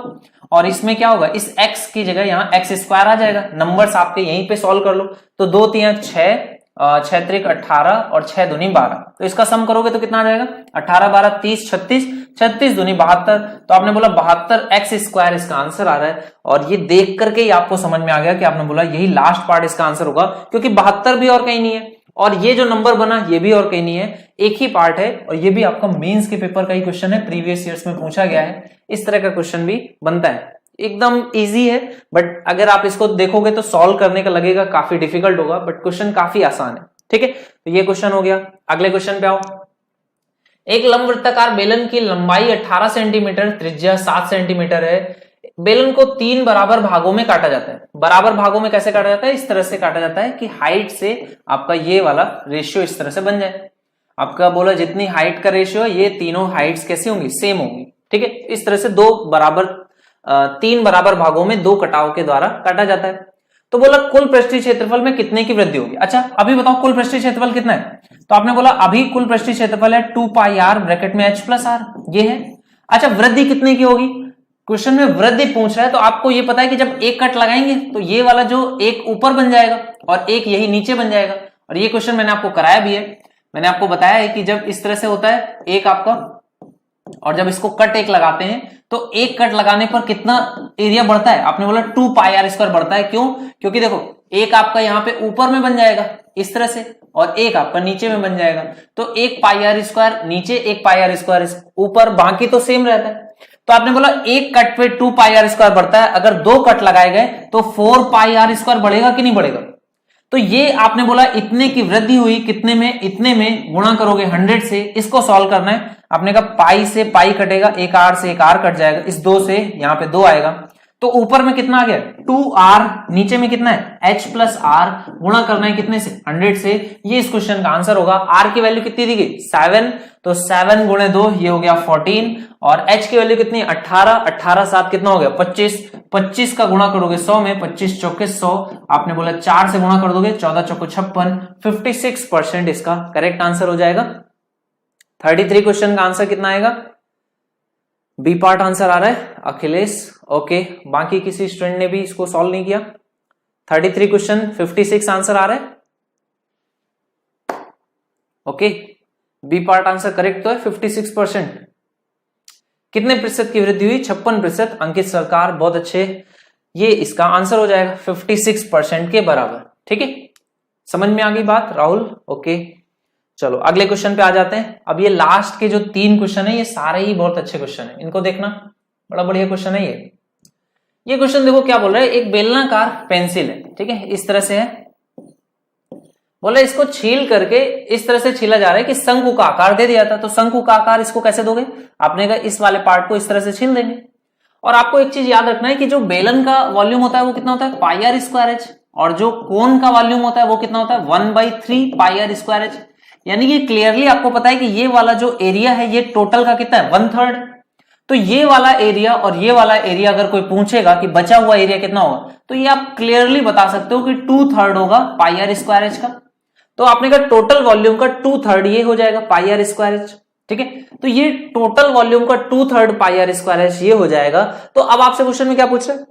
और इसमें क्या होगा, इस x की जगह यहाँ x स्क्वायर आ जाएगा, नंबर्स आपके यहीं पे सॉल्व कर लो, तो 2 3 6 6 3 18 और 6 दूनी 12, तो इसका सम करोगे तो कितना आ जाएगा, 18 12 30 36 36 दूनी 72, तो आपने बोला 72 एक्स स्क्वायर इसका आंसर आ रहा है। और ये देख करके ही आपको समझ में आ गया कि आपने बोला यही लास्ट पार्ट इसका आंसर होगा, क्योंकि 72 भी और कहीं नहीं है, और ये जो नंबर बना ये भी और कहीं नहीं है, एक ही पार्ट है, और ये भी आपका मेंस के पेपर का ही क्वेश्चन है, प्रीवियस ईयर्स में पूछा गया है, इस तरह का क्वेश्चन भी बनता है, एकदम इजी है, बट अगर आप इसको देखोगे तो सॉल्व करने का लगेगा काफी डिफिकल्ट होगा, बट क्वेश्चन काफी आसान है। ठीक है, तो ये क्वेश्चन हो गया। अगले क्वेश्चन पे आओ, एक लंबवृत्ताकार बेलन की लंबाई 18 सेंटीमीटर, त्रिज्या 7 सेंटीमीटर है, बेलन को 3 बराबर भागों में काटा जाता है। बराबर भागों में कैसे काटा जाता है, इस तरह से काटा जाता है कि हाइट से आपका ये वाला रेशियो इस तरह से बन जाए। आपका बोला जितनी हाइट का रेशियो है, ये तीनों हाइट्स कैसी होंगी, सेम होंगी। ठीक है, इस तरह से 3 बराबर भागों में 2 कटाव के द्वारा काटा जाता है। तो बोला कुल पृष्ठीय क्षेत्रफल में कितने की वृद्धि होगी। अच्छा अभी बताओ कुल पृष्ठीय क्षेत्रफल कितना है, तो आपने बोला अभी कुल पृष्ठीय क्षेत्रफल है 2 पाई r ब्रैकेट में h प्लस r, ये है। अच्छा वृद्धि कितने की होगी, क्वेश्चन में वृद्धि पूछ रहा है, तो आपको ये पता है कि जब एक कट लगाएंगे तो ये वाला जो एक ऊपर बन जाएगा और एक यही नीचे बन जाएगा, और ये क्वेश्चन मैंने आपको कराया भी है, मैंने आपको बताया है कि जब इस तरह से होता है एक आपका, और जब इसको कट एक लगाते हैं तो एक कट लगाने पर कितना एरिया बढ़ता है, आपने बोला 2 पाई r स्क्वायर बढ़ता है। क्यों, क्योंकि देखो एक आपका यहाँ पे ऊपर में बन जाएगा इस तरह से, और एक आपका नीचे में बन जाएगा, तो 1 पाई r स्क्वायर नीचे 1 पाई r स्क्वायर ऊपर, बाकी तो सेम रहता है। तो आपने बोला एक कट पे 2 पाई r स्क्वायर बढ़ता है, अगर 2 कट लगाए गए तो 4 पाई r स्क्वायर बढ़ेगा कि नहीं बढ़ेगा। तो ये आपने बोला इतने की वृद्धि हुई, कितने में, इतने में गुणा करोगे 100 से, इसको सॉल्व करना है। आपने कहा पाई से पाई कटेगा, एक r से एक r कट जाएगा, इस 2 से यहाँ पे 2 आएगा, तो ऊपर में कितना आ गया 2r, नीचे में कितना है h प्लस r, गुणा करना है कितने से 100 से, ये इस क्वेश्चन का आंसर होगा। r की वैल्यू कितनी दी गई 7, तो 7 गुणे 2 ये हो गया 14, और h की वैल्यू कितनी 18, 18 7 कितना हो गया 25, 25 का गुणा करोगे 100 में, 25 चौके 100, आपने बोला 4 से गुणा कर दोगे 14 चौको 56, 56% इसका करेक्ट आंसर हो जाएगा। 33 क्वेश्चन का आंसर कितना आएगा, बी पार्ट आंसर आ रहा है अखिलेश। ओके, बाकी किसी स्टूडेंट ने भी इसको सॉल्व नहीं किया। 33 क्वेश्चन 56 आंसर आ रहा है। Okay, B part answer correct तो है 56%। कितने प्रतिशत की वृद्धि हुई 56%। अंकित सरकार बहुत अच्छे, ये इसका आंसर हो जाएगा 56% के बराबर। ठीक है, समझ में आ गई बात राहुल। ओके चलो अगले क्वेश्चन पे आ जाते हैं। अब ये लास्ट के जो 3 क्वेश्चन है ये सारे ही बहुत अच्छे क्वेश्चन है, इनको देखना, बड़ा बढ़िया क्वेश्चन है ये क्वेश्चन देखो क्या बोल रहा है, एक बेलनाकार पेंसिल है, ठीक है, इस तरह से है, बोला इसको छील करके इस तरह से छीला जा रहा है कि शंकु का आकार दे दिया था। तो शंकु का आकार इसको कैसे दोगे, आपने कहा इस वाले पार्ट को इस तरह से छील देंगे। और आपको एक चीज याद रखना है कि जो बेलन का वॉल्यूम होता है वो कितना होता है पाई r स्क्वायर एच, और जो कोन का वॉल्यूम होता है वो कितना होता है 1/3 पाई r स्क्वायर एच। यानी कि क्लियरली आपको पता है कि ये वाला जो एरिया है ये टोटल का कितना है 1/3। तो ये वाला एरिया और ये वाला एरिया अगर कोई पूछेगा कि बचा हुआ एरिया कितना होगा, तो ये आप क्लियरली बता सकते हो कि 2/3 होगा पाई r स्क्वायर एच का। तो आपने कहा टोटल वॉल्यूम का 2/3 ये हो जाएगा पाई r स्क्वायर एच। ठीक है, तो ये टोटल वॉल्यूम का 2/3 पाई r स्क्वायर एच ये हो जाएगा। तो अब आपसे क्वेश्चन में क्या पूछ रहे हैं,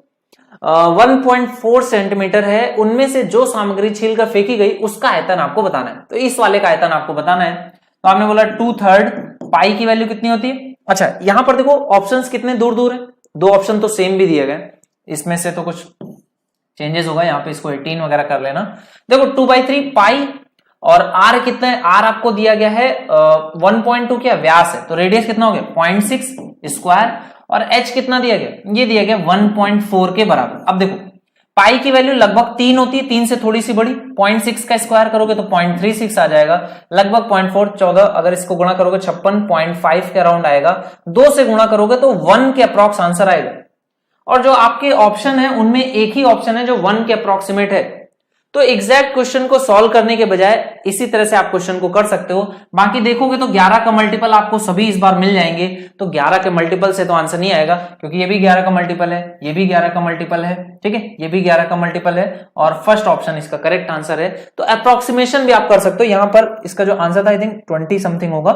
1.4 सेंटीमीटर है, उनमें से जो सामग्री छील कर फेंकी गई उसका आयतन आपको बताना है। तो इस वाले का आयतन आपको बताना है। तो आपने बोला 2/3 पाई की वैल्यू कितनी होती है अच्छा यहां पर देखो ऑप्शंस कितने दूर दूर है, दो ऑप्शन तो सेम भी दिए गए, इसमें से तो कुछ चेंजेस होगा, यहाँ पे इसको 18 वगैरह कर लेना। देखो 2/3 पाई और आर कितना है, आर आपको दिया गया है 1.2 क्या व्यास है, तो रेडियस कितना हो गया 0.6 स्क्वायर, और एच कितना दिया गया, ये दिया गया 1.4 के बराबर। अब देखो पाई की वैल्यू लगभग 3 होती है, 3 से थोड़ी सी बड़ी, 0.6 का स्क्वायर करोगे तो 0.36 आ जाएगा, लगभग 0.4 14, अगर इसको गुणा करोगे 56.5 के अराउंड आएगा, 2 से गुणा करोगे तो 1 के अप्रॉक्स आंसर आएगा। और जो आपके ऑप्शन है उनमें एक ही ऑप्शन है जो 1 के अप्रॉक्सीमेट है, तो एग्जैक्ट क्वेश्चन को सॉल्व करने के बजाय इसी तरह से आप क्वेश्चन को कर सकते हो। बाकी देखोगे तो 11 का मल्टीपल आपको सभी इस बार मिल जाएंगे, तो 11 के मल्टीपल से तो आंसर नहीं आएगा, क्योंकि ये भी 11 का मल्टीपल है, ये भी 11 का मल्टीपल है, ठीक है, ये भी 11 का मल्टीपल है, और फर्स्ट ऑप्शन इसका करेक्ट आंसर है। तो अप्रोक्सीमेशन भी आप कर सकते हो, यहां पर इसका जो आंसर था आई थिंक 20 समथिंग होगा,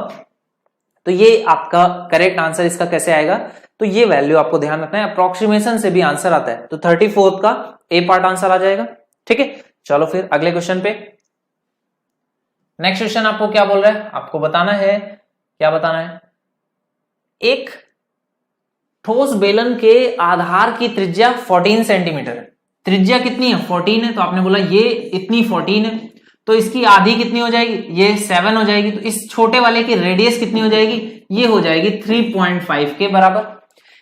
तो ये आपका करेक्ट आंसर इसका कैसे आएगा, तो ये वैल्यू आपको ध्यान रखना है, अप्रोक्सीमेशन से भी आंसर आता है, तो 34 का ए पार्ट आंसर आ जाएगा, ठीक है। चलो फिर अगले क्वेश्चन पे, नेक्स्ट क्वेश्चन आपको क्या बोल रहा है, आपको बताना है, क्या बताना है, एक ठोस बेलन के आधार की त्रिज्या 14 सेंटीमीटर है, त्रिज्या कितनी है 14 है, तो आपने बोला ये इतनी 14 है, तो इसकी आधी कितनी हो जाएगी, ये 7 हो जाएगी, तो इस छोटे वाले की रेडियस कितनी हो जाएगी, ये हो जाएगी 3.5 के बराबर।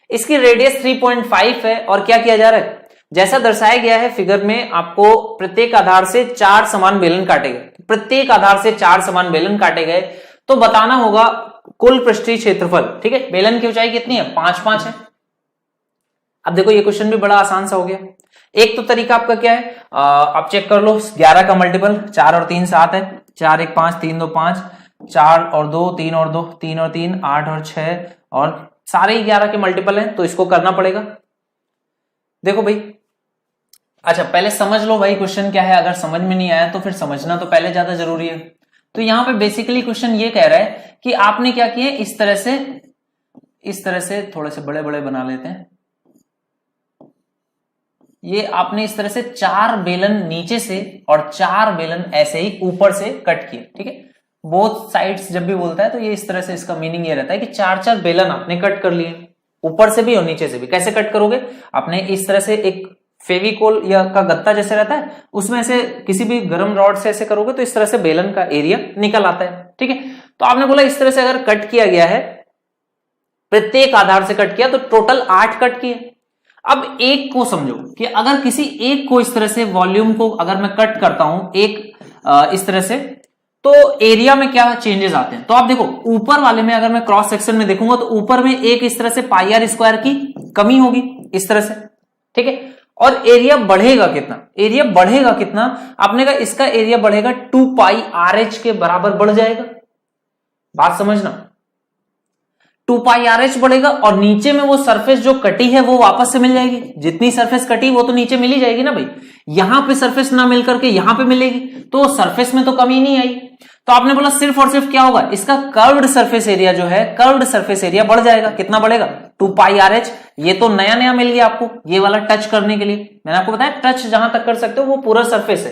इसकी रेडियस 3.5 है, और क्या किया जा रहा है, जैसा दर्शाया गया है फिगर में, आपको प्रत्येक आधार से 4 समान बेलन काटे गए, प्रत्येक आधार से 4 समान बेलन काटे गए, तो बताना होगा कुल पृष्ठीय क्षेत्रफल, ठीक है। बेलन की ऊंचाई कितनी है 5-5 है। अब देखो ये क्वेश्चन भी बड़ा आसान सा हो गया। एक तो तरीका आपका क्या है, आप चेक कर लो, 11 का मल्टीपल 4 और 3 7 है, 4 1 5 3 2 5, 4 और 2 3 और 2 3 और 3 8 और 6, और सारे ही 11 के मल्टीपल हैं, तो इसको करना पड़ेगा। देखो भाई, अच्छा पहले समझ लो भाई क्वेश्चन क्या है, अगर समझ में नहीं आया तो फिर समझना तो पहले ज्यादा जरूरी है। तो यहां पे बेसिकली क्वेश्चन ये कह रहा है कि आपने क्या किया, इस तरह से थोड़े से बड़े बड़े बना लेते हैं, ये आपने इस तरह से 4 बेलन नीचे से और 4 बेलन ऐसे ही ऊपर से कट किए, ठीक है। बोथ साइड्स जब भी बोलता है तो ये इस तरह से, इसका मीनिंग ये रहता है कि 4-4 बेलन आपने कट कर लिए, ऊपर से भी और नीचे से भी। कैसे कट करोगे, आपने इस तरह से एक फेविकोल या का गत्ता जैसे रहता है, उसमें से किसी भी गर्म रॉड से ऐसे करोगे तो इस तरह से बेलन का एरिया निकल आता है, ठीक है। तो आपने बोला इस तरह से अगर कट किया गया है, प्रत्येक आधार से कट किया, तो टोटल 8 कट किए। अब एक को समझो कि अगर किसी एक को इस तरह से वॉल्यूम को अगर मैं कट करता हूं एक इस तरह से, तो एरिया में क्या चेंजेस आते हैं। तो आप देखो ऊपर वाले में अगर मैं क्रॉस सेक्शन में देखूंगा तो ऊपर में एक इस तरह से पाई आर स्क्वायर की कमी होगी इस तरह से, ठीक है। और एरिया बढ़ेगा कितना, एरिया बढ़ेगा कितना, आपने कहा इसका एरिया बढ़ेगा 2 पाई आर एच के बराबर बढ़ जाएगा। बात समझना, 2 पाई आर एच बढ़ेगा, और नीचे में वो सरफेस जो कटी है वो वापस से मिल जाएगी। जितनी सरफेस कटी वो तो नीचे मिल ही जाएगी ना भाई, यहां पे सरफेस ना मिल करके यहां पे मिलेगी, तो सरफेस में तो कमी नहीं आई। तो आपने बोला सिर्फ और सिर्फ क्या होगा, इसका कर्व्ड सरफेस एरिया जो है, कर्व्ड सरफेस एरिया बढ़ जाएगा। कितना बढ़ेगा, 2 पाई आर एच। ये तो नया नया मिल गया आपको, ये वाला टच करने के लिए मैंने आपको बताया, टच जहां तक कर सकते हो वो पूरा सरफेस है।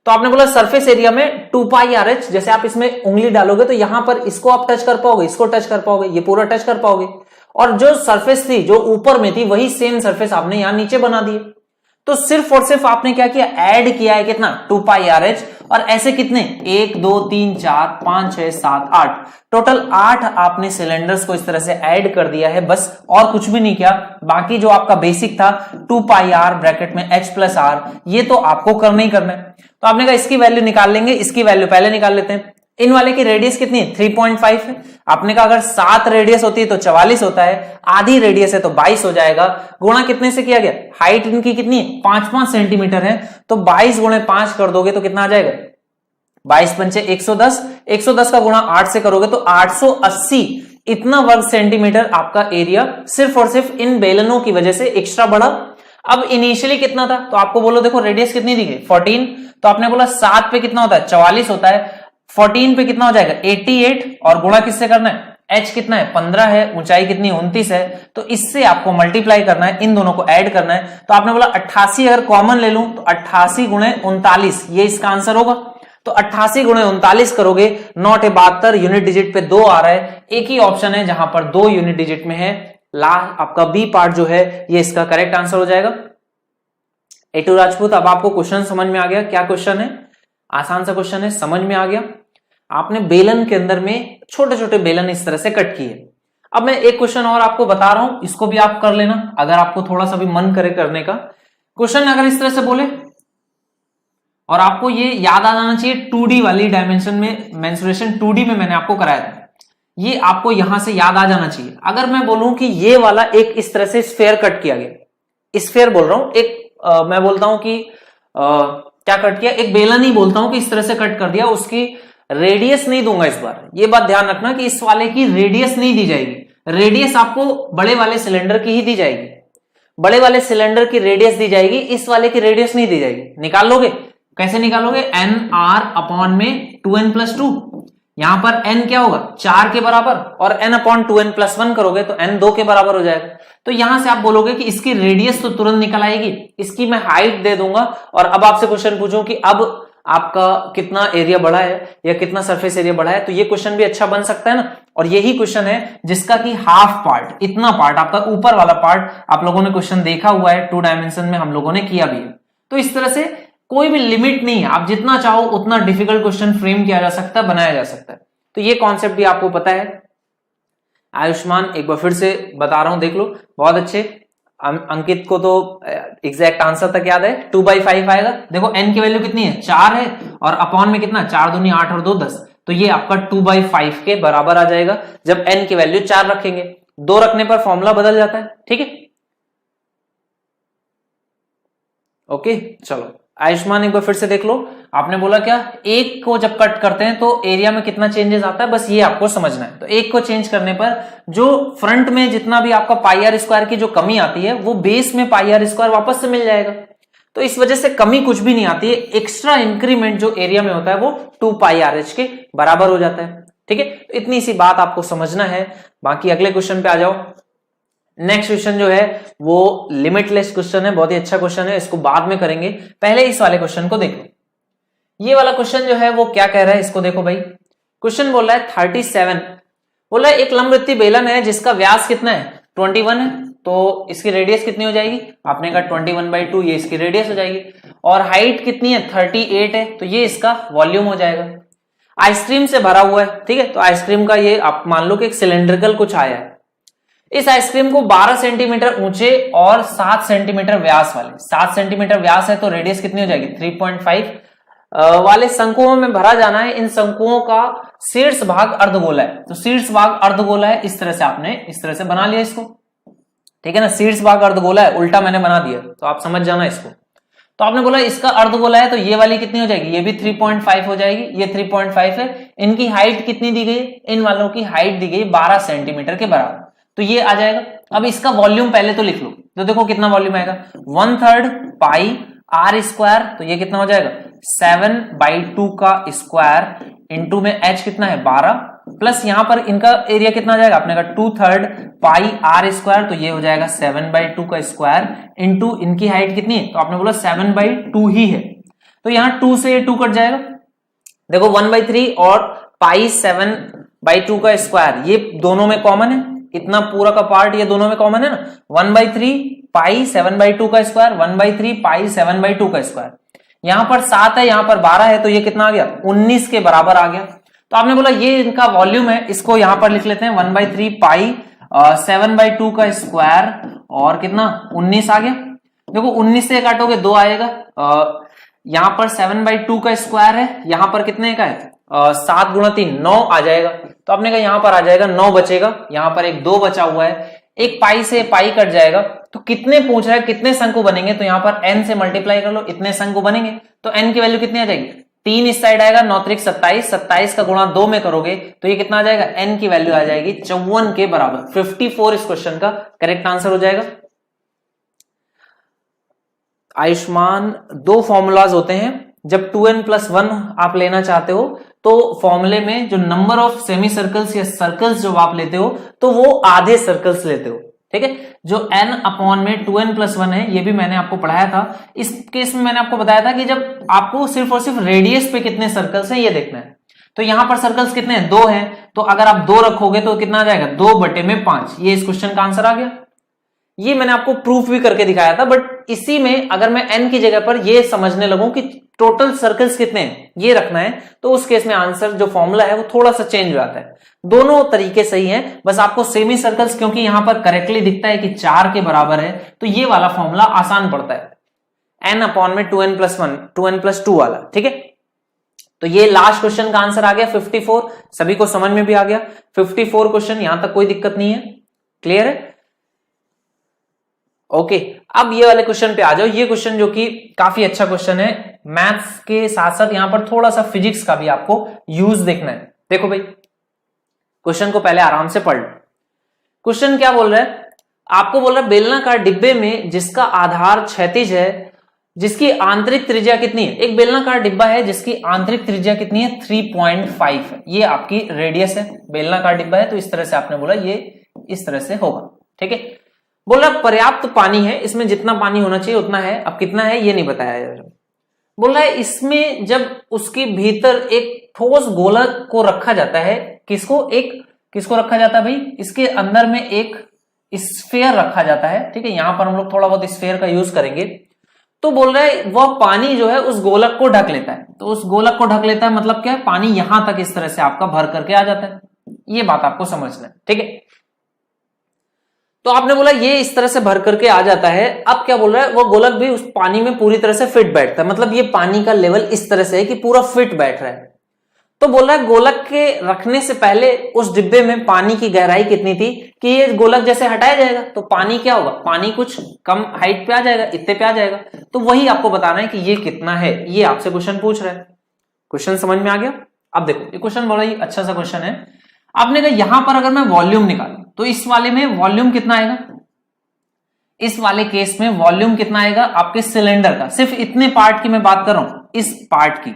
तो आपने बोला सरफेस एरिया में 2 पाई आर एच, जैसे आप इसमें उंगली डालोगे तो यहां पर इसको आप टच कर पाओगे, इसको टच कर पाओगे, ये पूरा टच कर पाओगे। और जो सरफेस थी जो ऊपर में थी वही सेम सरफेस आपने यहां नीचे बना दी। तो सिर्फ और सिर्फ आपने क्या किया, ऐड किया है कितना, 2 पाई आर एच। और ऐसे कितने, 1 2 3 4 5 6 7 8, टोटल 8 आपने सिलेंडर्स को इस तरह से ऐड कर दिया है, बस और कुछ भी नहीं किया। बाकी जो आपका बेसिक था 2 पाई आर ब्रैकेट में h प्लस आर, ये तो आपको करना ही करना है। तो आपने कहा इसकी वैल्यू निकाल लेंगे, इसकी वैल्यू पहले निकाल लेते हैं। इन वाले की रेडियस कितनी है, 3.5 है। आपने कहा अगर 7 रेडियस होती है तो 44 होता है, आधी रेडियस है तो 22 हो जाएगा। गुणा कितने से किया गया, हाइट इनकी कितनी है 5-5 सेंटीमीटर है, तो 22 गुणे 5 कर दोगे तो कितना आ जाएगा, 22 पंचे 110, 110 का गुणा 8 से करोगे तो 880, इतना वर्ग सेंटीमीटर आपका एरिया सिर्फ और सिर्फ इन बेलनों की वजह से एक्स्ट्रा बढ़ा। अब इनिशियली कितना था, तो आपको बोलो देखो रेडियस कितनी दी गई 14, तो आपने बोला 7 पे कितना होता है 44 होता है, 14 पे कितना हो जाएगा 88, और गुणा किससे करना है, h कितना है 15 है, ऊंचाई कितनी 29 है, तो इससे आपको मल्टीप्लाई करना है, इन दोनों को ऐड करना है। तो आपने बोला 88 अगर कॉमन ले लूं तो 88 गुणे 39, ये इसका आंसर होगा। तो 88 गुणे 39 करोगे, 9 × 72 यूनिट डिजिट पे 2 आ रहा है। एक ही ऑप्शन है जहां पर 2 यूनिट डिजिट में है। लास्ट आपका बी पार्ट जो है ये इसका करेक्ट आंसर हो जाएगा। ए2 राजपूत, अब आपको क्वेश्चन समझ में आ गया। क्या क्वेश्चन है? आसान सा क्वेश्चन है, समझ में आ गया। आपने बेलन के अंदर में छोटे छोटे बेलन इस तरह से कट किए। अब मैं एक क्वेश्चन और आपको बता रहा हूं, इसको भी आप कर लेना अगर आपको थोड़ा सा भी मन करे करने का। क्वेश्चन अगर इस तरह से बोले और आपको ये याद आ जाना चाहिए 2D वाली डायमेंशन में, मेंसुरेशन 2D में मैंने आपको कराया था, ये आपको यहां से याद आ जाना चाहिए। अगर मैं बोलूं कि ये वाला एक इस तरह से स्फेयर कट किया गया, स्फेयर बोल रहा हूं, एक मैं बोलता हूं कि क्या कट किया, एक बेलन ही बोलता हूं कि इस तरह से कट कर दिया, उसकी रेडियस नहीं दूंगा इस बार। ये बात ध्यान रखना कि इस वाले की रेडियस नहीं दी जाएगी, रेडियस आपको बड़े वाले सिलेंडर की ही दी जाएगी, बड़े वाले सिलेंडर की रेडियस दी जाएगी, इस वाले की रेडियस नहीं दी जाएगी। निकाल लोगे? कैसे निकालोगे? एन आर अपॉन में 2n+2, यहां पर n क्या होगा 4 के बराबर, और n अपॉन 2n+1 करोगे तो n 2 के बराबर हो जाएगा। तो यहां से आप बोलोगे कि इसकी रेडियस तो तुरंत निकल आएगी, इसकी मैं हाइट दे दूंगा। और अब आपसे क्वेश्चन पूछूं कि अब आपका कितना एरिया बढ़ा है या कितना सरफेस एरिया बढ़ा है, तो ये क्वेश्चन भी अच्छा बन सकता है ना। और यही क्वेश्चन है जिसका कि हाफ पार्ट, इतना पार्ट आपका ऊपर वाला पार्ट आप लोगों ने क्वेश्चन देखा हुआ है, 2 डायमेंशन में हम लोगों ने किया भी है। तो इस तरह से कोई भी लिमिट नहीं है, आप जितना चाहो उतना डिफिकल्ट क्वेश्चन फ्रेम किया जा सकता है, बनाया जा सकता है। तो ये कॉन्सेप्ट भी आपको पता है। आयुष्मान, एक बार फिर से बता रहा हूं, देख लो, बहुत अच्छे। अंकित को तो एग्जैक्ट आंसर तक याद है, 2/5 आएगा। देखो n की वैल्यू कितनी है, 4 है, और अपॉन में कितना, 4 दूनी 8 और 2 10, तो ये आपका 2/5 के बराबर आ जाएगा जब n की वैल्यू 4 रखेंगे। 2 रखने पर फॉर्मूला बदल जाता है, ठीक है। ओके, चलो आयुष्मान एक बार फिर से देख लो। आपने बोला क्या, एक को जब कट करते हैं तो एरिया में कितना चेंजेस आता है, बस ये आपको समझना है। तो एक को चेंज करने पर जो फ्रंट में जितना भी आपका πr² की जो कमी आती है वो बेस में πr² वापस से मिल जाएगा। तो इस वजह से कमी कुछ भी नहीं आती है, एक्स्ट्रा इंक्रीमेंट जो एरिया में होता है वो 2πrh के बराबर हो जाता है, ठीक है। तो इतनी सी बात आपको समझना है। बाकी अगले क्वेश्चन पे आ जाओ। नेक्स्ट क्वेश्चन जो है वो लिमिटलेस क्वेश्चन है, बहुत ही अच्छा क्वेश्चन है, इसको बाद में करेंगे, पहले इस वाले क्वेश्चन को देखो। ये वाला क्वेश्चन जो है वो क्या कह रहा है, इसको देखो भाई। क्वेश्चन बोल रहा है 37, बोला है एक लंबवृत्तीय बेलन है जिसका व्यास कितना है, 21 है, तो इसकी रेडियस कितनी हो जाएगी, आपने कहा 21/2, ये इसकी रेडियस हो जाएगी। और हाइट कितनी है, 38 है, तो ये इसका वॉल्यूम हो जाएगा। आइसक्रीम से भरा हुआ है, ठीक है। तो आइसक्रीम का ये आप मान लो कि एक सिलेंड्रिकल कुछ आया है। इस आइसक्रीम को 12 सेंटीमीटर ऊंचे और 7 सेंटीमीटर व्यास वाले, 7 सेंटीमीटर व्यास है तो रेडियस कितनी हो जाएगी 3.5 वाले शंकुओं में भरा जाना है। इन शंकुओं का शीर्ष भाग अर्धगोला है, तो शीर्ष भाग अर्धगोला है, इस तरह से आपने इस तरह से बना लिया इसको, ठीक है ना। शीर्ष भाग अर्धगोला है, उल्टा मैंने बना दिया, तो आप समझ जाना इसको। तो आपने बोला इसका अर्धगोला है तो ये वाली कितनी हो जाएगी, ये भी 3.5 हो जाएगी, ये 3.5 है। इनकी हाइट कितनी दी गई, इन वालों की हाइट दी गई 12 सेंटीमीटर के बराबर, तो ये आ जाएगा। अब इसका वॉल्यूम पहले तो लिख लो, तो देखो कितना वॉल्यूम आएगा, 1/3 πr², तो ये कितना हो जाएगा 7/2 का स्क्वायर इंटू में h कितना है 12, प्लस यहां पर इनका एरिया कितना आ जाएगा, आपने कहा 2/3 πr², तो ये हो जाएगा 7/2 का स्क्वायर इंटू इनकी हाइट कितनी है, तो आपने बोला 7/2 ही है, तो यहां 2 से ये 2 कट जाएगा। देखो 1/3 और π7/2 का स्क्वायर ये दोनों में कॉमन है, इतना पूरा का पार्ट ये दोनों में कॉमन है ना। 1/3 π7/2 का स्क्वायर, 1/3 π7/2 का स्क्वायर, यहां पर 7 है, यहां पर 12 है, तो ये कितना आ गया 19 के बराबर आ गया। तो आपने बोला ये इनका वॉल्यूम है, इसको यहां पर लिख लेते हैं 1/3 π7/2 का स्क्वायर और कितना 19 आ गया। देखो 19 से काटोगे 2 आएगा, यहां पर 7/2 का स्क्वायर है, यहां पर कितने का है 7 × 3 9 आ जाएगा, तो आपने कहा यहां पर आ जाएगा 9 बचेगा, यहां पर एक 2 बचा हुआ है, एक पाई से पाई कट जाएगा, तो कितने पूछ रहा है कितने शंकु बनेंगे, तो यहां पर n से मल्टीप्लाई कर लो, इतने शंकु बनेंगे, तो n की वैल्यू कितनी आ जाएगी 3 इस साइड आएगा, 9 त्रिक 27, 27 का गुणा 2 में करोगे तो ये कितना आ जाएगा, n की वैल्यू आ जाएगी 54 के बराबर। 54 इस क्वेश्चन का करेक्ट आंसर हो जाएगा। आयुष्मान, 2 फॉर्मूलाज होते हैं, जब 2n+1 आप लेना चाहते हो तो फॉर्मूले में जो नंबर ऑफ सेमी सर्कल्स या सर्कल्स जो आप लेते हो तो वो आधे सर्कल्स लेते हो, ठीक है। जो n अपॉन में 2n+1 है, ये भी मैंने आपको पढ़ाया था। इस केस में मैंने आपको बताया था कि जब आपको सिर्फ और सिर्फ रेडियस पे कितने सर्कल्स हैं ये देखना है। तो यहां पर सर्कल्स कितने हैं, 2 हैं, तो अगर आप 2 रखोगे तो कितना आ जाएगा, 2/5। ये इस क्वेश्चन का आंसर आ गया। ये मैंने आपको प्रूफ भी करके दिखाया था, बट इसी में अगर मैं n की जगह पर ये समझने लगूं कि टोटल सर्कल्स कितने हैं ये रखना है, तो उस केस में आंसर जो फॉर्मूला है वो थोड़ा सा चेंज हो जाता है। दोनों तरीके सही हैं, बस आपको सेमी सर्कल्स क्योंकि यहां पर करेक्टली दिखता है कि 4 के बराबर है, तो ये वाला फॉर्मूला आसान पड़ता है, n अपॉन में 2n+1 2n+2 वाला। ठीक है, तो ये लास्ट क्वेश्चन का आंसर आ गया 54। सभी को समझ में भी आ गया 54 क्वेश्चन, यहां तक कोई दिक्कत नहीं है, क्लियर है। ओके, अब ये वाले क्वेश्चन पे आ जाओ। ये क्वेश्चन जो कि काफी अच्छा क्वेश्चन है, मैथ्स के साथ साथ यहां पर थोड़ा सा फिजिक्स का भी आपको यूज देखना है। देखो भाई, क्वेश्चन को पहले आराम से पढ़ लो। क्वेश्चन क्या बोल रहा है, आपको बोल रहा है बेलनाकार डिब्बे में जिसका आधार क्षैतिज है, जिसकी आंतरिक त्रिज्या कितनी है। एक बेलनाकार डिब्बा है जिसकी आंतरिक त्रिज्या कितनी है, 3.5 है। ये आपकी रेडियस है, बेलनाकार डिब्बा है, तो इस तरह से आपने बोला ये इस तरह से होगा। ठीक है, बोला पर्याप्त पानी है, इसमें जितना पानी होना चाहिए उतना है। अब कितना है ये नहीं बताया यार। बोल रहा है इसमें जब उसके भीतर एक ठोस गोलक को रखा जाता है, किसको रखा जाता है भाई, इसके अंदर में एक स्फीयर रखा जाता है। ठीक है, यहां पर हम लोग थोड़ा बहुत स्फीयर का यूज करेंगे। तो बोल रहा है वह पानी जो है उस गोलक को ढक लेता है। तो उस गोलक को ढक लेता है मतलब क्या है, पानी यहां तक इस तरह से आपका भर करके आ जाता है। ये बात आपको समझना है। ठीक है, तो आपने बोला ये इस तरह से भर करके आ जाता है। अब क्या बोल रहा है, वो गोलक भी उस पानी में पूरी तरह से फिट बैठता है, मतलब ये पानी का लेवल इस तरह से है कि पूरा फिट बैठ रहा है। तो बोल रहा है गोलक के रखने से पहले उस डिब्बे में पानी की गहराई कितनी थी कि ये गोलक जैसे हटाया जाएगा तो पानी क्या होगा, पानी कुछ कम हाइट पे आ जाएगा, इतने पे आ जाएगा। तो वही आपको बताना है कि ये कितना है, ये आपसे क्वेश्चन पूछ रहा है। क्वेश्चन समझ में आ गया। अब देखो ये क्वेश्चन बड़ा ही अच्छा सा क्वेश्चन है। आपने कहा यहां पर अगर मैं वॉल्यूम निकालूं तो इस वाले में वॉल्यूम कितना आएगा, इस वाले केस में वॉल्यूम कितना आएगा आपके सिलेंडर का। सिर्फ इतने पार्ट की मैं बात कर रहा हूं, इस पार्ट की।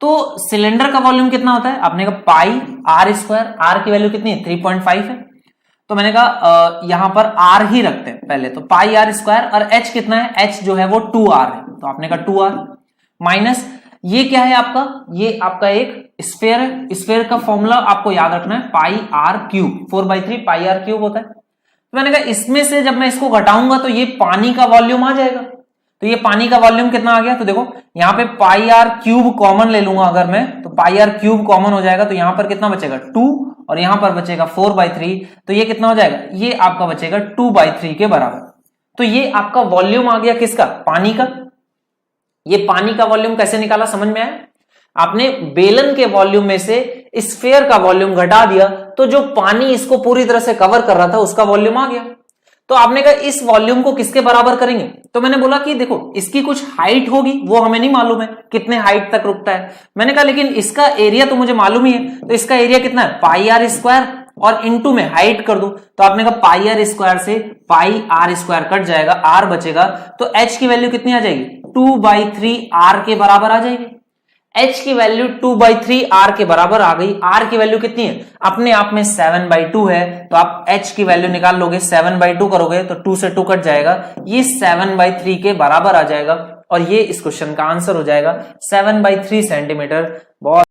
तो सिलेंडर का वॉल्यूम कितना होता है, आपने कहा पाई आर स्क्वायर, आर की वैल्यू कितनी है 3.5 है। तो मैंने कहा यहां पर आर ही रखते हैं पहले, तो पाई आर स्क्वायर, और एच कितना है, एच जो है वो 2r है, तो आपने कहा 2r माइनस ये क्या है आपका, ये आपका एक स्फीयर है। स्फीयर का फॉर्मूला आपको याद रखना है pi R cube, 4/3 pi R cube होता है। तो मैंने कहा इसमें से जब मैं इसको घटाऊंगा तो ये पानी का वॉल्यूम आ जाएगा। तो ये पानी का वॉल्यूम कितना आ गया, तो देखो यहां पे पाई आर क्यूब कॉमन ले लूंगा अगर मैं, तो पाई आर क्यूब कॉमन हो जाएगा, तो यहां पर कितना बचेगा 2 और यहां पर बचेगा 4/3, तो ये कितना हो जाएगा, ये आपका बचेगा 2/3 के बराबर। तो ये आपका वॉल्यूम आ गया किसका, पानी का। ये पानी का वॉल्यूम कैसे निकाला समझ में आया, आपने बेलन के वॉल्यूम में से स्फीयर का वॉल्यूम घटा दिया, तो जो पानी इसको पूरी तरह से कवर कर रहा था उसका वॉल्यूम आ गया। तो आपने कहा इस वॉल्यूम को किसके बराबर करेंगे, तो मैंने बोला कि देखो इसकी कुछ हाइट होगी, वो हमें नहीं मालूम है कितने हाइट तक रुकता है। मैंने कहा लेकिन इसका एरिया तो मुझे मालूम ही है, तो इसका एरिया कितना है पाई आर स्क्वायर, और इनटू में हाइट कर दो, तो आपने कहा पाई आर स्क्वायर से पाई आर स्क्वायर कट जाएगा, आर बचेगा, तो एच की वैल्यू कितनी आ जाएगी 2/3 आर के बराबर आ जाएगी। h की वैल्यू 2/3 r के बराबर आ गई। r की वैल्यू कितनी है, अपने आप में 7/2 है, तो आप h की वैल्यू निकाल लोगे, 7/2 करोगे तो 2 से 2 कट जाएगा, ये 7/3 के बराबर आ जाएगा, और ये इस क्वेश्चन का आंसर हो जाएगा 7/3 सेंटीमीटर। बहुत